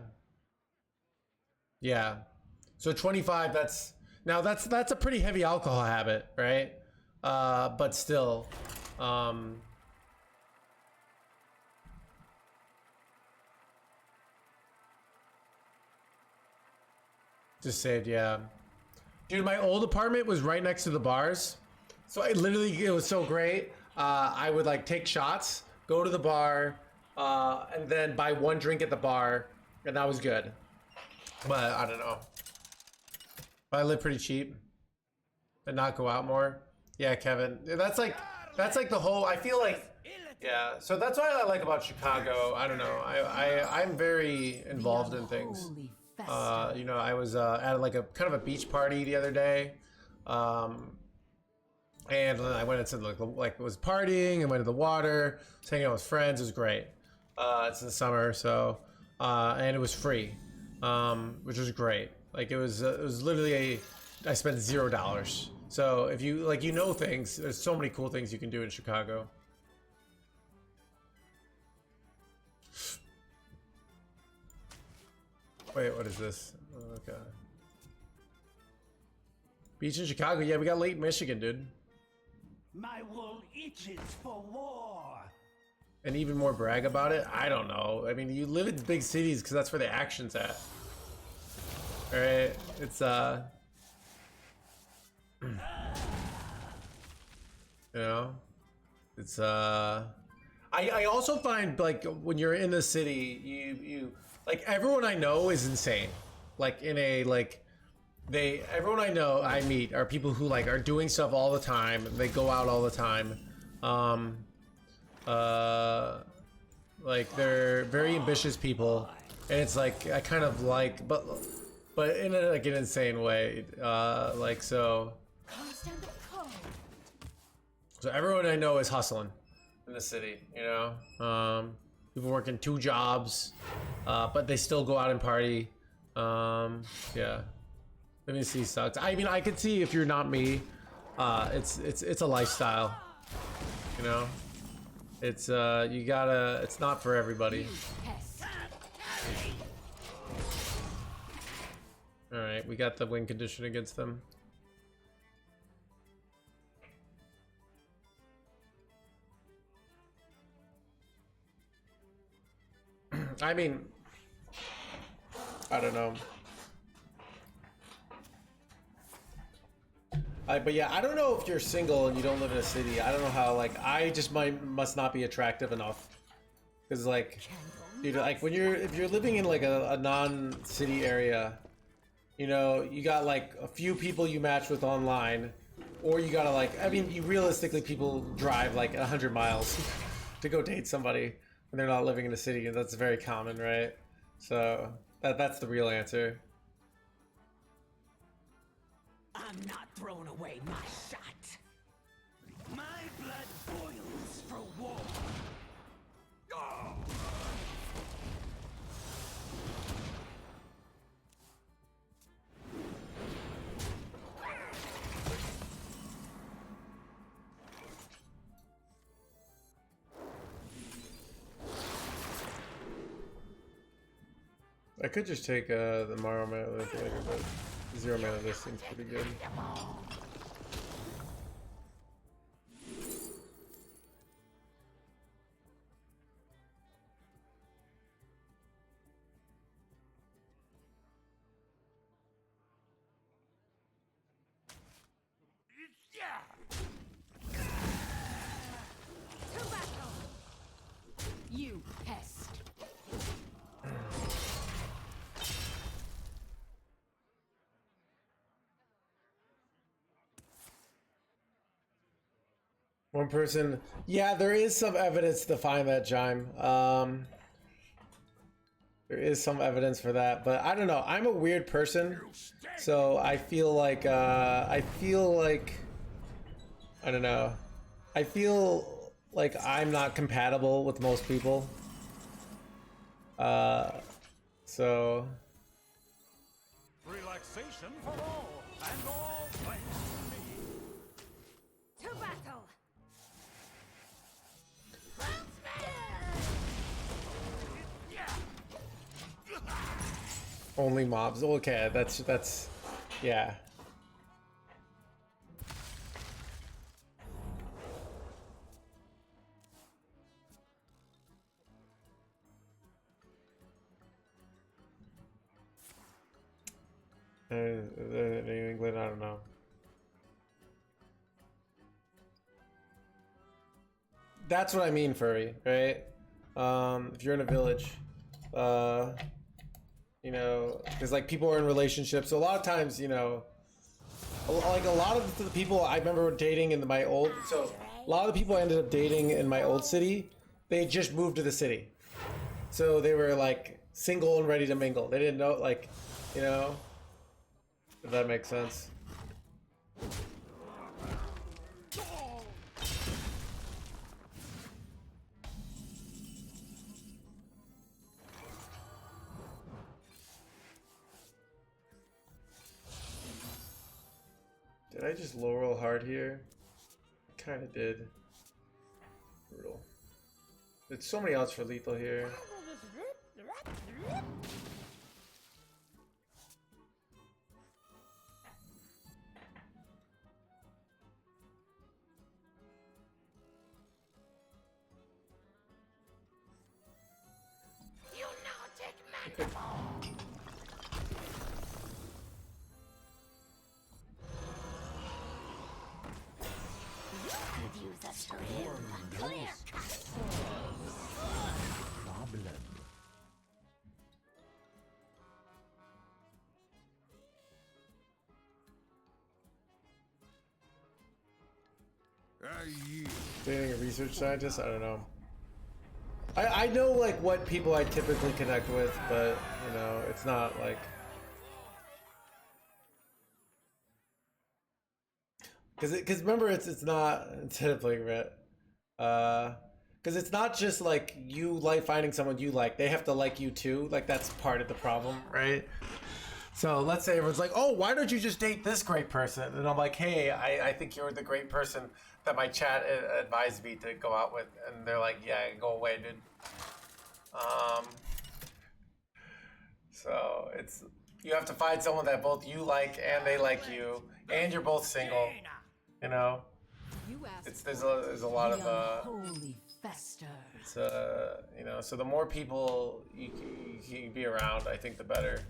So 25, that's a pretty heavy alcohol habit, right? But still, just saved, yeah. Dude, my old apartment was right next to the bars. So it was so great. I would like take shots, go to the bar, and then buy one drink at the bar, and that was good. But I don't know. I live pretty cheap and not go out more. Yeah, Kevin. That's like the whole, I feel like, yeah. So that's what I like about Chicago. I don't know. I'm very involved in things. You know, I was at like a kind of a beach party the other day. And then I went into like was partying and went to the water, was hanging out with friends. It was great. It's in the summer, so and it was free, which was great. Like it was literally I spent $0. So if you like, you know, things, there's so many cool things you can do in Chicago. Wait, what is this? Okay. Beach in Chicago. Yeah, we got Lake Michigan, dude. My wool itches for war. And even more brag about it? I don't know. I mean, you live in big cities because that's where the action's at. Alright, it's you know, it's I also find like when you're in the city, you like everyone I know is insane. Like in a like everyone I know I meet are people who like are doing stuff all the time. They go out all the time. Like they're very ambitious people, and it's like I kind of like, but in a, like an insane way. Like so everyone I know is hustling in the city, you know. People working 2 jobs, but they still go out and party. Yeah. Let me see, sucks. I mean, I could see if you're not me. It's a lifestyle, you know. It's you gotta. It's not for everybody. All right, we got the win condition against them. I mean, I don't know. But yeah, I don't know if you're single and you don't live in a city. I don't know how, like, I just must not be attractive enough. Because, like, dude, like, if you're living in, like, a non-city area, you know, you got, like, a few people you match with online, or you gotta, like, I mean, realistically, people drive, like, 100 miles to go date somebody when they're not living in a city, and that's very common, right? So, that's the real answer. I'm not throwing away my shot. My blood boils for war. I could just take the Morrow Mana later, but 0 mana this seems pretty good. You pest. One person, yeah, there is some evidence to find that, Jime. There is some evidence for that, but I don't know. I'm a weird person, so I feel like I don't know. I feel like I'm not compatible with most people. So Relaxation for all, and all thanks to me. To battle. only mobs. Okay, that's yeah. New England, I don't know. That's what I mean, furry, right? If you're in a village, you know, because like people are in relationships, so a lot of times, you know, like a lot of the people I remember dating in my old, so a lot of the people I ended up dating in my old city, they just moved to the city, so they were like single and ready to mingle. They didn't know, like, you know. If that makes sense. Did I just low roll hard here? I kind of did. Brutal. There's so many outs for lethal here. Dating a research scientist? I don't know. I know like what people I typically connect with, but you know, it's not like. Because remember, it's not, instead of playing Ret, because it's not just like you like finding someone you like, they have to like you too. Like that's part of the problem, right? So let's say everyone's like, oh, why don't you just date this great person? And I'm like, hey, I think you're the great person that my chat advised me to go out with. And they're like, yeah, go away, dude. So it's, you have to find someone that both you like and they like you, and you're both single, you know? It's there's a lot of Holy fester. It's you know, so the more people you can be around, I think the better.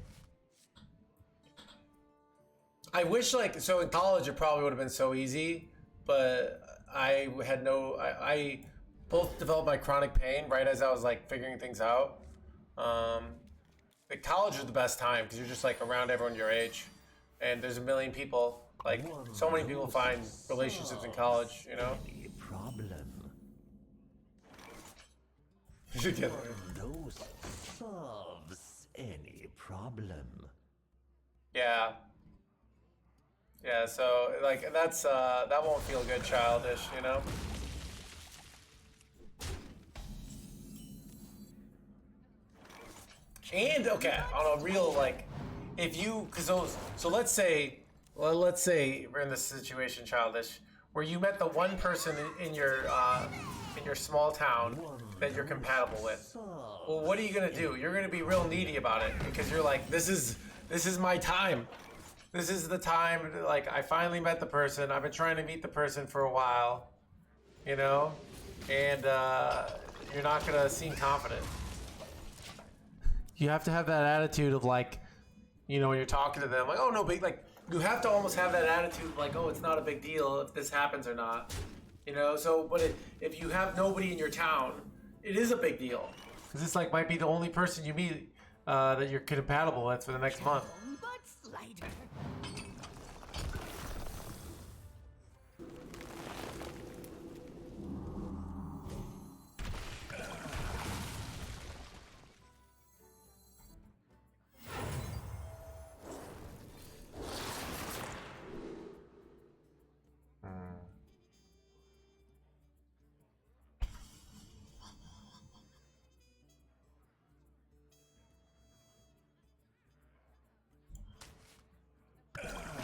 I wish, like, so in college it probably would have been so easy, but I had no, I both developed my chronic pain right as I was like figuring things out. Like college is the best time because you're just like around everyone your age, and there's a million people. Like so many people find relationships in college, you know. Any problem? You should get Those solves any problem. Yeah. Yeah, so like that's that won't feel good childish, you know? And okay, on a real like if you cuz those so let's say we're in this situation childish where you met the one person in your small town that you're compatible with. Well, what are you going to do? You're going to be real needy about it because you're like this is my time. This is the time, like, I finally met the person. I've been trying to meet the person for a while, you know? And you're not going to seem confident. You have to have that attitude of, like, you know, when you're talking to them, like, oh, no, big, like, you have to almost have that attitude, like, oh, it's not a big deal if this happens or not. You know? So, but if you have nobody in your town, it is a big deal. Because this, like, might be the only person you meet that you're compatible with for the next month. But slider.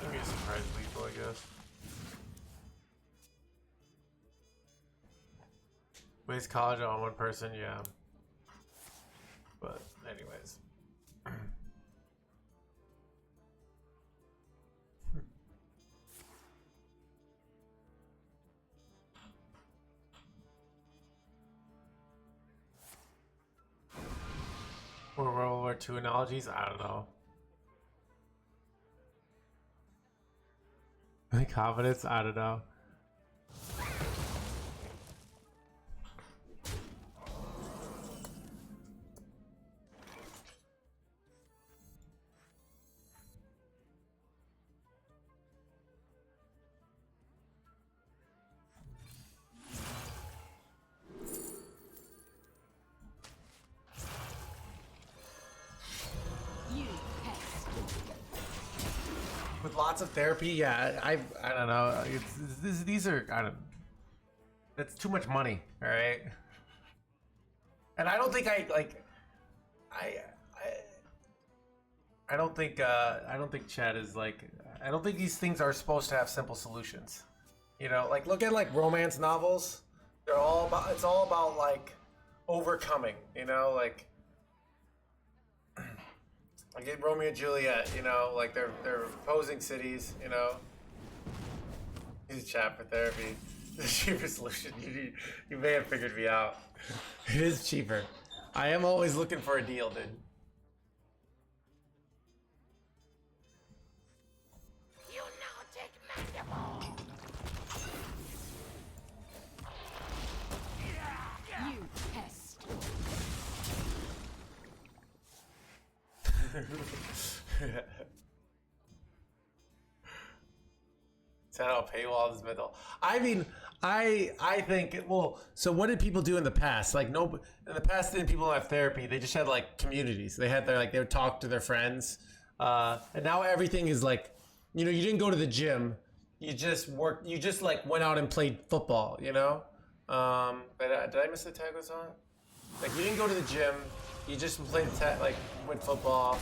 Maybe a surprise lethal, I guess. Waste college on one person, yeah. But anyways. More World War II analogies? I don't know. Confidence? I don't know. With lots of therapy, yeah, I don't know. These are that's too much money, all right? And I don't think I don't think Chad is like I don't think these things are supposed to have simple solutions. You know, like look at like romance novels. They're all about it's all about like overcoming, you know, like get Romeo and Juliet, you know, like they're opposing cities, you know. Use chat for therapy. The cheaper solution. You may have figured me out. It is cheaper. I am always looking for a deal, dude. You now take mandible. You pest. Set out paywall is mental. I mean, I think well. So what did people do in the past? Like in the past, didn't people have therapy? They just had like communities. They had they would talk to their friends. And now everything is like, you know, you didn't go to the gym. You just worked. You just like went out and played football. You know. But did I miss the tag was on? Like you didn't go to the gym. You just played went football.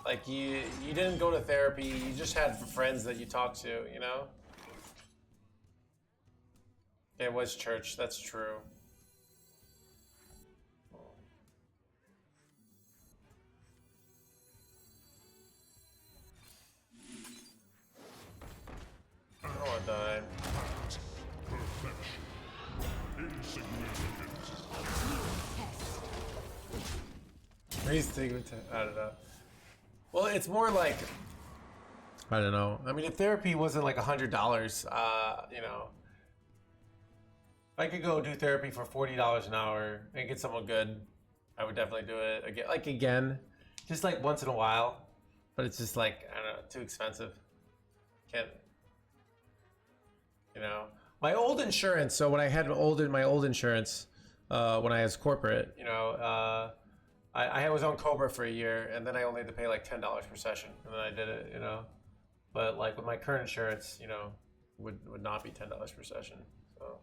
Like you didn't go to therapy. You just had friends that you talked to. You know. It was church. That's true. I don't want to die. Perfection. Insignificance. I don't know. Well, it's more like, I don't know. I mean, if therapy wasn't like $100, you know, if I could go do therapy for $40 an hour and get someone good, I would definitely do it again. Like again, just like once in a while. But it's just like, I don't know, too expensive. Can't, you know. My old insurance, so when I had my old insurance, when I was corporate, you know, I was on Cobra for a year, and then I only had to pay like $10 per session, and then I did it, you know. But like with my current insurance, you know, would not be $10 per session. So.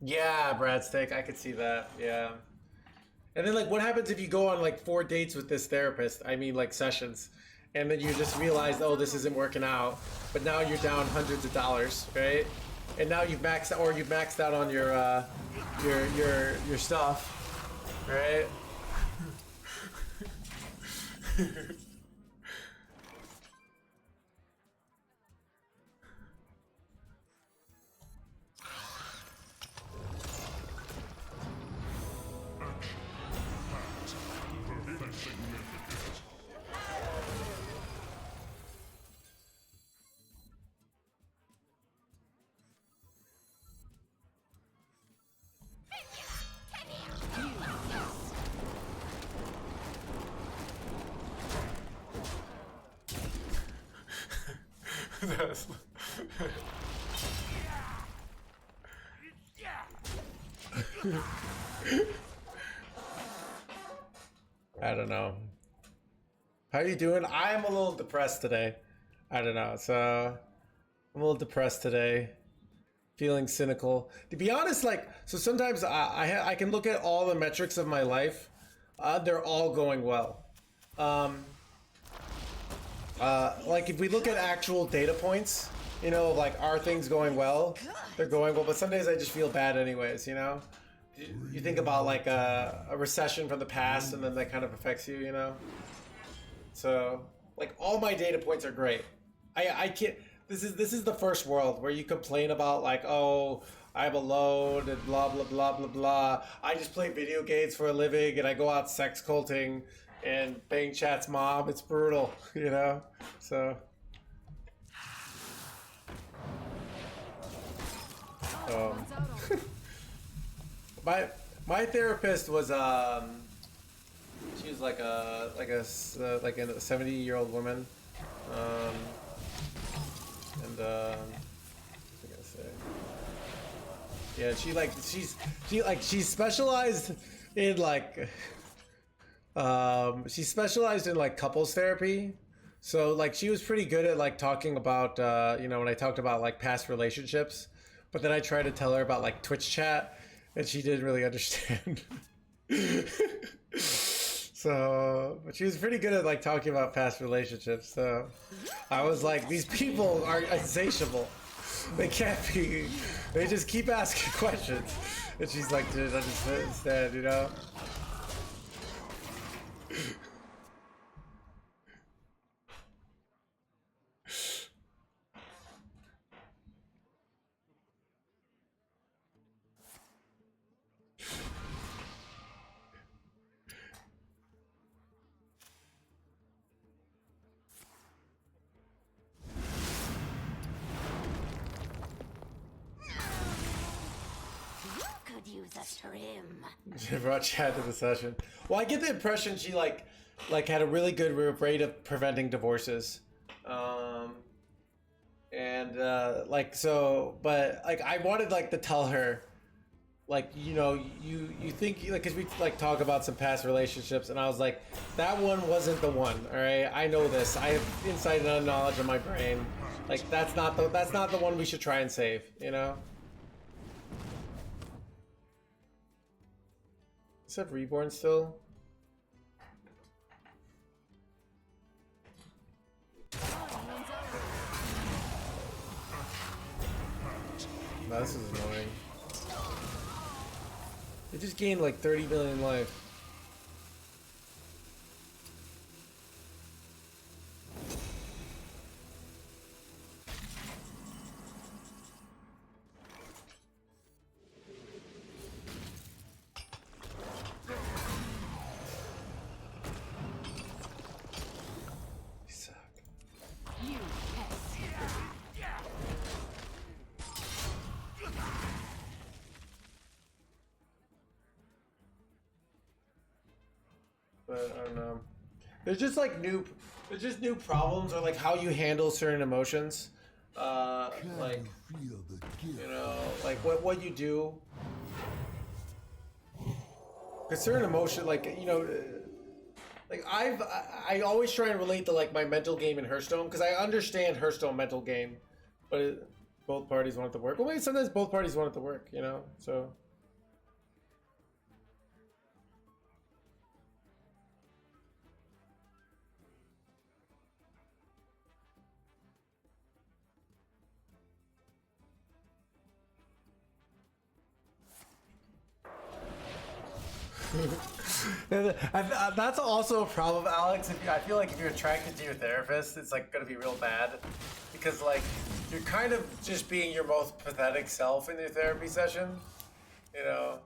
Yeah, Brad Steak, I could see that. Yeah. And then like what happens if you go on like 4 dates with this therapist? I mean like sessions. And then you just realize, oh, this isn't working out. But now you're down hundreds of dollars, right? And now you've maxed out on your stuff, right? I don't know. How are you doing? I'm a little depressed today. I don't know. So I'm a little depressed today. Feeling cynical. To be honest, like, so sometimes I can look at all the metrics of my life. They're all going well. Like if we look at actual data points, you know, like are things going well? They're going well, but some days I just feel bad anyways, you know? You think about like a recession from the past and then that kind of affects you, you know? So like all my data points are great. I can't, this is the first world where you complain about like, oh, I'm alone and blah, blah, blah, blah, blah. I just play video games for a living and I go out sex culting and bang chat's mom. It's brutal, you know? So. My therapist was she was like a 70-year-old woman, and what was I gonna say? Yeah, she specialized in like she specialized in like couples therapy. So like she was pretty good at like talking about you know, when I talked about like past relationships, but then I tried to tell her about like Twitch chat and she didn't really understand. So, but she was pretty good at like talking about past relationships. So I was like, these people are insatiable. They can't be, they just keep asking questions. And she's like, didn't understand, you know? Use a trim. She brought Chad to the session. Well, I get the impression she like had a really good rate of preventing divorces, and like so. But like I wanted like to tell her, like, you know, you think like, because we like talk about some past relationships, and I was like, that one wasn't the one. All right, I know this. I have insight and knowledge in my brain. Like that's not the one we should try and save. You know. Is that Reborn still? No, this is annoying. They just gained like 30 million life. but I don't know. There's just like new problems or like how you handle certain emotions. Like, you know, like what you do. Because certain emotion, like, you know, like I always try and relate to like my mental game in Hearthstone because I understand Hearthstone mental game, but both parties want it to work. Well, maybe sometimes both parties want it to work, you know, so. That's also a problem, Alex. I feel like if you're attracted to your therapist, it's like gonna be real bad because like you're kind of just being your most pathetic self in your therapy session. You know,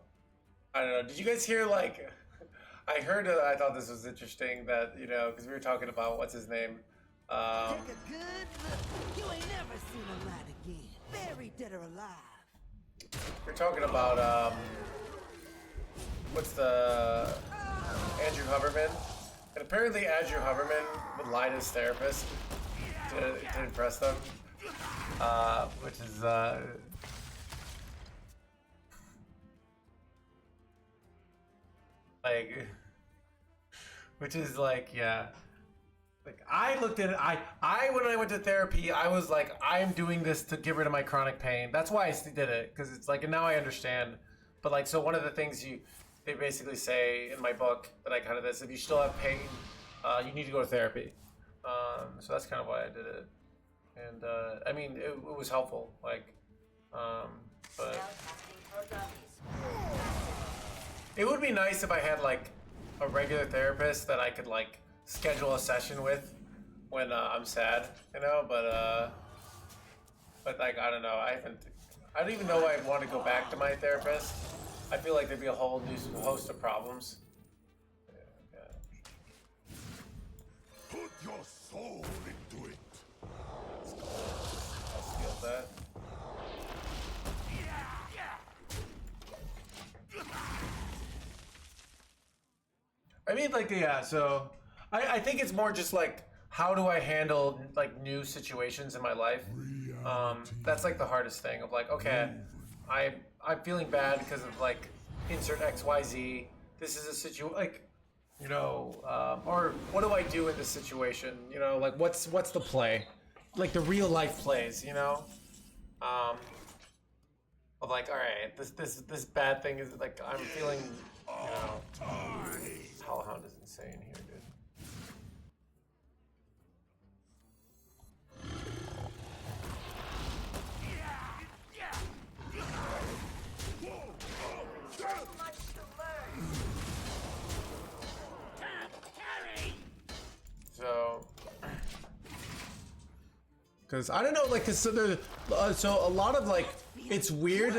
I don't know. Did you guys hear like? I heard. I thought this was interesting that you know because we were talking about what's his name. Take a good look. You ain't never seen a light again. Buried dead or alive. We're talking about what's the Andrew Huberman, and apparently Andrew Huberman would lie to his therapist to impress them, which is like, which is like, yeah. Like I looked at it, I when I went to therapy, I was like, I'm doing this to get rid of my chronic pain. That's why I did it, because it's like, and now I understand. But like, so one of the things they basically say in my book that I kind of this, if you still have pain, you need to go to therapy. So that's kind of why I did it. And I mean, it was helpful. Like, but it would be nice if I had like a regular therapist that I could like schedule a session with when I'm sad, you know. But like I don't know. I don't even know why I'd want to go back to my therapist. I feel like there'd be a whole new host of problems. Yeah. Put your soul into it. I'll steal that. I mean, like, yeah, so I think it's more just like, how do I handle like new situations in my life? That's like the hardest thing of like, okay, I'm feeling bad because of like insert XYZ. This is a situation, like, you know, or what do I do in this situation? You know, like what's the play? Like the real life plays, you know? Of like, all right, this bad thing is like, I'm feeling, you know, Hellhound is insane here, dude. So, because I don't know, like, cause so there, so a lot of like, it's weird.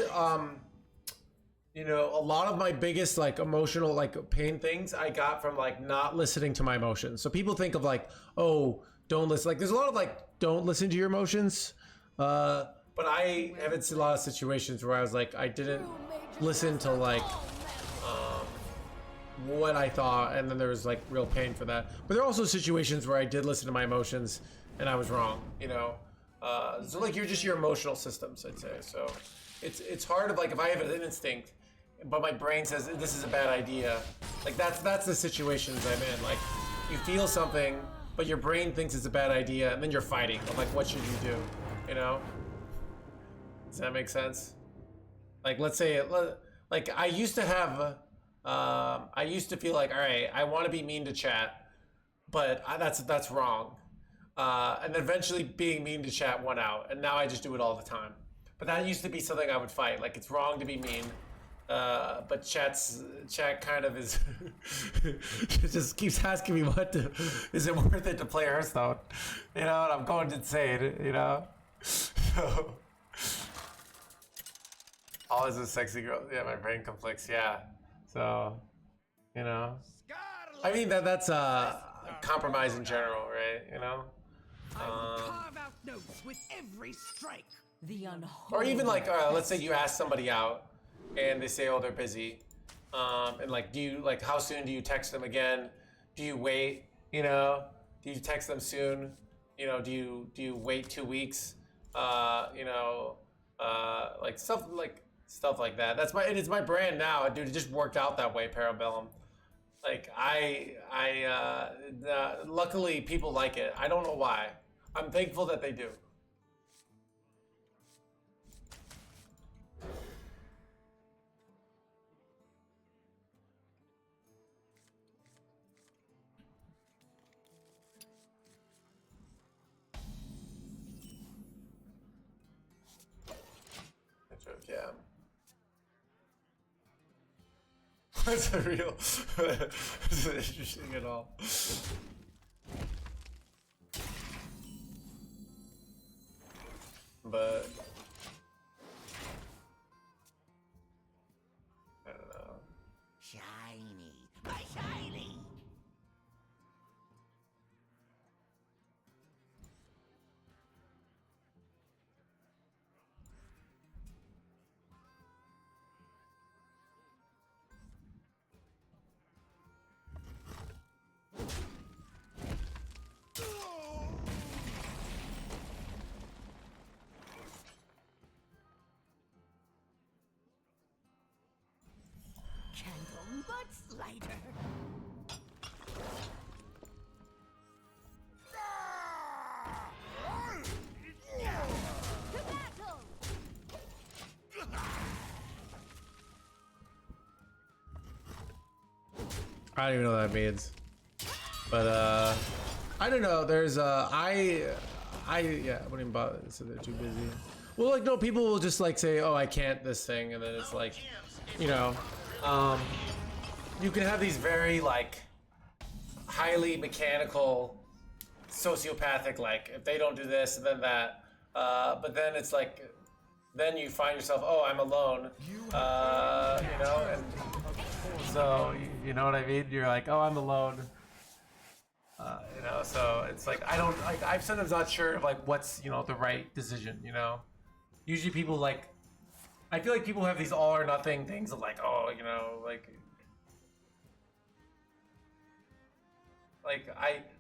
You know, a lot of my biggest like emotional like pain things I got from like not listening to my emotions. So people think of like, oh, don't listen. Like, there's a lot of like, don't listen to your emotions. But I haven't seen a lot of situations where I was like, I didn't listen to like what I thought, and then there was like real pain for that. But there are also situations where I did listen to my emotions and I was wrong, you know. So like you're just your emotional systems, I'd say. So it's hard of like if I have an instinct, but my brain says this is a bad idea. Like that's the situations I'm in. Like you feel something, but your brain thinks it's a bad idea, and then you're fighting. I'm like, what should you do? You know? Does that make sense? Like let's say, like I used to have. I used to feel like, all right, I want to be mean to chat, but that's wrong. And then eventually being mean to chat won out, and now I just do it all the time. But that used to be something I would fight. Like it's wrong to be mean, but chat kind of is. It just keeps asking me is it worth it to play Hearthstone? You know, and I'm going insane. You know, so always a sexy girl. Yeah, my brain conflicts. Yeah. So, you know, I mean that's compromise in general, right? You know, Carve out notes with every strike. The or even like let's say you ask somebody out, and they say, oh, they're busy, and like, do you like how soon do you text them again? do you wait? You know, do you text them soon? You know, do you wait 2 weeks? You know, like stuff like that. It is my brand now, dude. It just worked out that way, Parabellum. Like luckily people like it. I don't know why. I'm thankful that they do. Yeah. That's a real. It's interesting at all. But I don't know. Shiny, my shiny. Candle butt slider. To battle. I don't even know what that means. But I don't know. There's yeah, I wouldn't even bother. So they're too busy. Well, like no, people will just like say, "Oh, I can't this thing," and then it's like, you know, you can have these very like highly mechanical, sociopathic, like if they don't do this and then that, but then it's like, then you find yourself, oh, I'm alone, you know, and so you know what I mean? You're like, oh, I'm alone. You know, so it's like I don't like. I'm sometimes not sure of like what's the right decision. You know, usually people like. I feel like people have these all or nothing things of like, oh, like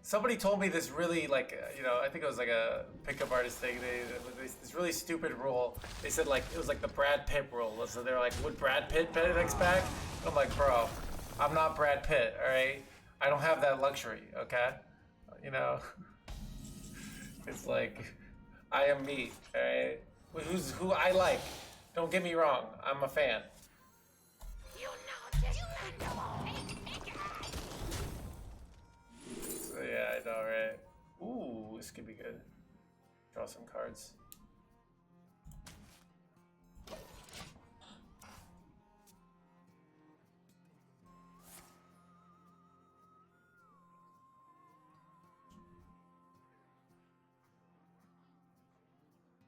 somebody told me this really like I think it was like a pickup artist thing. This really stupid rule. They said like it was like the Brad Pitt rule. So they're like, would Brad Pitt pet an X-Pac? I'm like, bro, I'm not Brad Pitt. All right, I don't have that luxury. Okay, you know, it's like I am me. All right, who I like. Don't get me wrong. I'm a fan. You know this So yeah, I know, right? Ooh, this could be good. Draw some cards.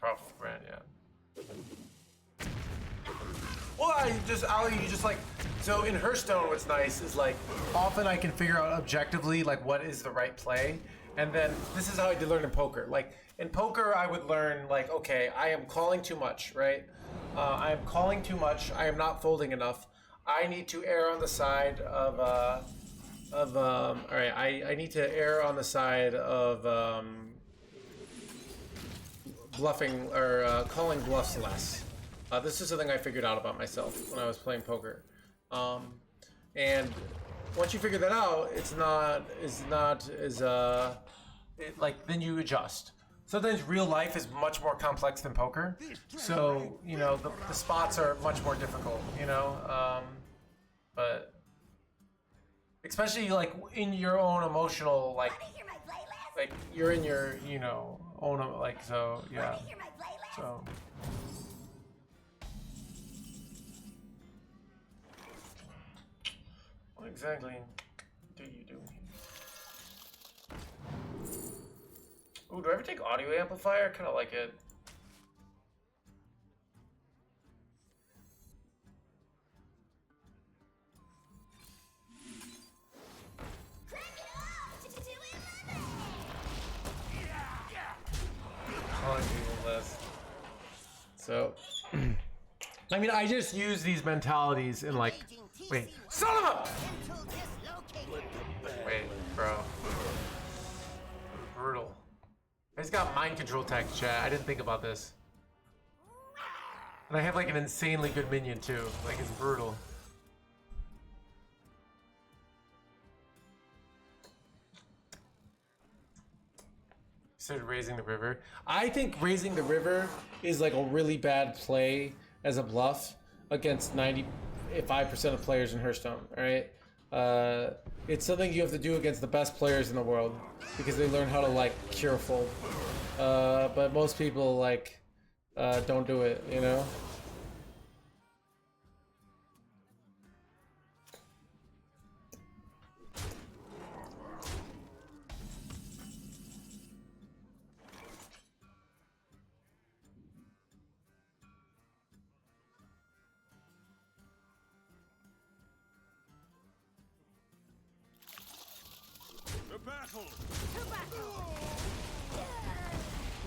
Powerful brand, yeah. Well, you just like, so in Hearthstone, what's nice is like, often I can figure out objectively like what is the right play, and then this is how I did learn in poker. Like in poker, I would learn like, okay, I am calling too much, right? I am calling too much. I am not folding enough. I need to err on the side of all right. I need to err on the side of bluffing or calling bluffs less. This is something I figured out about myself when I was playing poker, and once you figure that out, it's not as like then you adjust. Sometimes real life is much more complex than poker, so the spots are much more difficult, but especially like in your own emotional like you're in your own like so yeah so. What exactly do you do here? Ooh, do I ever take audio amplifier? I kind of like it. Calling people less. So, I mean, I just use these mentalities in like. Wait, son of a! Wait. He's got mind control tech, chat. I didn't think about this. And I have like an insanely good minion too. Like it's brutal. Started raising the river. I think raising the river is like a really bad play as a bluff against 95% of players in Hearthstone. All right, it's something you have to do against the best players in the world because they learn how to like cure fold. But most people like don't do it, you know. The battle!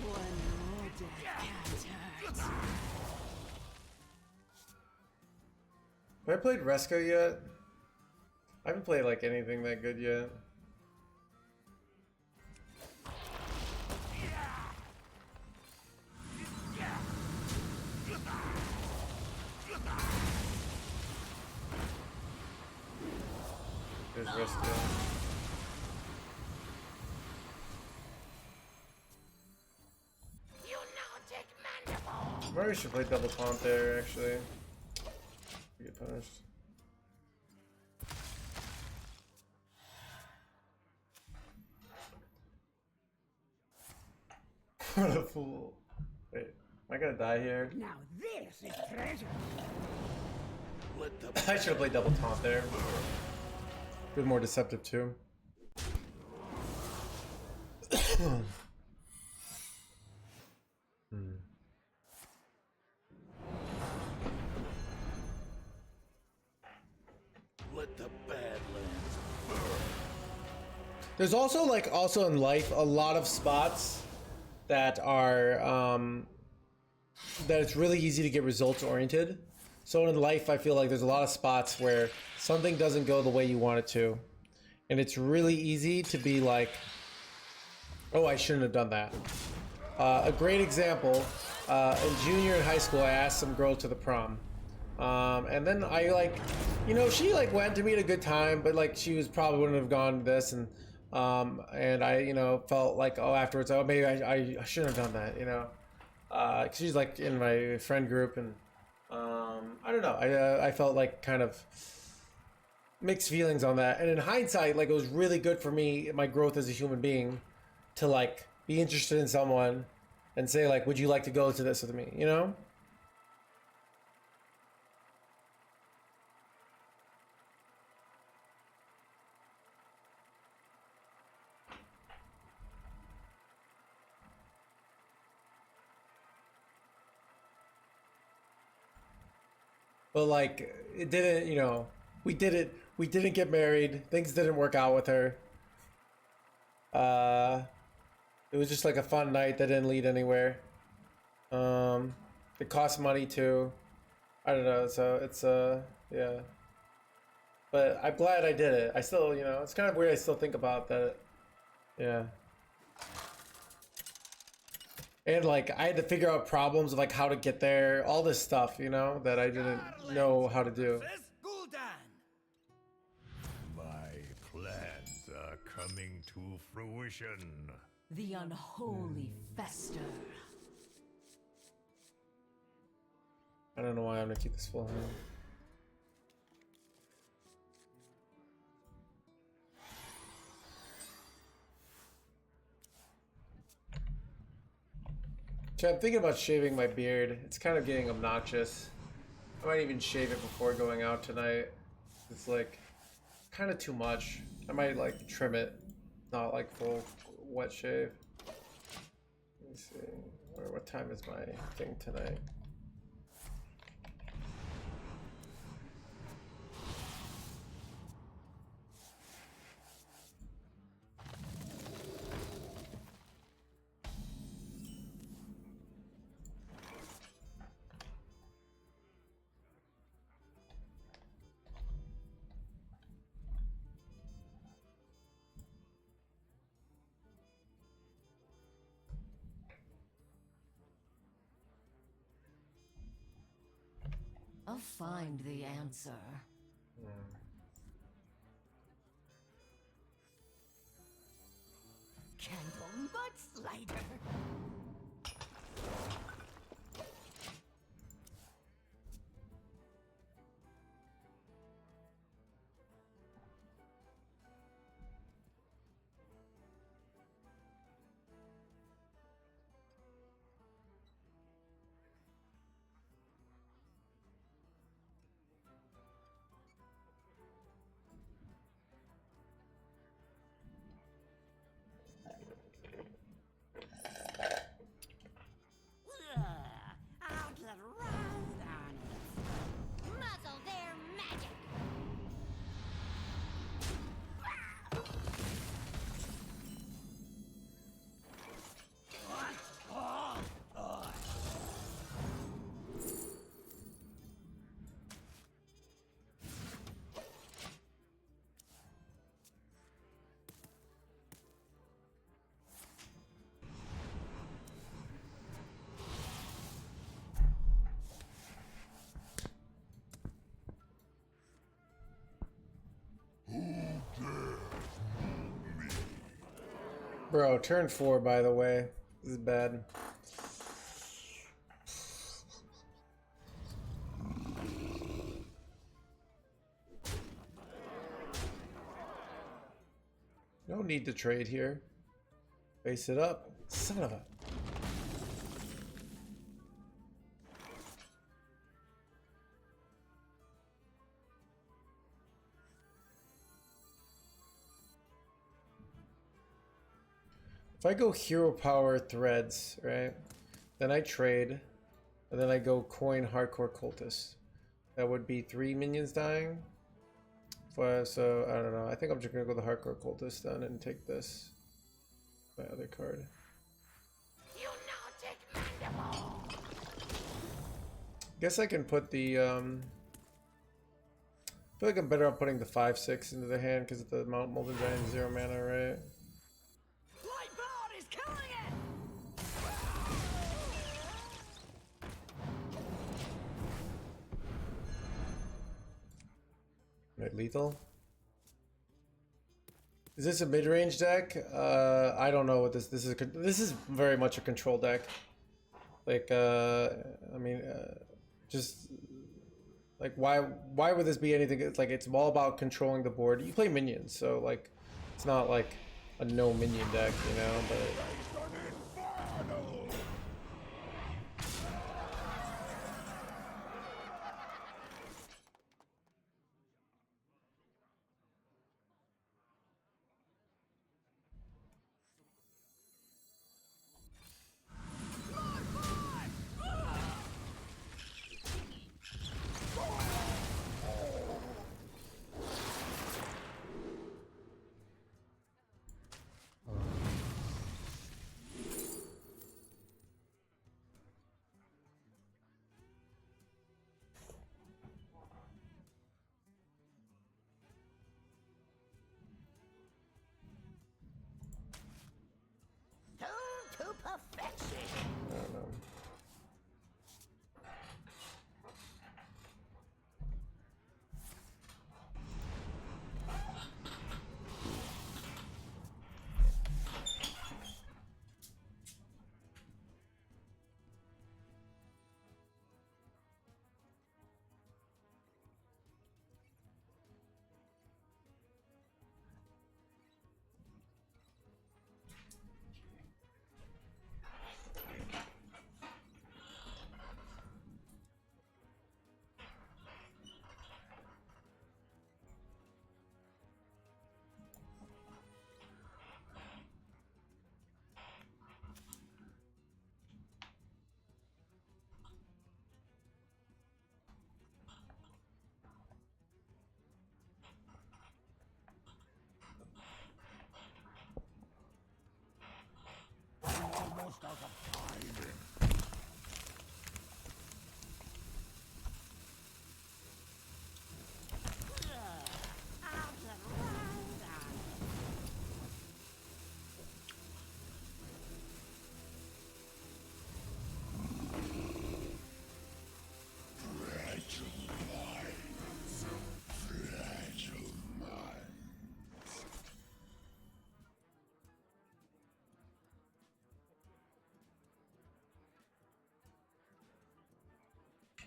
One more death can't hurt. Have I played Resco yet? I haven't played like anything that good yet. There's Resco. Maybe we should play double taunt there, actually. We get punished. What a fool. Wait, am I gonna die here? Now this is treasure. I should have played double taunt there. Bit more deceptive too. Let the Badlands There's also like in life a lot of spots that are that it's really easy to get results oriented. So in life I feel like there's a lot of spots where something doesn't go the way you want it to. And it's really easy to be like, oh, I shouldn't have done that. A great example, in junior in high school I asked some girl to the prom. And then I like, you know, she like went to me at a good time, but like she was probably wouldn't have gone to this, and I, you know, felt like, oh, afterwards, oh, maybe I shouldn't have done that, you know, 'cause she's like in my friend group, and I don't know, I felt like kind of mixed feelings on that, and in hindsight, like it was really good for me, my growth as a human being, to like be interested in someone and say like, would you like to go to this with me, you know? But like it didn't, you know, we didn't get married. Things didn't work out with her. It was just like a fun night that didn't lead anywhere. It cost money too. I don't know, so it's yeah. But I'm glad I did it. I still, you know, it's kind of weird I still think about that. Yeah. And like I had to figure out problems of like how to get there, all this stuff, you know, that I didn't know how to do. My plans are coming to fruition. The unholy fester. I don't know why I'm gonna keep this full hand. So I'm thinking about shaving my beard. It's kind of getting obnoxious. I might even shave it before going out tonight. It's like kind of too much. I might like trim it, not like full wet shave. Let me see. What time is my thing tonight? I'll find the answer. Candle mudslider. I'll get right on it. Muzzle their magic. Bro, turn 4, by the way. This is bad. No need to trade here. Face it up. Son of a... If I go hero power threads, right? Then I trade. And then I go coin hardcore cultist. That would be 3 minions dying. So I don't know. I think I'm just gonna go the hardcore cultist then and take this. My other card. Guess I can put the I feel like I'm better off putting the 5/6 into the hand because the Mount Molten Giant is 0 mana, right? Lightboard is killing it! Right, lethal. Is this a mid-range deck? I don't know what this is. This is very much a control deck. Like, I mean, just like why would this be anything? It's like it's all about controlling the board. You play minions, so like it's not like a no minion deck, you know. But To perfection. I don't know.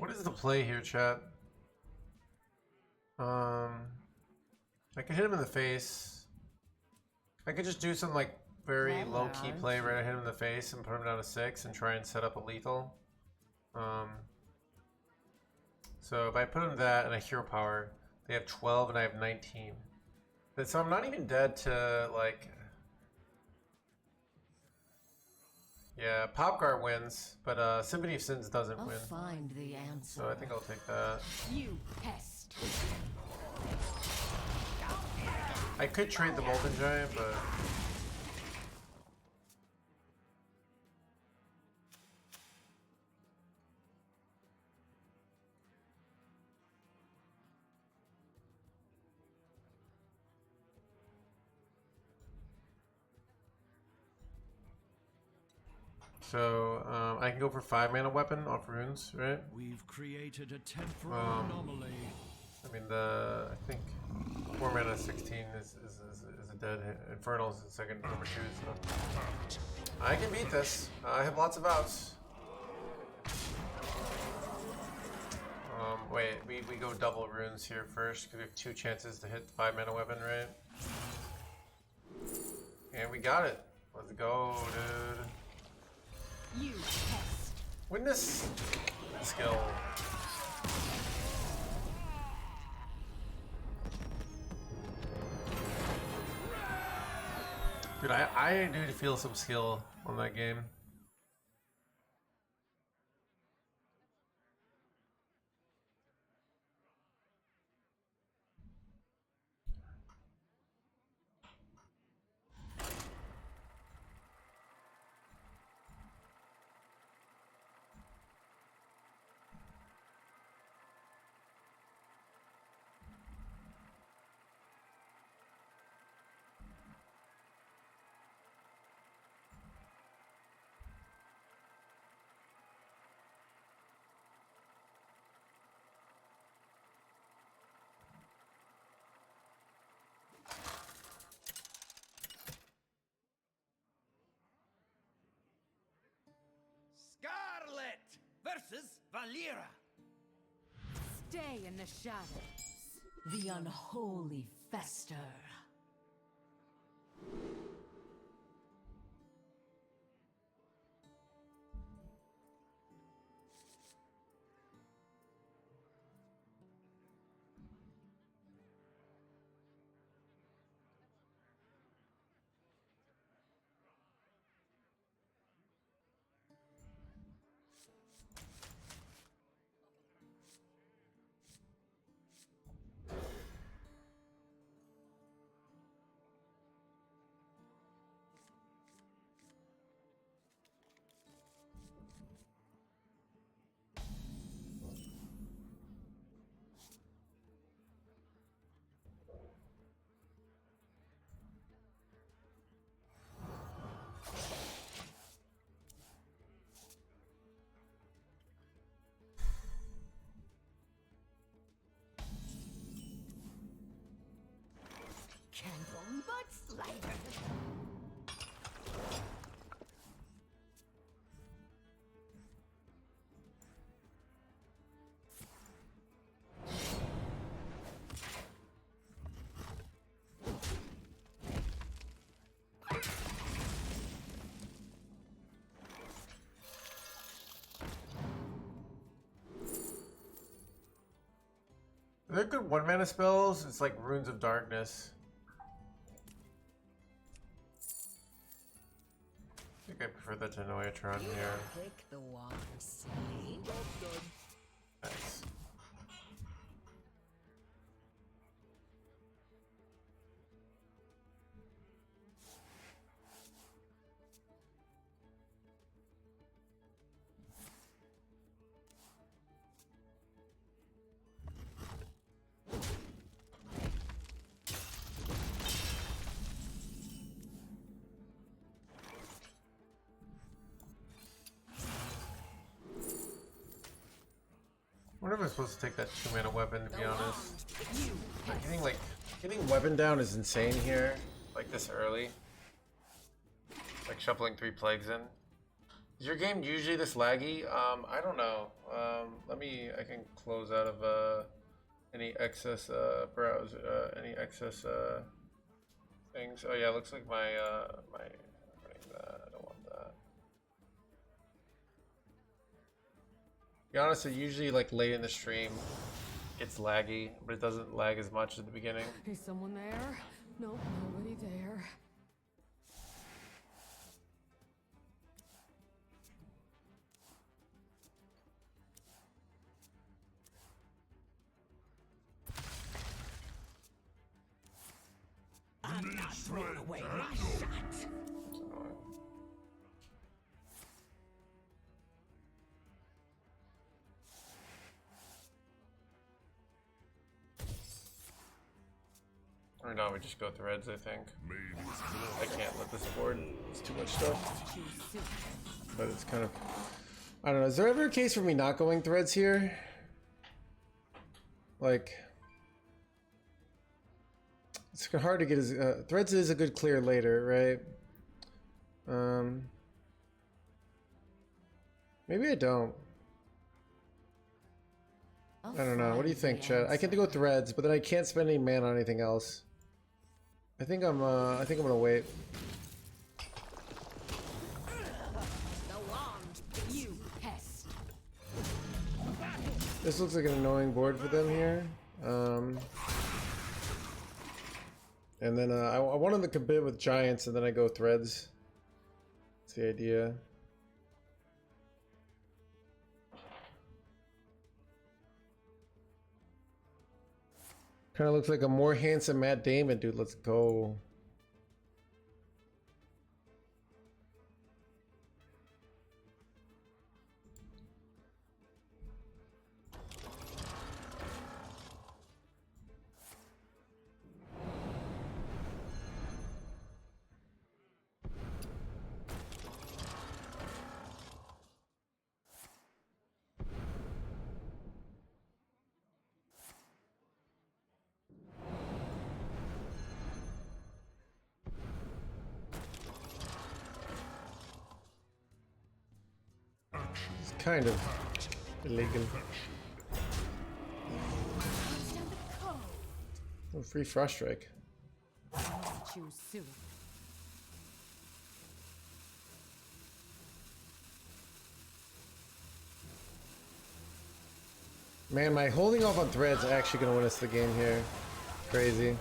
What is the play here, chat? I could hit him in the face. I could just do some like very low-key play right. I hit him in the face and put him down to 6 and try and set up a lethal. So if I put him that and a hero power, they have 12 and I have 19. But so I'm not even dead to like. Yeah, Popguard wins, but Symphony of Sins doesn't win. Find the answer. So I think I'll take that. You pest. I could trade the Molten Giant, but so I can go for 5 mana weapon off runes, right? We've created a temporal anomaly. I mean I think 4 mana 16 is a dead hit. Infernal's the second number 2, so I can beat this. I have lots of outs. Wait, we go double runes here first because we have 2 chances to hit the 5 mana weapon, right? And we got it. Let's go, dude. You pest. Witness skill. Dude, I do feel some skill on that game. Scarlet versus Valera. Stay in the shadows. The unholy fester. Candle mudslider. They're good 1 mana spells. It's like Runes of Darkness. I think I prefer the Tenoyatron here. Pick the water, see? Nice. I wonder if I'm supposed to take that 2 mana weapon, to be honest. Getting weapon down is insane here, like this early. Like shuffling 3 plagues in. Is your game usually this laggy? I don't know. I can close out of any excess browser, any excess things. Oh yeah, looks like my I don't want that. Be honest, usually like late in the stream, it's laggy, but it doesn't lag as much at the beginning. Is someone there? Nope, nobody there. I'm not throwing away my shot. It's annoying. Or no, we just go threads, I think. I can't let this board. It's too much stuff. But it's kind of... I don't know. Is there ever a case for me not going threads here? Like... It's hard to get as... threads is a good clear later, right? Maybe I don't. I don't know. What do you think, Chet? I can go threads, but then I can't spend any mana on anything else. I think I'm gonna wait. This looks like an annoying board for them here. And then I wanted to commit with giants, and then I go threads. That's the idea. Kind of looks like a more handsome Matt Damon, dude. Let's go. Kind of illegal. Oh, free frost strike. Choose soon. Man, my holding off on threads actually gonna win us the game here. Crazy.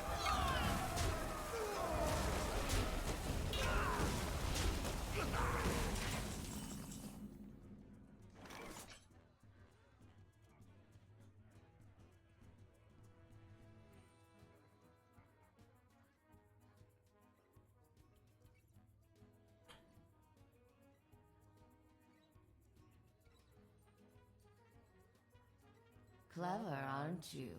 Clever, aren't you?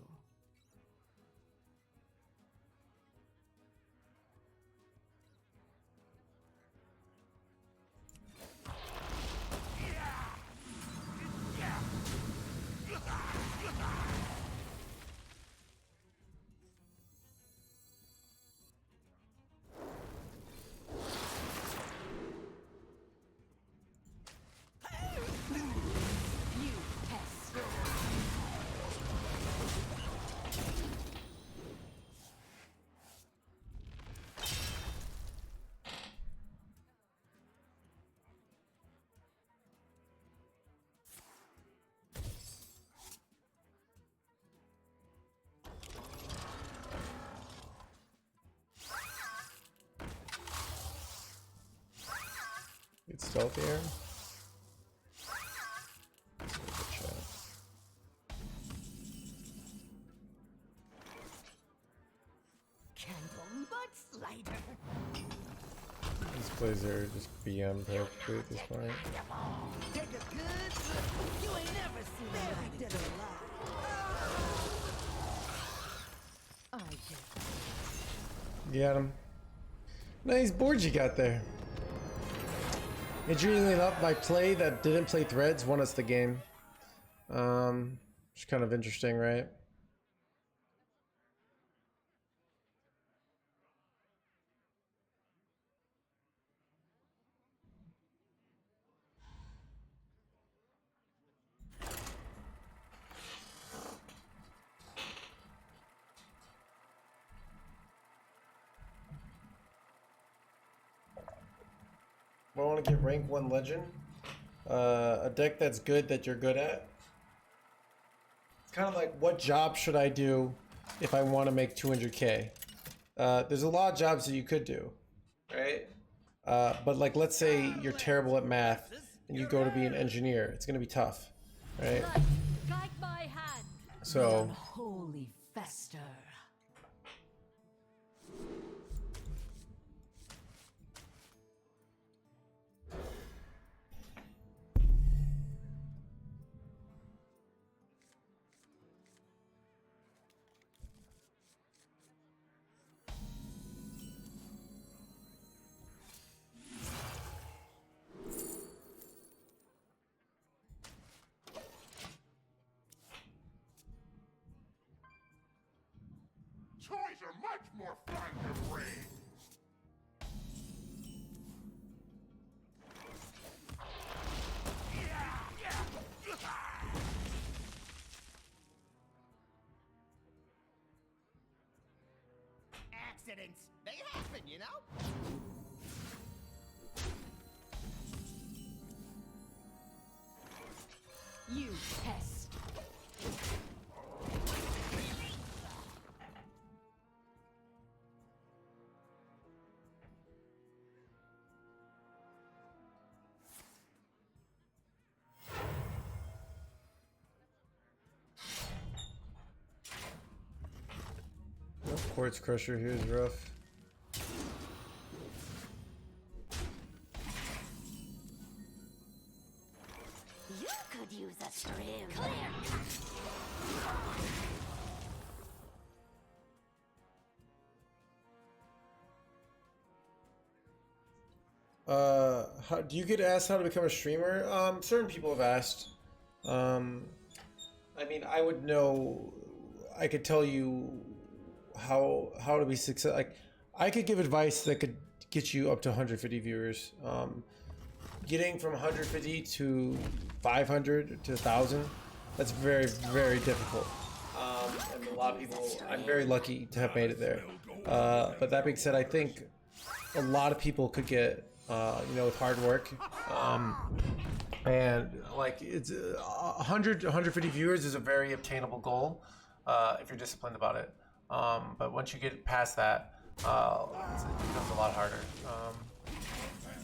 It's stealth here. Candle much lighter. These plays are just BM perfectly at this point. Take a good look. You ain't never seen me dead or alive. Got him. Nice board you got there. Interestingly enough, my play that didn't play threads won us the game. It's kind of interesting, right? I want to get rank 1 legend. A deck that's good that you're good at. It's kind of like, what job should I do if I want to make 200k? There's a lot of jobs that you could do, right? But like, let's say you're terrible at math and you go to be an engineer. It's going to be tough, right? Guide my hand. So Holy fester. Toys are much more fun to bring. Accidents, they happen, you know? You pest. Quartz Crusher here is rough. You could use a trim. Clear. Do you get asked how to become a streamer? Certain people have asked. I mean, I would know. I could tell you how to be successful. Like, I could give advice that could get you up to 150 viewers. Getting from 150 to 500 to 1,000, that's very, very difficult. And a lot of people, I'm very lucky to have made it there. But that being said, I think a lot of people could get, you know, with hard work. And like, it's 150 viewers is a very obtainable goal if you're disciplined about it. But once you get past that, it becomes a lot harder.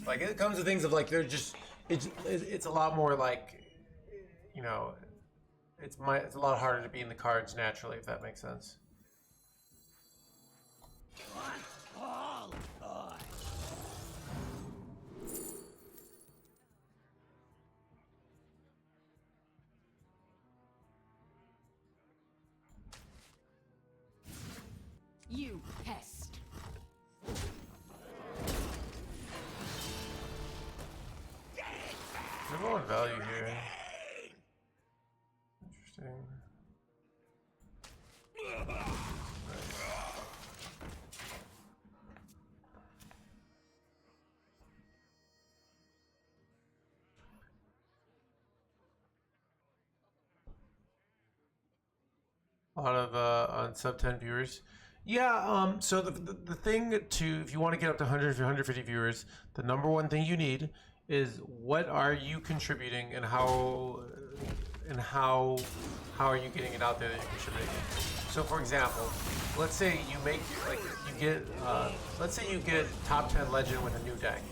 Like, it comes to things of like, they're just, it's a lot more like, you know, it's a lot harder to be in the cards naturally, if that makes sense. You pest. There's a lot of value here. Interesting. A lot of on sub 10 viewers. Yeah, so the thing to, if you want to get up to 100 or 150 viewers, the number one thing you need is, what are you contributing, and how are you getting it out there that you're contributing? So for example, let's say you make, like, you get let's say you get top 10 legend with a new deck,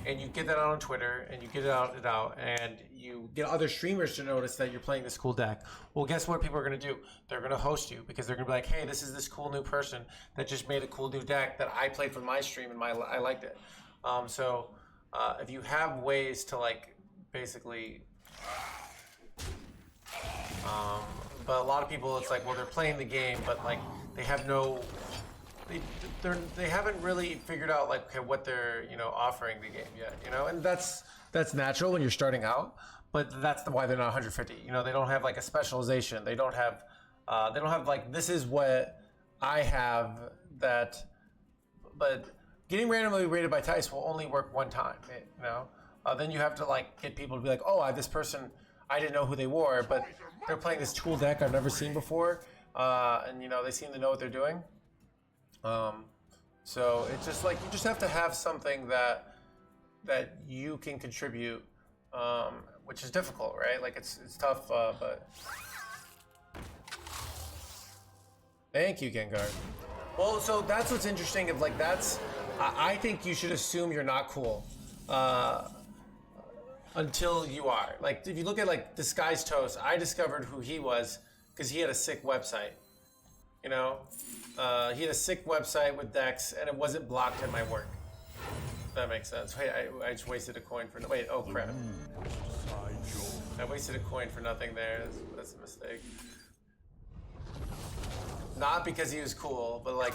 and you get that out on Twitter, and you get it out, and you get other streamers to notice that you're playing this cool deck. Well, guess what people are going to do? They're going to host you, because they're going to be like, hey, this is this cool new person that just made a cool new deck that I played for my stream, and I liked it. So if you have ways to, like, basically, but a lot of people, it's like, well, they're playing the game, but like, they have no, they haven't really figured out, like, okay, what they're, you know, offering the game yet, you know, and that's natural when you're starting out, but that's why they're not 150. You know, they don't have like a specialization. They don't have like, this is what I have that, but getting randomly rated by Tice will only work one time, you know. Then you have to like get people to be like, oh, this person, I didn't know who they were, but they're playing this cool deck I've never seen before, and you know, they seem to know what they're doing. So it's just like, you just have to have something that that you can contribute, which is difficult, right? Like it's tough, but thank you, Gengar. Well, so that's what's interesting. Of like that's, I think you should assume you're not cool until you are. Like if you look at like Disguised Toast, I discovered who he was because he had a sick website. You know, he had a sick website with Dex, and it wasn't blocked in my work. If that makes sense. Wait, I just wasted a coin for wait. Oh crap! I wasted a coin for nothing there. That's a mistake. Not because he was cool, but like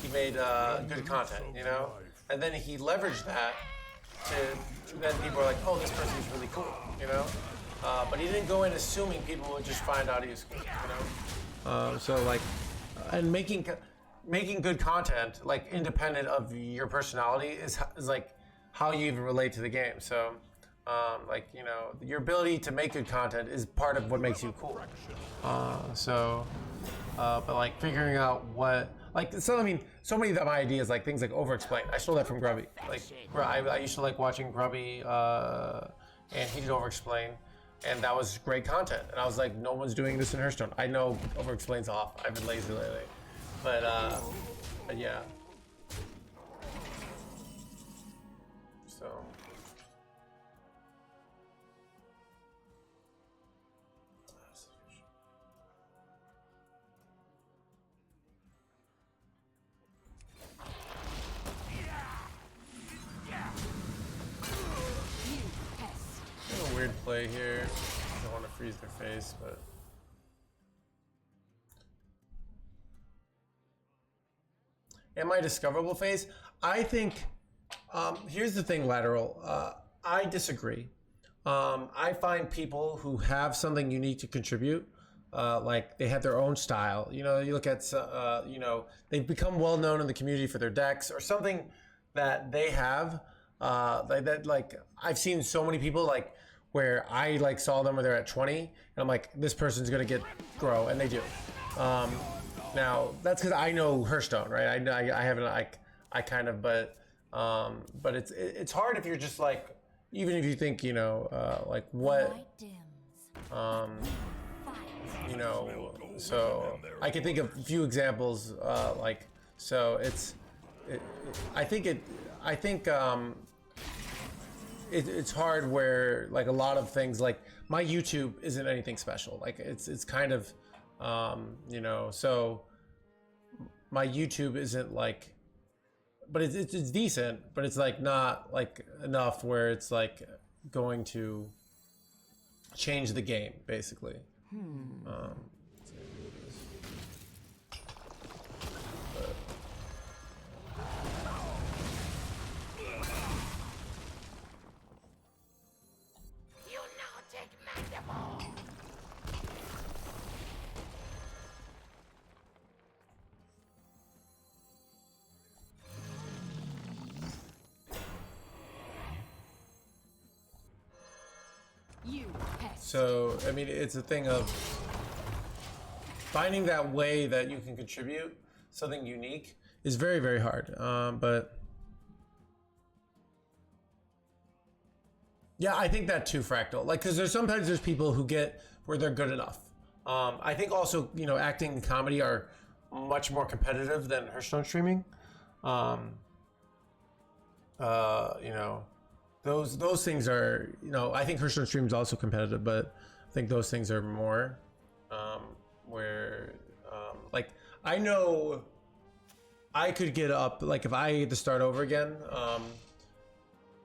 he made good content, you know? And then he leveraged that to then people were like, oh, this person's really cool, you know? But he didn't go in assuming people would just find out he was cool, you know? So like, and making good content, like independent of your personality is like how you even relate to the game. So like, you know, your ability to make good content is part of what makes you cool. But like figuring out what, like, so I mean, so many of my ideas, like things like over-explain. I stole that from Grubby. Like, I used to like watching Grubby, and he did over-explain, and that was great content. And I was like, no one's doing this in Hearthstone. I know over-explain's off. I've been lazy lately, but yeah. So. Weird play here. I don't want to freeze their face, but am I discoverable phase? I think here's the thing, Lateral. I disagree. I find people who have something unique to contribute, like they have their own style. You know, you look at you know, they've become well known in the community for their decks or something that they have. Like I've seen so many people like where I like saw them where they're at 20 and I'm like, this person's gonna grow, and they do. Now that's because I know Hearthstone, right? I haven't I kind of, but it's hard if you're just like, even if you think, you know, like what, you know, so I can think of a few examples, like, so I think it's hard where like a lot of things, like my YouTube isn't anything special. Like it's kind of, you know, so my YouTube isn't like, but it's decent, but it's like not like enough where it's like going to change the game basically. So, I mean, it's a thing of finding that way that you can contribute something unique is very, very hard. But yeah, I think that too, Fractal. Like, because sometimes there's people who get where they're good enough. I think also, you know, acting and comedy are much more competitive than Hearthstone streaming. You know, those things are, you know, I think Hearthstone stream is also competitive, but I think those things are more where like I know I could get up, like if I had to start over again,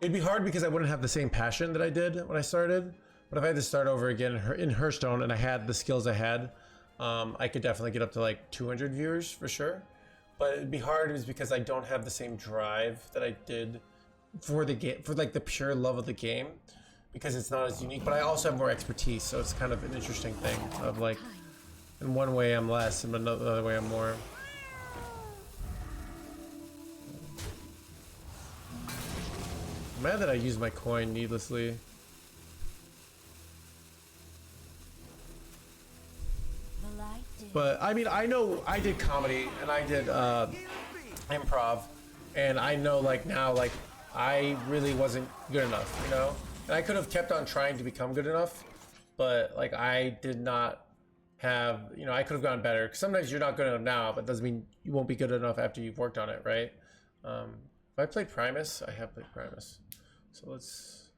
it'd be hard because I wouldn't have the same passion that I did when I started. But if I had to start over again in Hearthstone and I had the skills I had, I could definitely get up to like 200 viewers for sure. But it'd be hard is because I don't have the same drive that I did for the game, for like the pure love of the game, because it's not as unique. But I also have more expertise, so it's kind of an interesting thing of like, in one way I'm less, and another way I'm more. I'm mad that I used my coin needlessly. But I mean, I know I did comedy and I did improv, and I know like now, like I really wasn't good enough, you know? And I could have kept on trying to become good enough, but like I did not have, you know, I could have gone better. 'Cause sometimes you're not good enough now, but doesn't mean you won't be good enough after you've worked on it, right? Have I played Primus? I have played Primus. So let's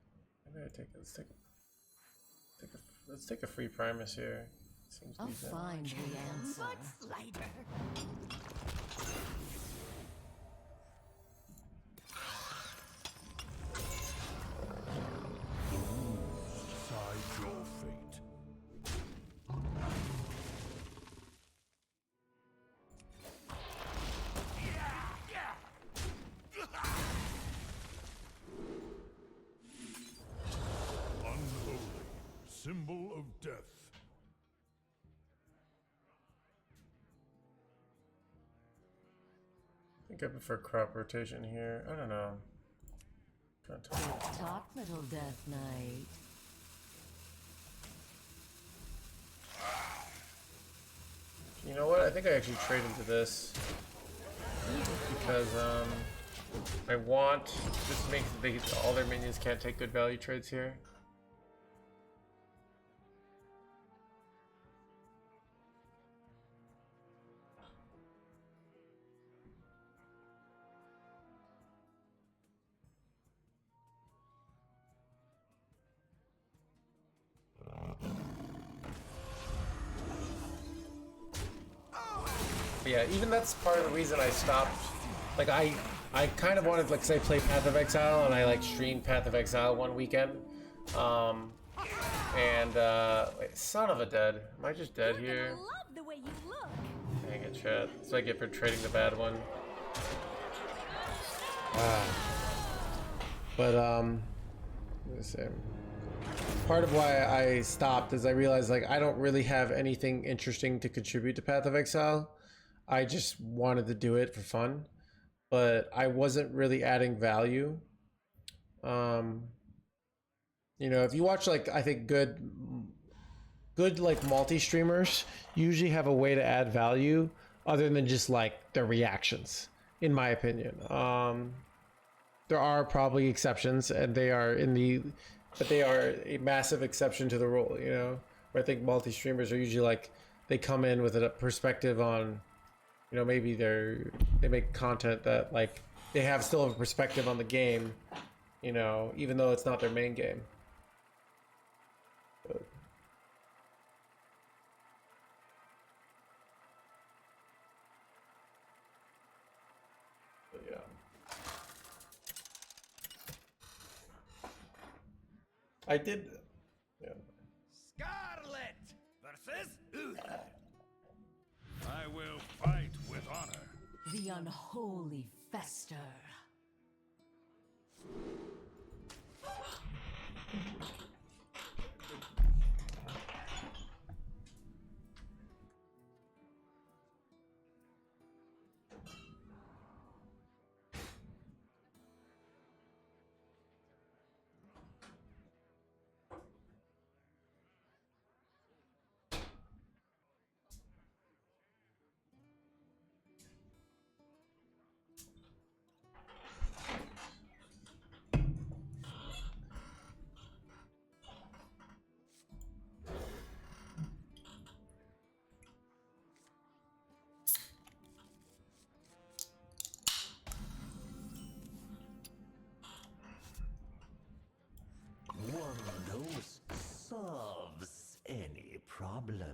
take a free Primus here. Seems I'll decent. find the answer. Much lighter. Decide your fate. Unholy, symbol of death. I think I prefer crop rotation here. I don't know. Trying to Talk, little Death Knight. You know what? I think I actually trade into this because I want just to make all their minions can't take good value trades here. But yeah, even that's part of the reason I stopped. Like I kind of wanted, like, say, play Path of Exile, and I like streamed Path of Exile one weekend. Wait, son of a dead. Am I just dead here? Love the way you look. Dang it, chat. That's what I get for trading the bad one. But let me see. Part of why I stopped is I realized, like, I don't really have anything interesting to contribute to Path of Exile. I just wanted to do it for fun, but I wasn't really adding value. You know, if you watch, like, I think good like multi-streamers usually have a way to add value other than just like their reactions, in my opinion. There are probably exceptions, and they are a massive exception to the rule, you know, where I think multi-streamers are usually like, they come in with a perspective on, you know, maybe they make content that, like, they have still have a perspective on the game, you know, even though it's not their main game. But yeah. I did. Yeah. Scarlet versus I will fight with honor. The unholy fester. One dose solves any problem.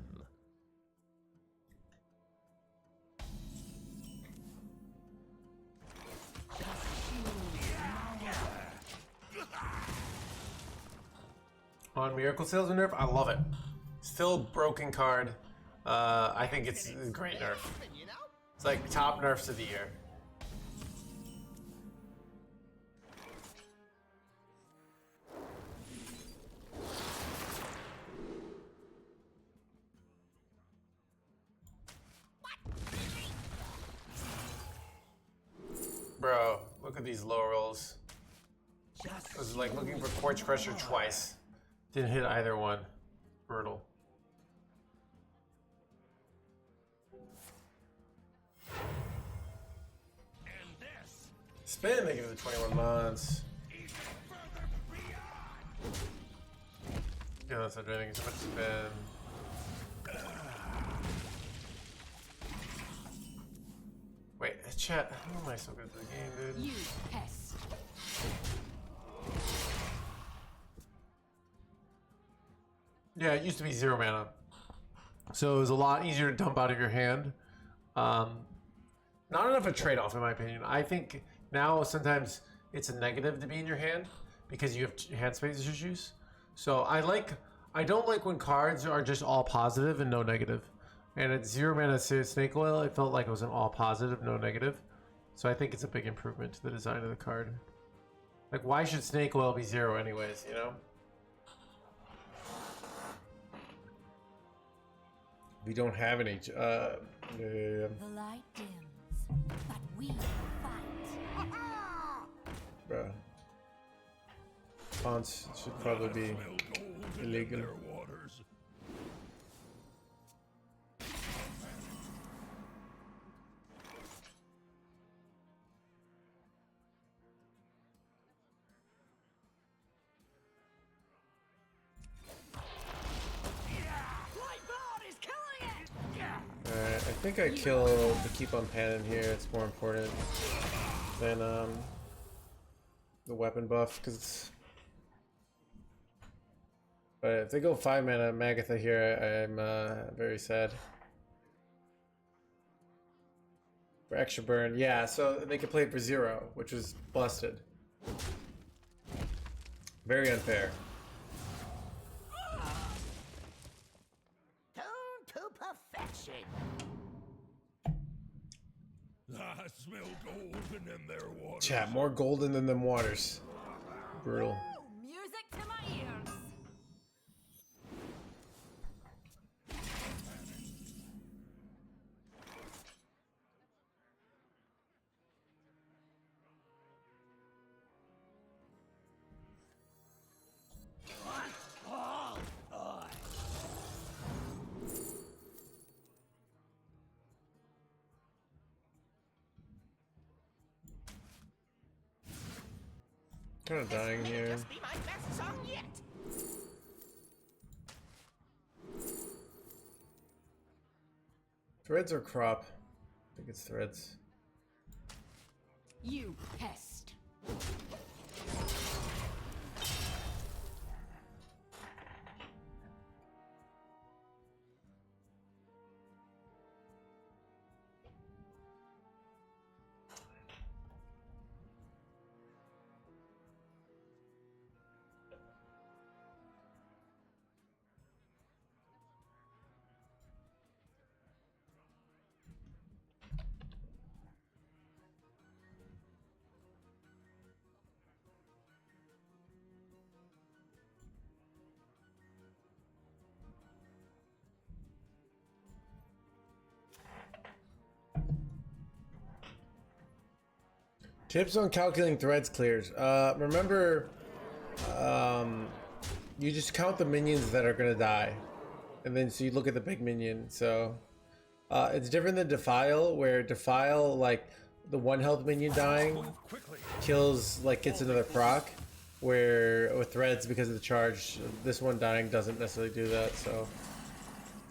On Miracle Salesman nerf, I love it. Still broken card. I think it's a great nerf. It's like top nerfs of the year. Bro, look at these low rolls. I was like looking for Quartz Crusher twice. Didn't hit either one. Brutal. Spin, they give it 21 months. Yeah, that's not doing so much spin. Wait, chat. How am I so good at the game, dude? You pest. Yeah, it used to be 0 mana. So it was a lot easier to dump out of your hand. Not enough a trade-off, in my opinion. I think now sometimes it's a negative to be in your hand because you have hand space issues. So I don't like when cards are just all positive and no negative. And at 0 mana Snake Oil, it felt like it was an all positive, no negative. So I think it's a big improvement to the design of the card. Like, why should Snake Oil be 0 anyways, you know? We don't have any. The light dims, but we fight. Bruh. Fonts should probably be illegal. Alright, I think I kill the keep on panning here. It's more important than the weapon buff, because it's... But if they go 5 mana Magatha here, I'm very sad. For extra burn, yeah, so they could play it for 0, which was busted. Very unfair. Turned to perfection. I smell golden in their water. Chat, more golden than them waters. Brutal. Music to my ears. Kind of dying here. Just be my best song yet. Threads or crop? I think it's threads. You pest. Tips on calculating threads clears. Remember, you just count the minions that are gonna die, and then so you look at the big minion. So it's different than Defile, where Defile, like the 1 health minion dying kills, like gets another proc, where with threads, because of the charge, this one dying doesn't necessarily do that. So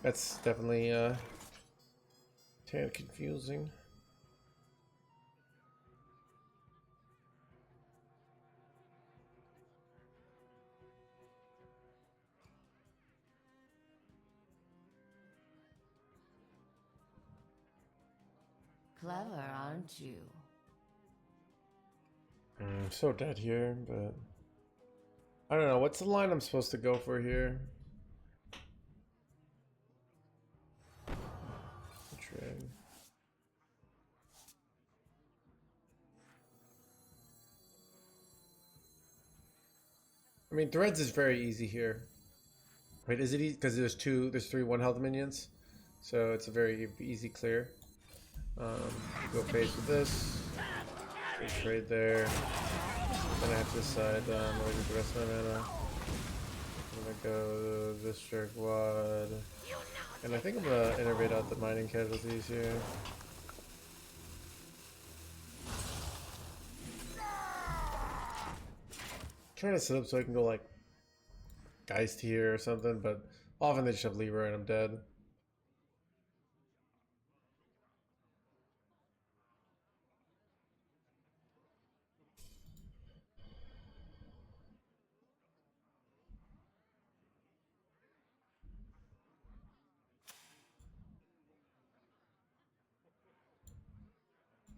that's definitely kind of confusing. Clever, aren't you? I'm so dead here, but I don't know. What's the line I'm supposed to go for here? Trade. I mean, threads is very easy here. Wait, is it easy? Because there's 3 1 health minions, so it's a very easy clear. Go face with this. Good trade there. Then I have to decide where to do the rest of my mana. I'm gonna go this Jerkwad. And I think I'm gonna innervate out the mining casualties here. trying to set up so I can go like Geist here or something, but often they just have Lever and I'm dead.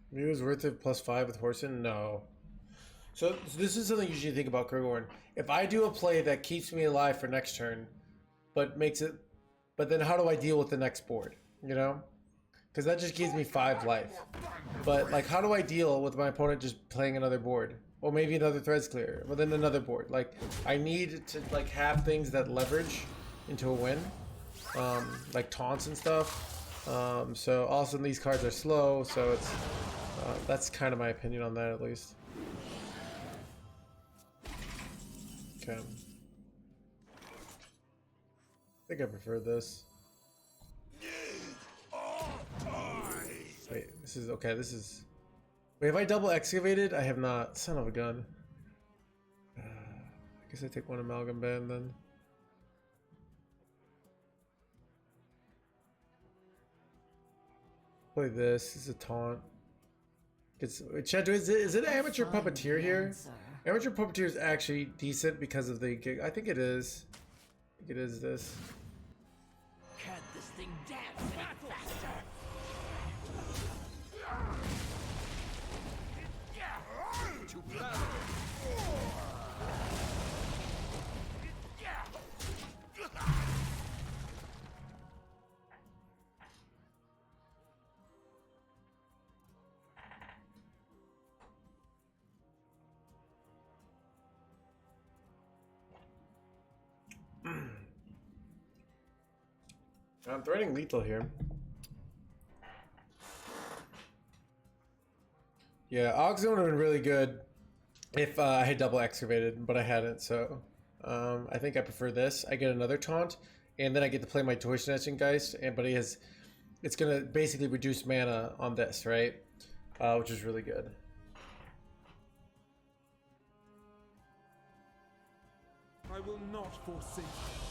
Maybe it was worth it +5 with Horson? No. So this is something you usually think about, Krugorn. If I do a play that keeps me alive for next turn, but makes it, but then how do I deal with the next board? You know, because that just gives me 5 life. But like, how do I deal with my opponent just playing another board? Or maybe another Threads Clear, but then another board. Like, I need to like have things that leverage into a win, like taunts and stuff. So also these cards are slow, so it's that's kind of my opinion on that at least. Okay. I think I prefer this. Wait, this is okay. This is. Wait, have I double excavated? I have not. Son of a gun. I guess I take one amalgam band then. Play this. This is a taunt. Chad, is it an amateur puppeteer here? Amateur puppeteer is actually decent because of the gig. I think it is. I think it is this. Can't this thing dance any faster? I'm threatening lethal here. Yeah, Oxzone would have been really good if I had double excavated, but I hadn't, so I think I prefer this. I get another taunt, and then I get to play my Torsion Etching Geist, but it's gonna basically reduce mana on this, right? Which is really good. I will not forsake you.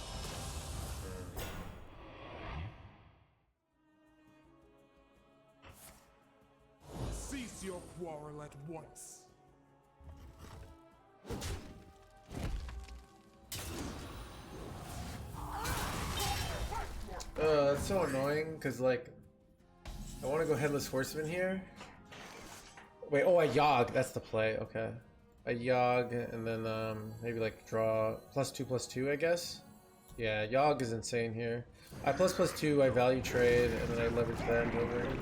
Cease your quarrel at once. It's so annoying because like I want to go Headless Horseman here. Wait, oh, I Yogg. That's the play. Okay, I Yogg and then maybe like draw +2/+2, I guess. Yeah, Yogg is insane here. I ++2. I value trade and then I leverage that into a ring.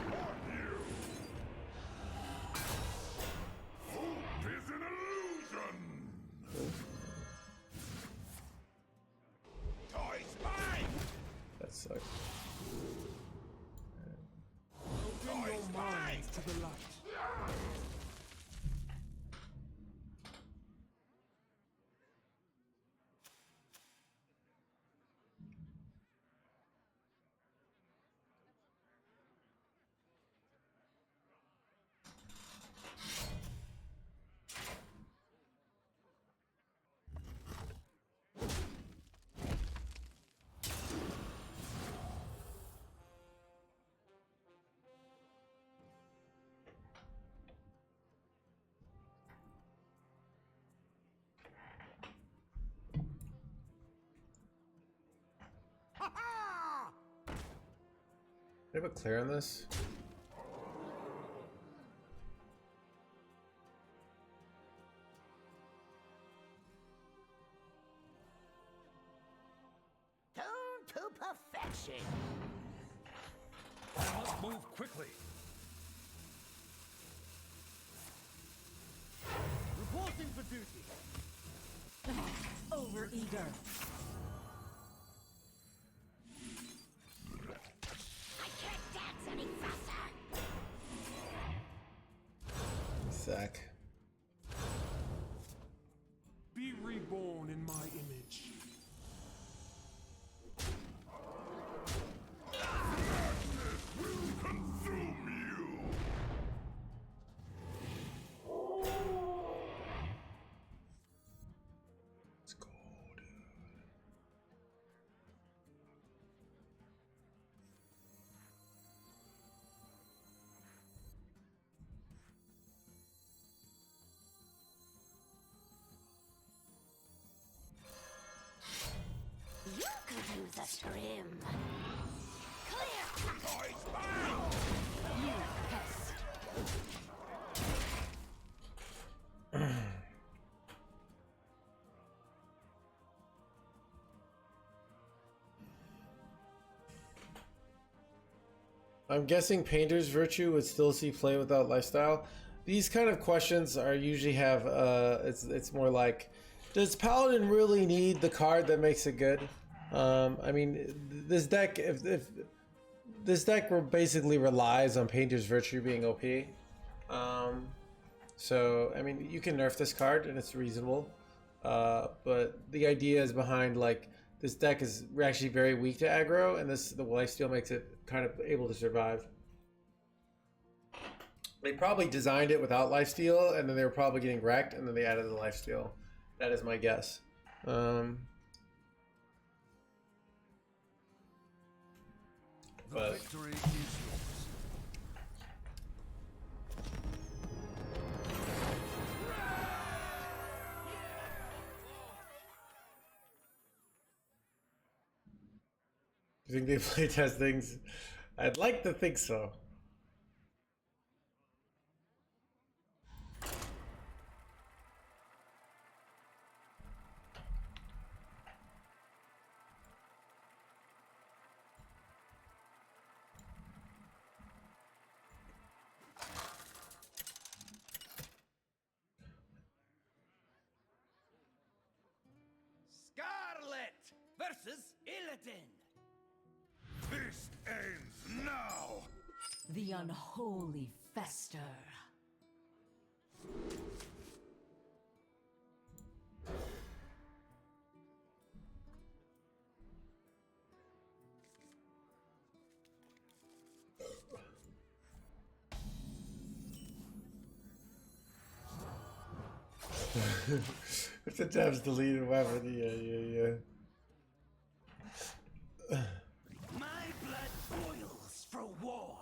That sucks. Open your minds to the light. Do I have a clear on this? Tone to perfection. I must move quickly. Reporting for duty. Overeager. I can't dance any faster. Sack. Be reborn in my image. Trim. Clear cut. You pest. I'm guessing Painter's Virtue would still see play without lifestyle. These kind of questions are usually have it's more like, does Paladin really need the card that makes it good? I mean, this deck if this deck basically relies on Painter's Virtue being OP. So I mean, you can nerf this card and it's reasonable. But the idea is behind like this deck is actually very weak to aggro, and the lifesteal makes it kind of able to survive. They probably designed it without lifesteal, and then they were probably getting wrecked, and then they added the lifesteal. That is my guess. But victory is yours. you think they play test things? I'd like to think so. Scarlet versus Illidan. This ends now. The unholy fester. If the tab's deleted, whatever. Yeah. My blood boils for war.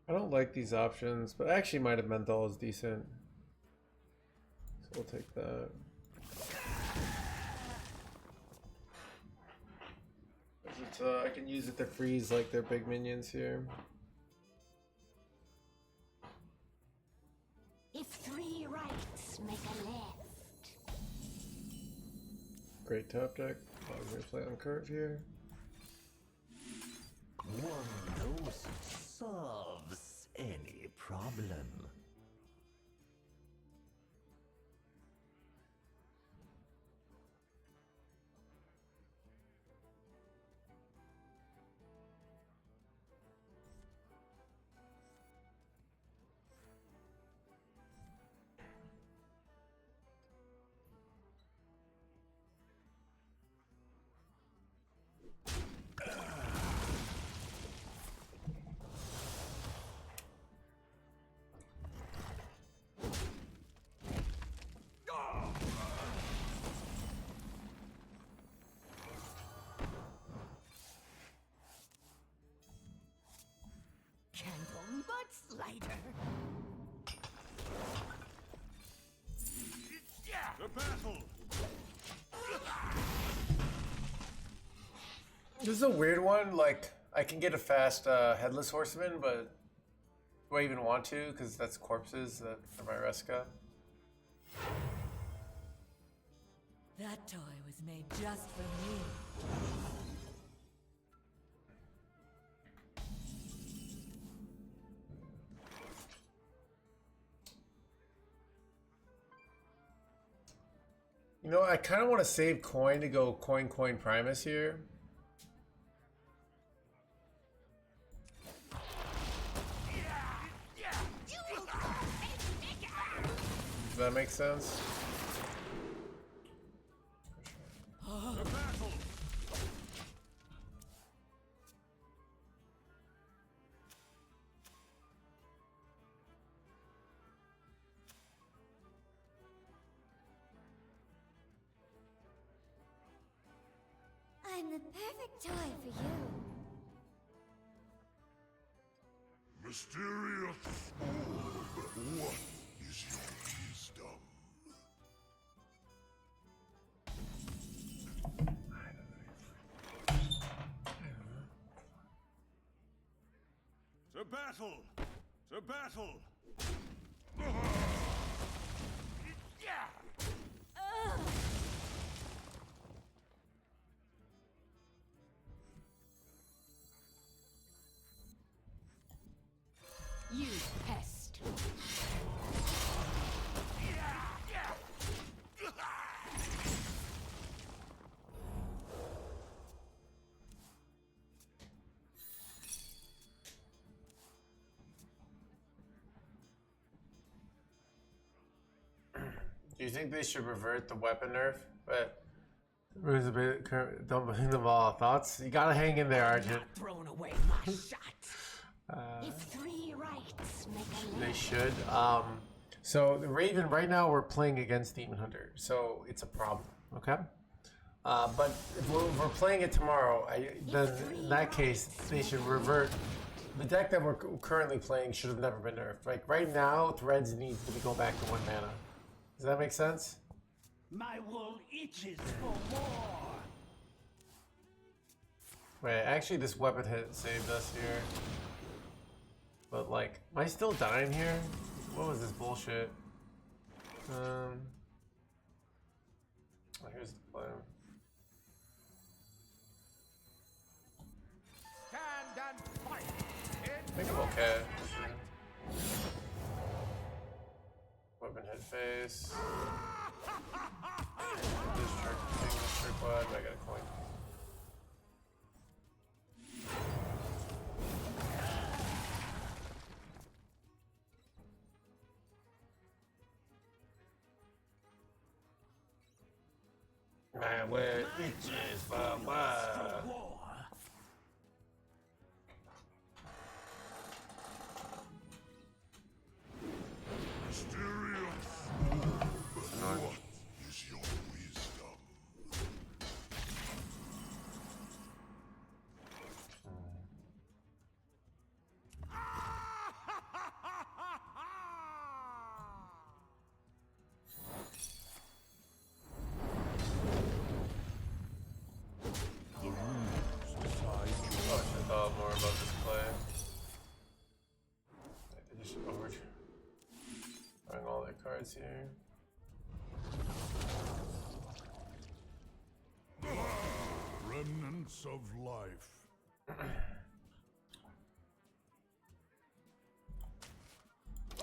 I don't like these options, but actually Might of Menthol is decent. So we'll take that. I can use it to freeze like their big minions here. If 3 rights make a left. Great top deck. I'm gonna play on curve here. One dose solves any problem. Candle butts lighter. The battle! This is a weird one. Like, I can get a fast Headless Horseman, but do I even want to? Because that's corpses for my Reska. That toy was made just for me. You know, I kind of want to save coin to go coin Primus here. Does that make sense? The battle! I'm the perfect toy for you. Mysterious orb. What is your wisdom? To battle! To battle! You pest. Do you think they should revert the weapon nerf? But who's a bit don't believe them all. Thoughts? You gotta hang in there, Arjun. Throwing away my shot. If 3 rights make a They should. So the Raven right now we're playing against Demon Hunter, so it's a problem. Okay. But if we're playing it tomorrow, then in that case they should revert. The deck that we're currently playing should have never been nerfed. Like right now, Threads needs to go back to 1 mana. Does that make sense? My wool itches for more! Wait, actually this weapon hit saved us here. But like, am I still dying here? What was this bullshit? Oh, here's the plan. Stand and fight. I think I'm okay. Weapon head face. This trick I got a coin. Man, where itches for what? Mysterious orb. What is your wisdom? The rules decide Oh, I should have thought more about this play. I just throwing all their cards here. Remnants of life. I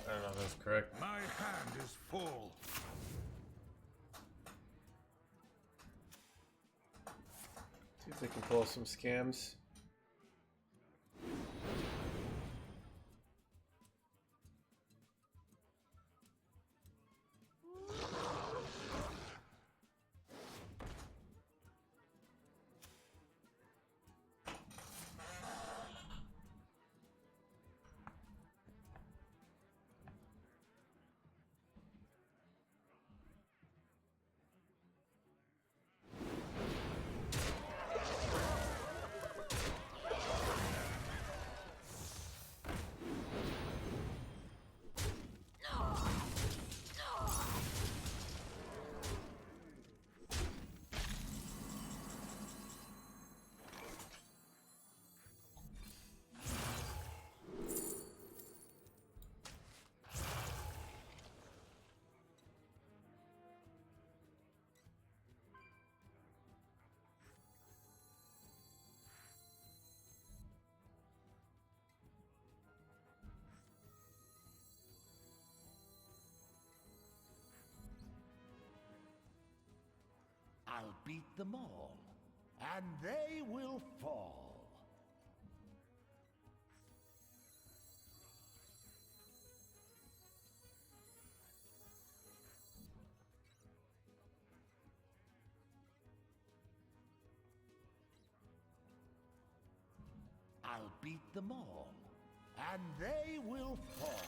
don't know if that's correct. my hand is full. See if they can pull some scams. I'll beat them all, and they will fall. I'll beat them all, and they will fall.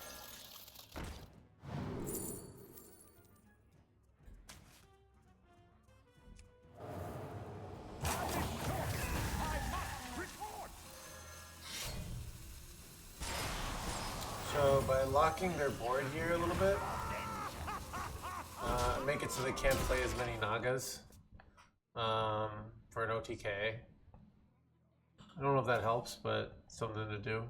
locking their board here a little bit. Make it so they can't play as many Nagas for an OTK. I don't know if that helps, but something to do.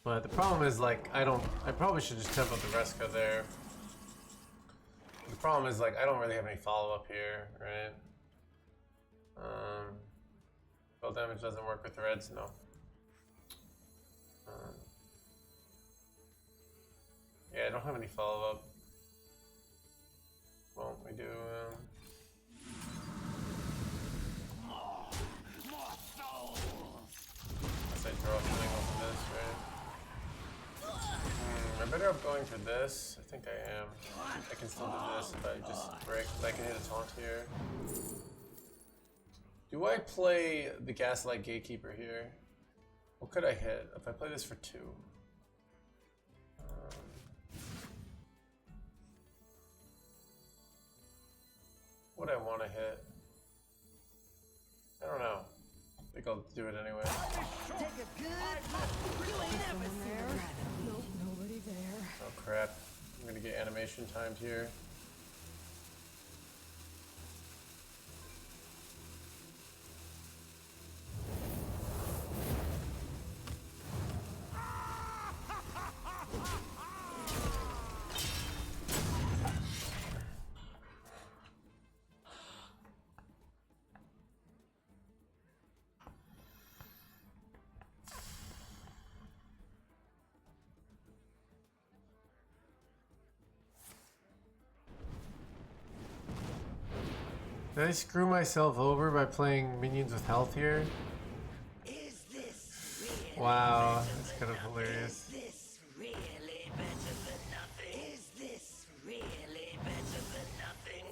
But the problem is, like, I probably should just tempo the Reska there. The problem is, like, I don't really have any follow-up here, right? Spell damage doesn't work with reds, no. Yeah, I don't have any follow-up. Well, we do, unless I draw something off of this, right? I'm better off going for this. I think I am. I can still do this if I just break. I can hit a taunt here. Do I play the Gaslight Gatekeeper here? What could I hit if I play this for 2? What I want to hit? I don't know. I think I'll do it anyway. Take a good look. You ain't never seen a rabbit. Nope, nobody there. Oh crap. I'm gonna get animation timed here. Did I screw myself over by playing minions with health here? Is this really Wow, that's kind of hilarious. Is this really better than nothing? Is this really better than nothing?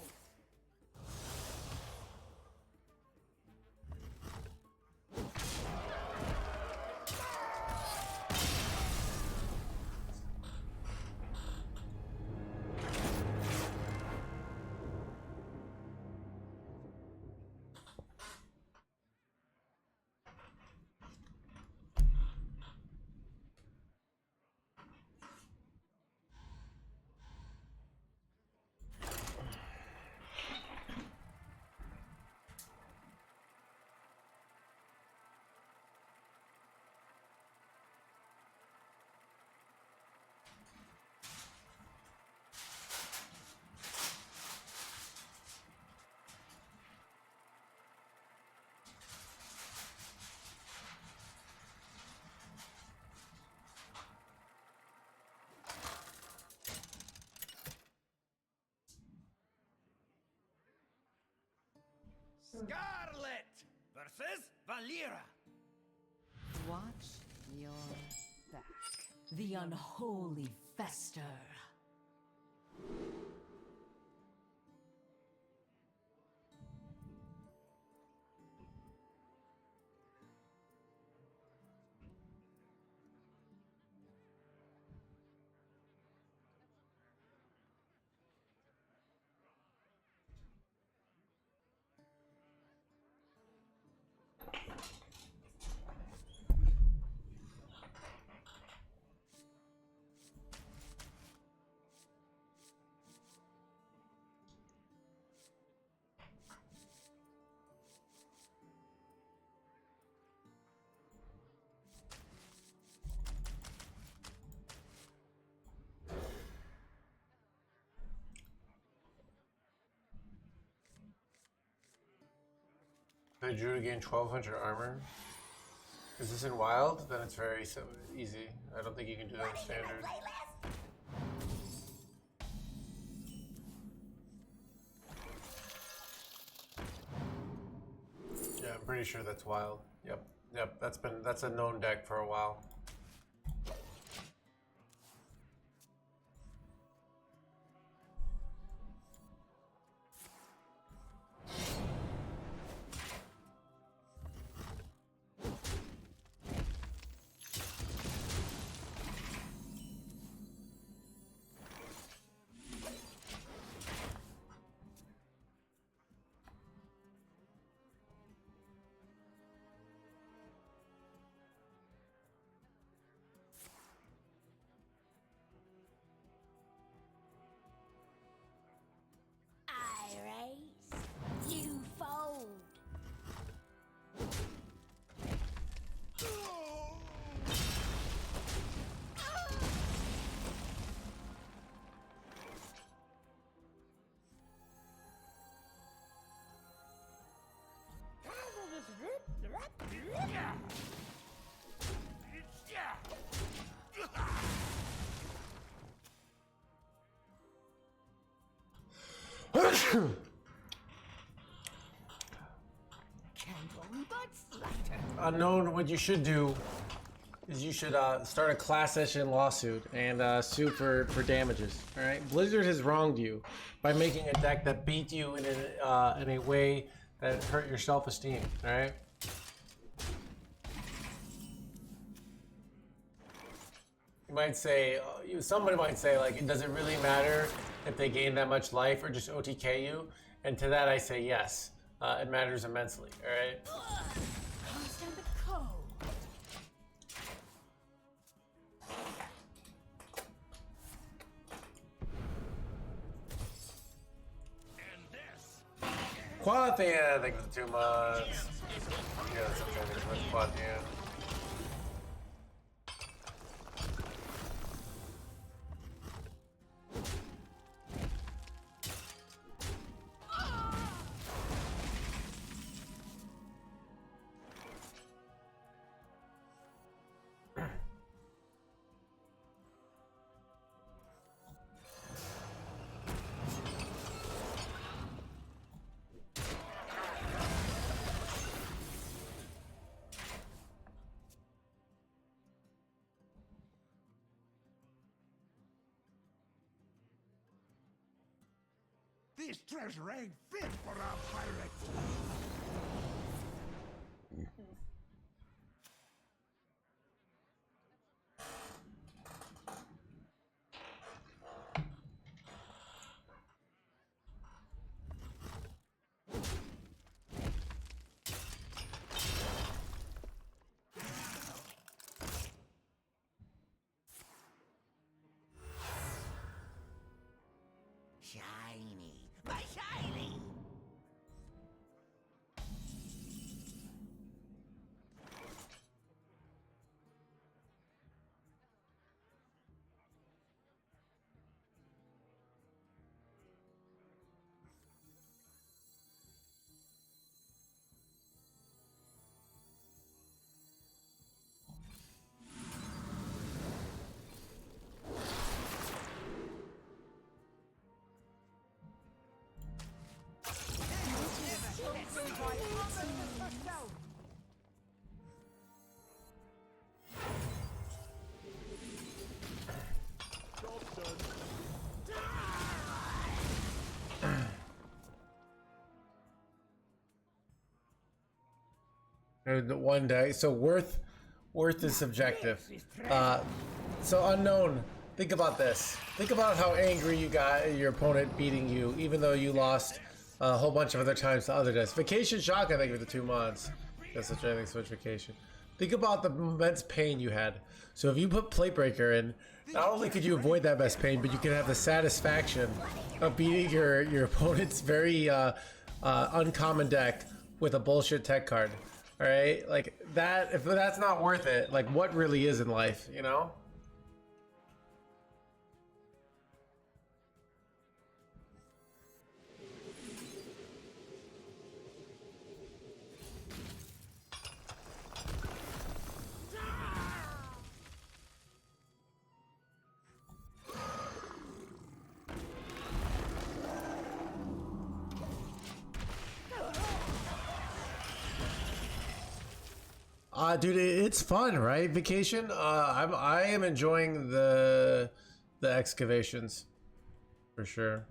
Scarlet versus Valera. Watch your back. The unholy fester. I drew to gain 1200 armor. Is this in wild? Then it's very easy. I don't think you can do that in standard. Yeah, I'm pretty sure that's wild. Yep, that's a known deck for a while. Unknown, what you should do is you should start a class action lawsuit and sue for damages. All right, Blizzard has wronged you by making a deck that beat you in a way that hurt your self-esteem. All right. You might say, somebody might say, like, does it really matter if they gain that much life or just OTK you? And to that I say yes, it matters immensely. All right. Quathian, thank you for the 2 months. Yeah, that's okay. Thank you for the Quathian. This treasure ain't fit for a pirate. Shiny, my shiny. The one day, so worth is subjective. So unknown. Think about this. Think about how angry you got your opponent beating you, even though you lost a whole bunch of other times to other decks. Vacation Shock, I think, for the 2 months. That's such anything switch vacation. Think about the immense pain you had. So if you put Plate Breaker in, not only could you avoid that immense pain, but you could have the satisfaction of beating your opponent's very uncommon deck with a bullshit tech card. All right, like that. If that's not worth it, like what really is in life, you know? Dude, it's fun, right? Vacation. I am enjoying the excavations for sure.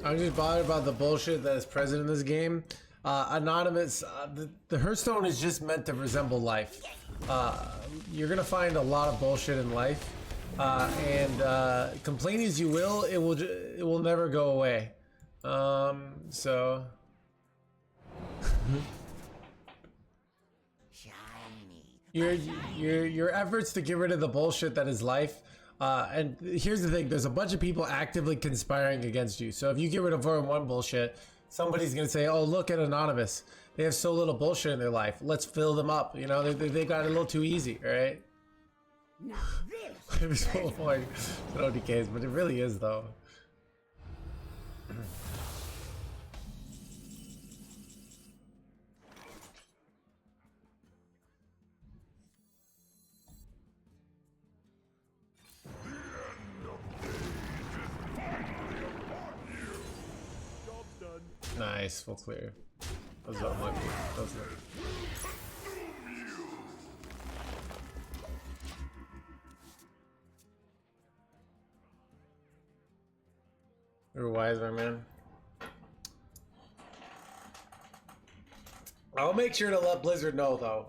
I'm just bothered about the bullshit that is present in this game. Anonymous, the Hearthstone is just meant to resemble life. You're gonna find a lot of bullshit in life, and complain as you will, it will never go away. So. Your efforts to get rid of the bullshit that is life. And here's the thing: there's a bunch of people actively conspiring against you. So if you get rid of one bullshit, somebody's gonna say, "Oh, look at Anonymous. They have so little bullshit in their life. Let's fill them up." You know, they got it a little too easy, right? I'm so annoying. ODKs, but it really is though. Nice, full clear. That was unlucky. That was lucky. You're wise, my man. I'll make sure to let Blizzard know, though.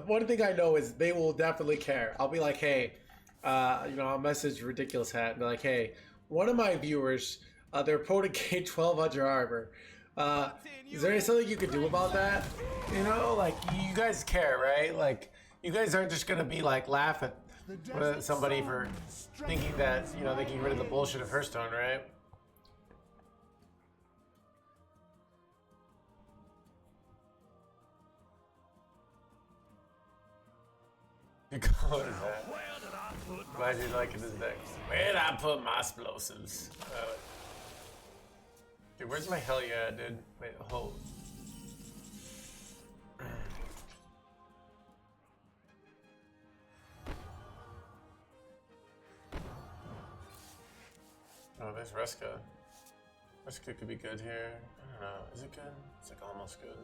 One thing I know is they will definitely care. I'll be like, hey, you know, I'll message Ridiculous Hat and be like, hey, one of my viewers, they're pro to gain 1200 armor. Is there something you could do about that? You know, like, you guys care, right? Like, you guys aren't just gonna be like laughing at somebody for thinking that, you know, they can get rid of the bullshit of Hearthstone, right? What is that? Imagine like in this deck. Where did I put my explosives? Dude, where's my hell yeah, dude? Wait, hold. Oh, there's Reska. Reska could be good here. I don't know. Is it good? It's like almost good.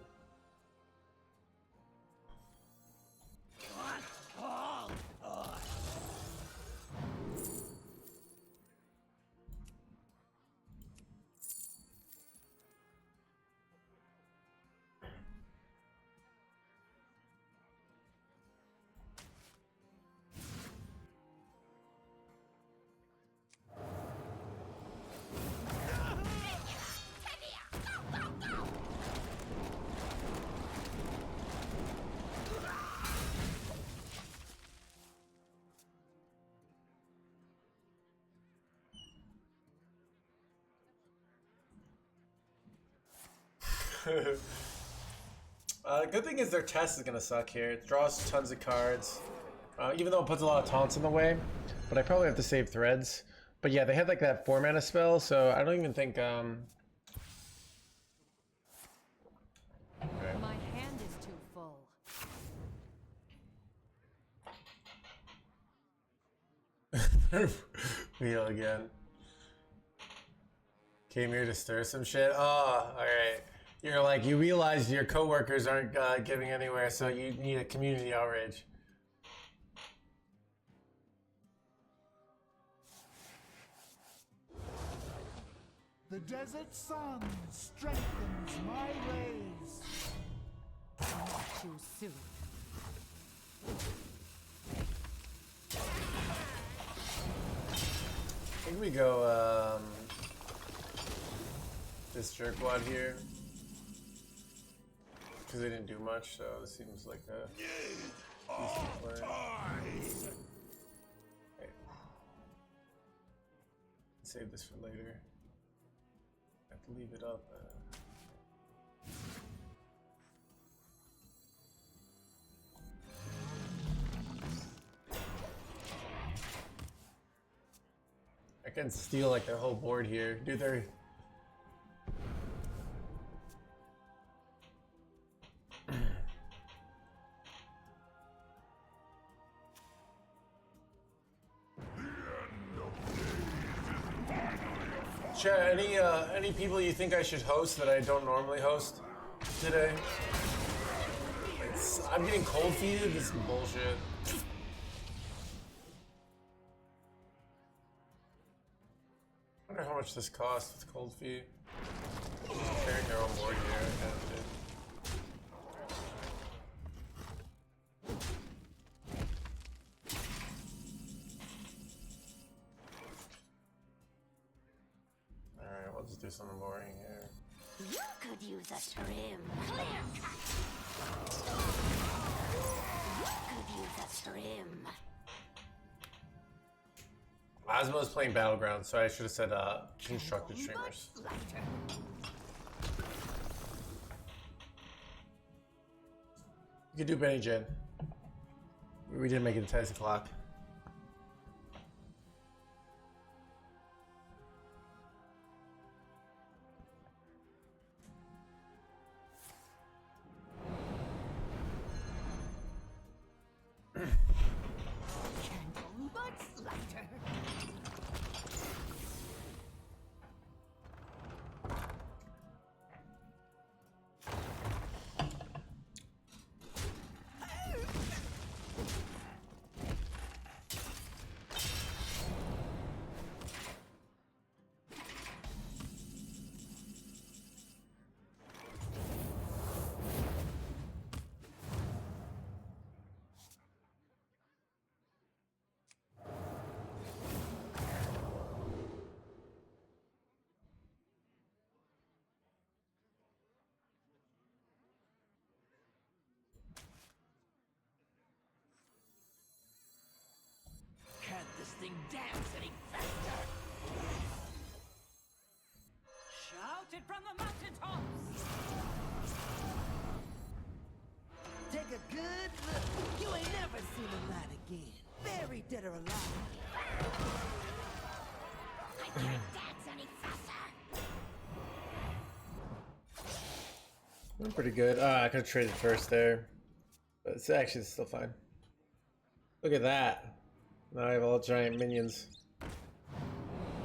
Good thing is their test is gonna suck here. It draws tons of cards, even though it puts a lot of taunts in the way. But I probably have to save threads. But yeah, they had like that 4-mana spell, so I don't even think. Okay. My hand is too full. Wheel again. Came here to stir some shit. Oh, all right. You're like, you realize your coworkers aren't giving anywhere, so you need a community outrage. The desert sun strengthens my rays. Not too soon. I think we go this jerkwad here. Because they didn't do much, so this seems like a decent play. Okay. Save this for later. I have to leave it up. I can steal like their whole board here. Dude, they're... Chat, any people you think I should host that I don't normally host today? I'm getting cold feet. This is bullshit. I wonder how much this costs with cold feet. Carrying their own board here, and dude. Alright, we'll just do something boring here. You could use a trim. Clear cut. You could use a trim. Osmo's playing Battlegrounds, so I should have said constructed streamers. You could do Benny Jen. We didn't make it to 10 o'clock. Can't this thing dance any faster? Shout it from the mountaintops! Take a good look. You ain't never seen a light again. Buried dead or alive. I can't dance any faster. I'm pretty good. I could have traded first there, but it's actually still fine. Look at that. Now I have all giant minions.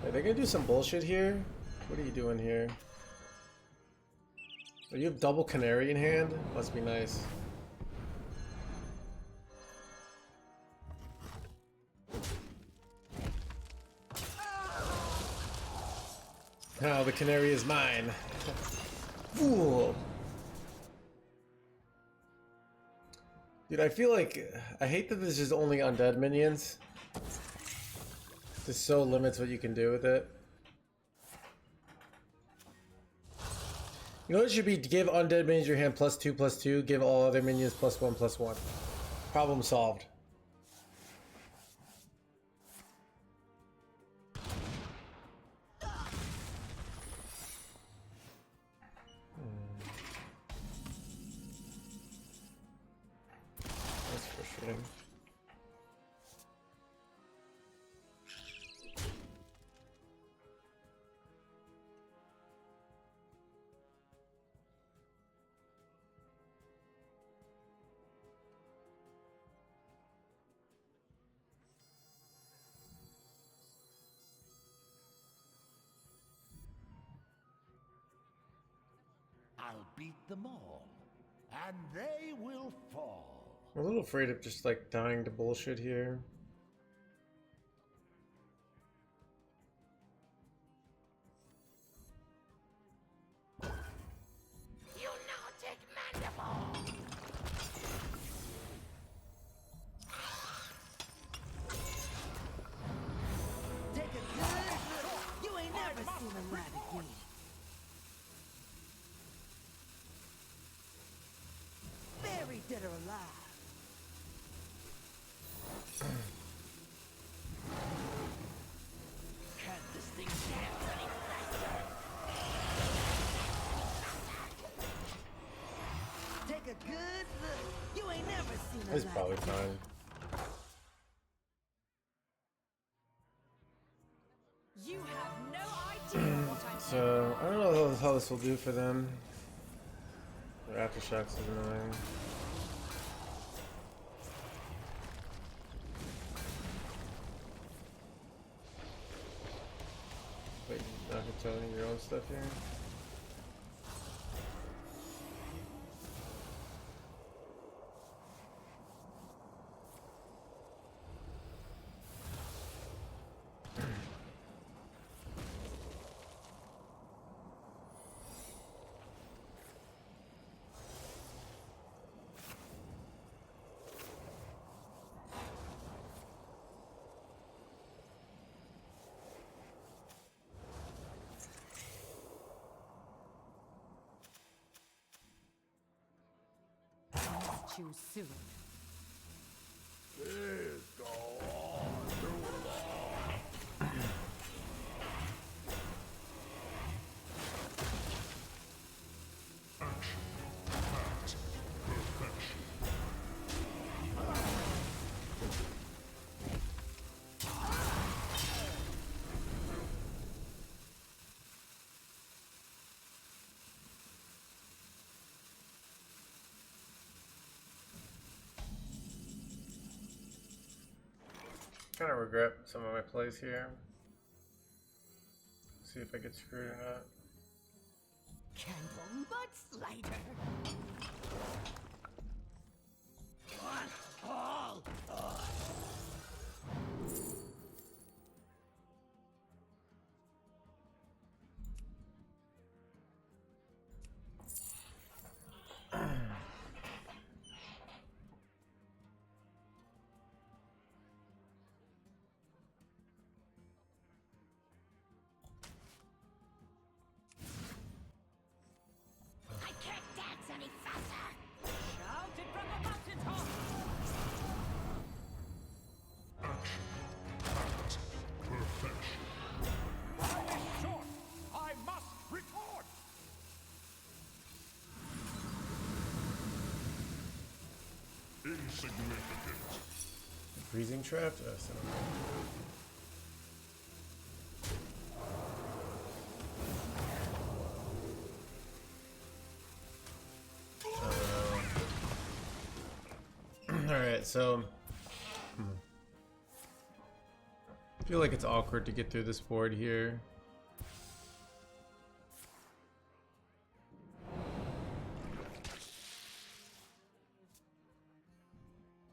Are they gonna do some bullshit here? What are you doing here? Oh, you have double canary in hand? Must be nice. Now the canary is mine. Fool! Dude, I feel like I hate that this is only undead minions. This so limits what you can do with it. You know what it should be? Give undead minions your hand +2/+2. Give all other minions +1/+1. Problem solved. That's frustrating. I'll beat them all, and they will fall. I'm a little afraid of just like dying to bullshit here. You now take mandible. Take a good look. You ain't never seen a light again. Buried dead or alive. Can't this thing dance any faster? Take a good look. You ain't never seen a It's light probably again. fine. You have no idea what I'm So, I don't know how this will do for them. Their aftershocks is annoying. Wait, you're not controlling your own stuff here? too soon. Kind of regret some of my plays here. See if I get screwed or not. Candle mudslide. All. I can't dance any faster. Shouted from the mountaintop! Time is short. I must report. Insignificant. Freezing trap? Yes, Alright, so I feel like it's awkward to get through this board here.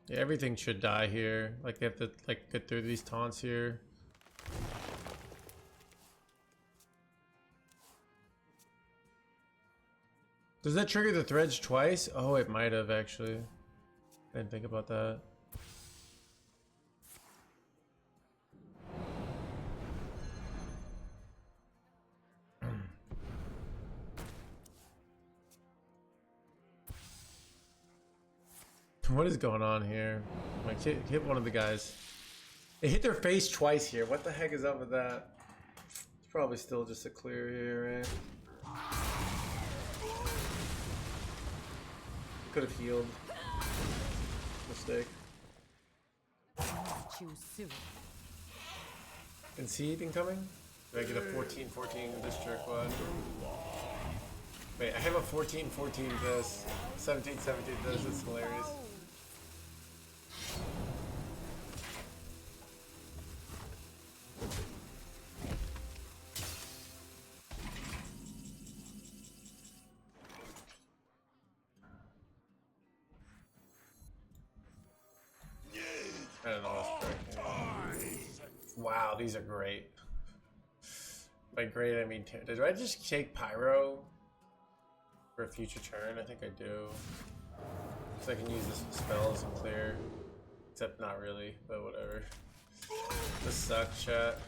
Yeah, everything should die here. Like they have to like get through these taunts here. Does that trigger the threads twice? Oh, it might have actually. I didn't think about that. What is going on here? Like hit one of the guys. It hit their face twice here. What the heck is up with that? It's probably still just a clear here, right? Could have healed. Mistake. Too soon. Can see anything coming? Did I get a 14-14 district one? Wait, I have a 14-14 this. 17-17 this. It's hilarious. I don't know what's correct. Wow, these are great. By great, I mean, did I just take Pyro for a future turn? I think I do. So I can use this spells and clear. Except not really, but whatever. This sucks, chat.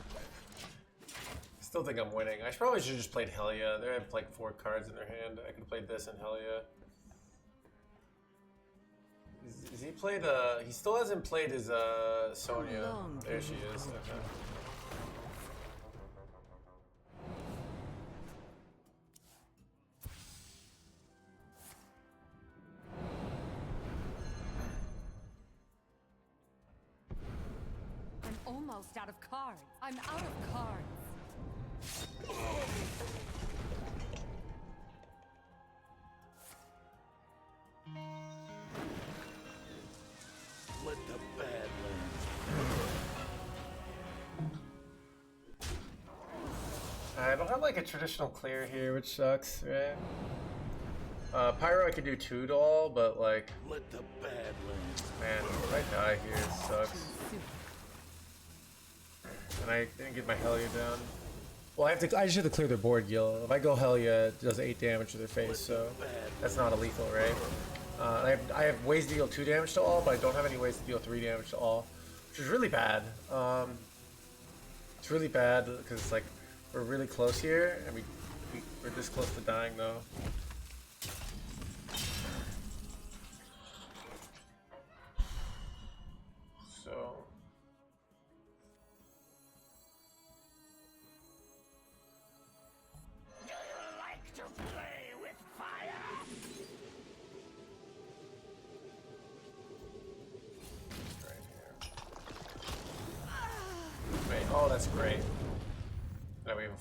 Still think I'm winning. I probably should have just played Helia. They have like 4 cards in their hand. I could have played this and Helia. Is he played he still hasn't played his Sonya. There she is. Okay. I'm almost out of cards. I'm out of cards. Let the Badlands. I don't have like a traditional clear here, which sucks, right? Pyro I could do 2 to all, but like, Let the Badlands. man, if I die here, it sucks. And I didn't get my Helia down. Well, I just have to clear their board, Gil. If I go Helia, it does 8 damage to their face, so that's not a lethal, right? I have ways to deal 2 damage to all, but I don't have any ways to deal 3 damage to all, which is really bad. It's really bad because it's like we're really close here, and we're this close to dying though.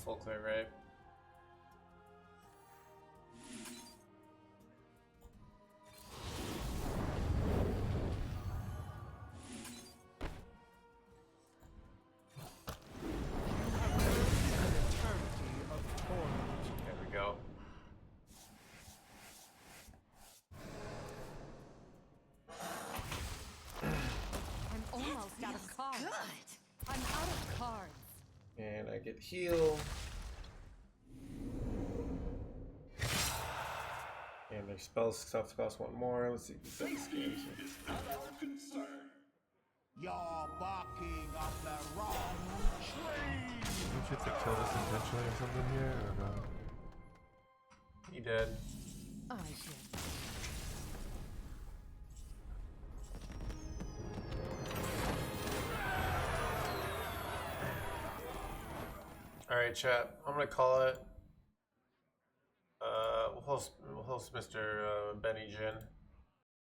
full clear rape. There we go. I'm almost out of cards. I'm out of cards. And I get heal. And their spell stuff costs one more. Let's see. You're barking up the wrong tree. Don't you have to kill this intentionally or something here? Or no? He dead. I should. Alright, chat. I'm gonna call it. We'll host Mr. Benny Jin.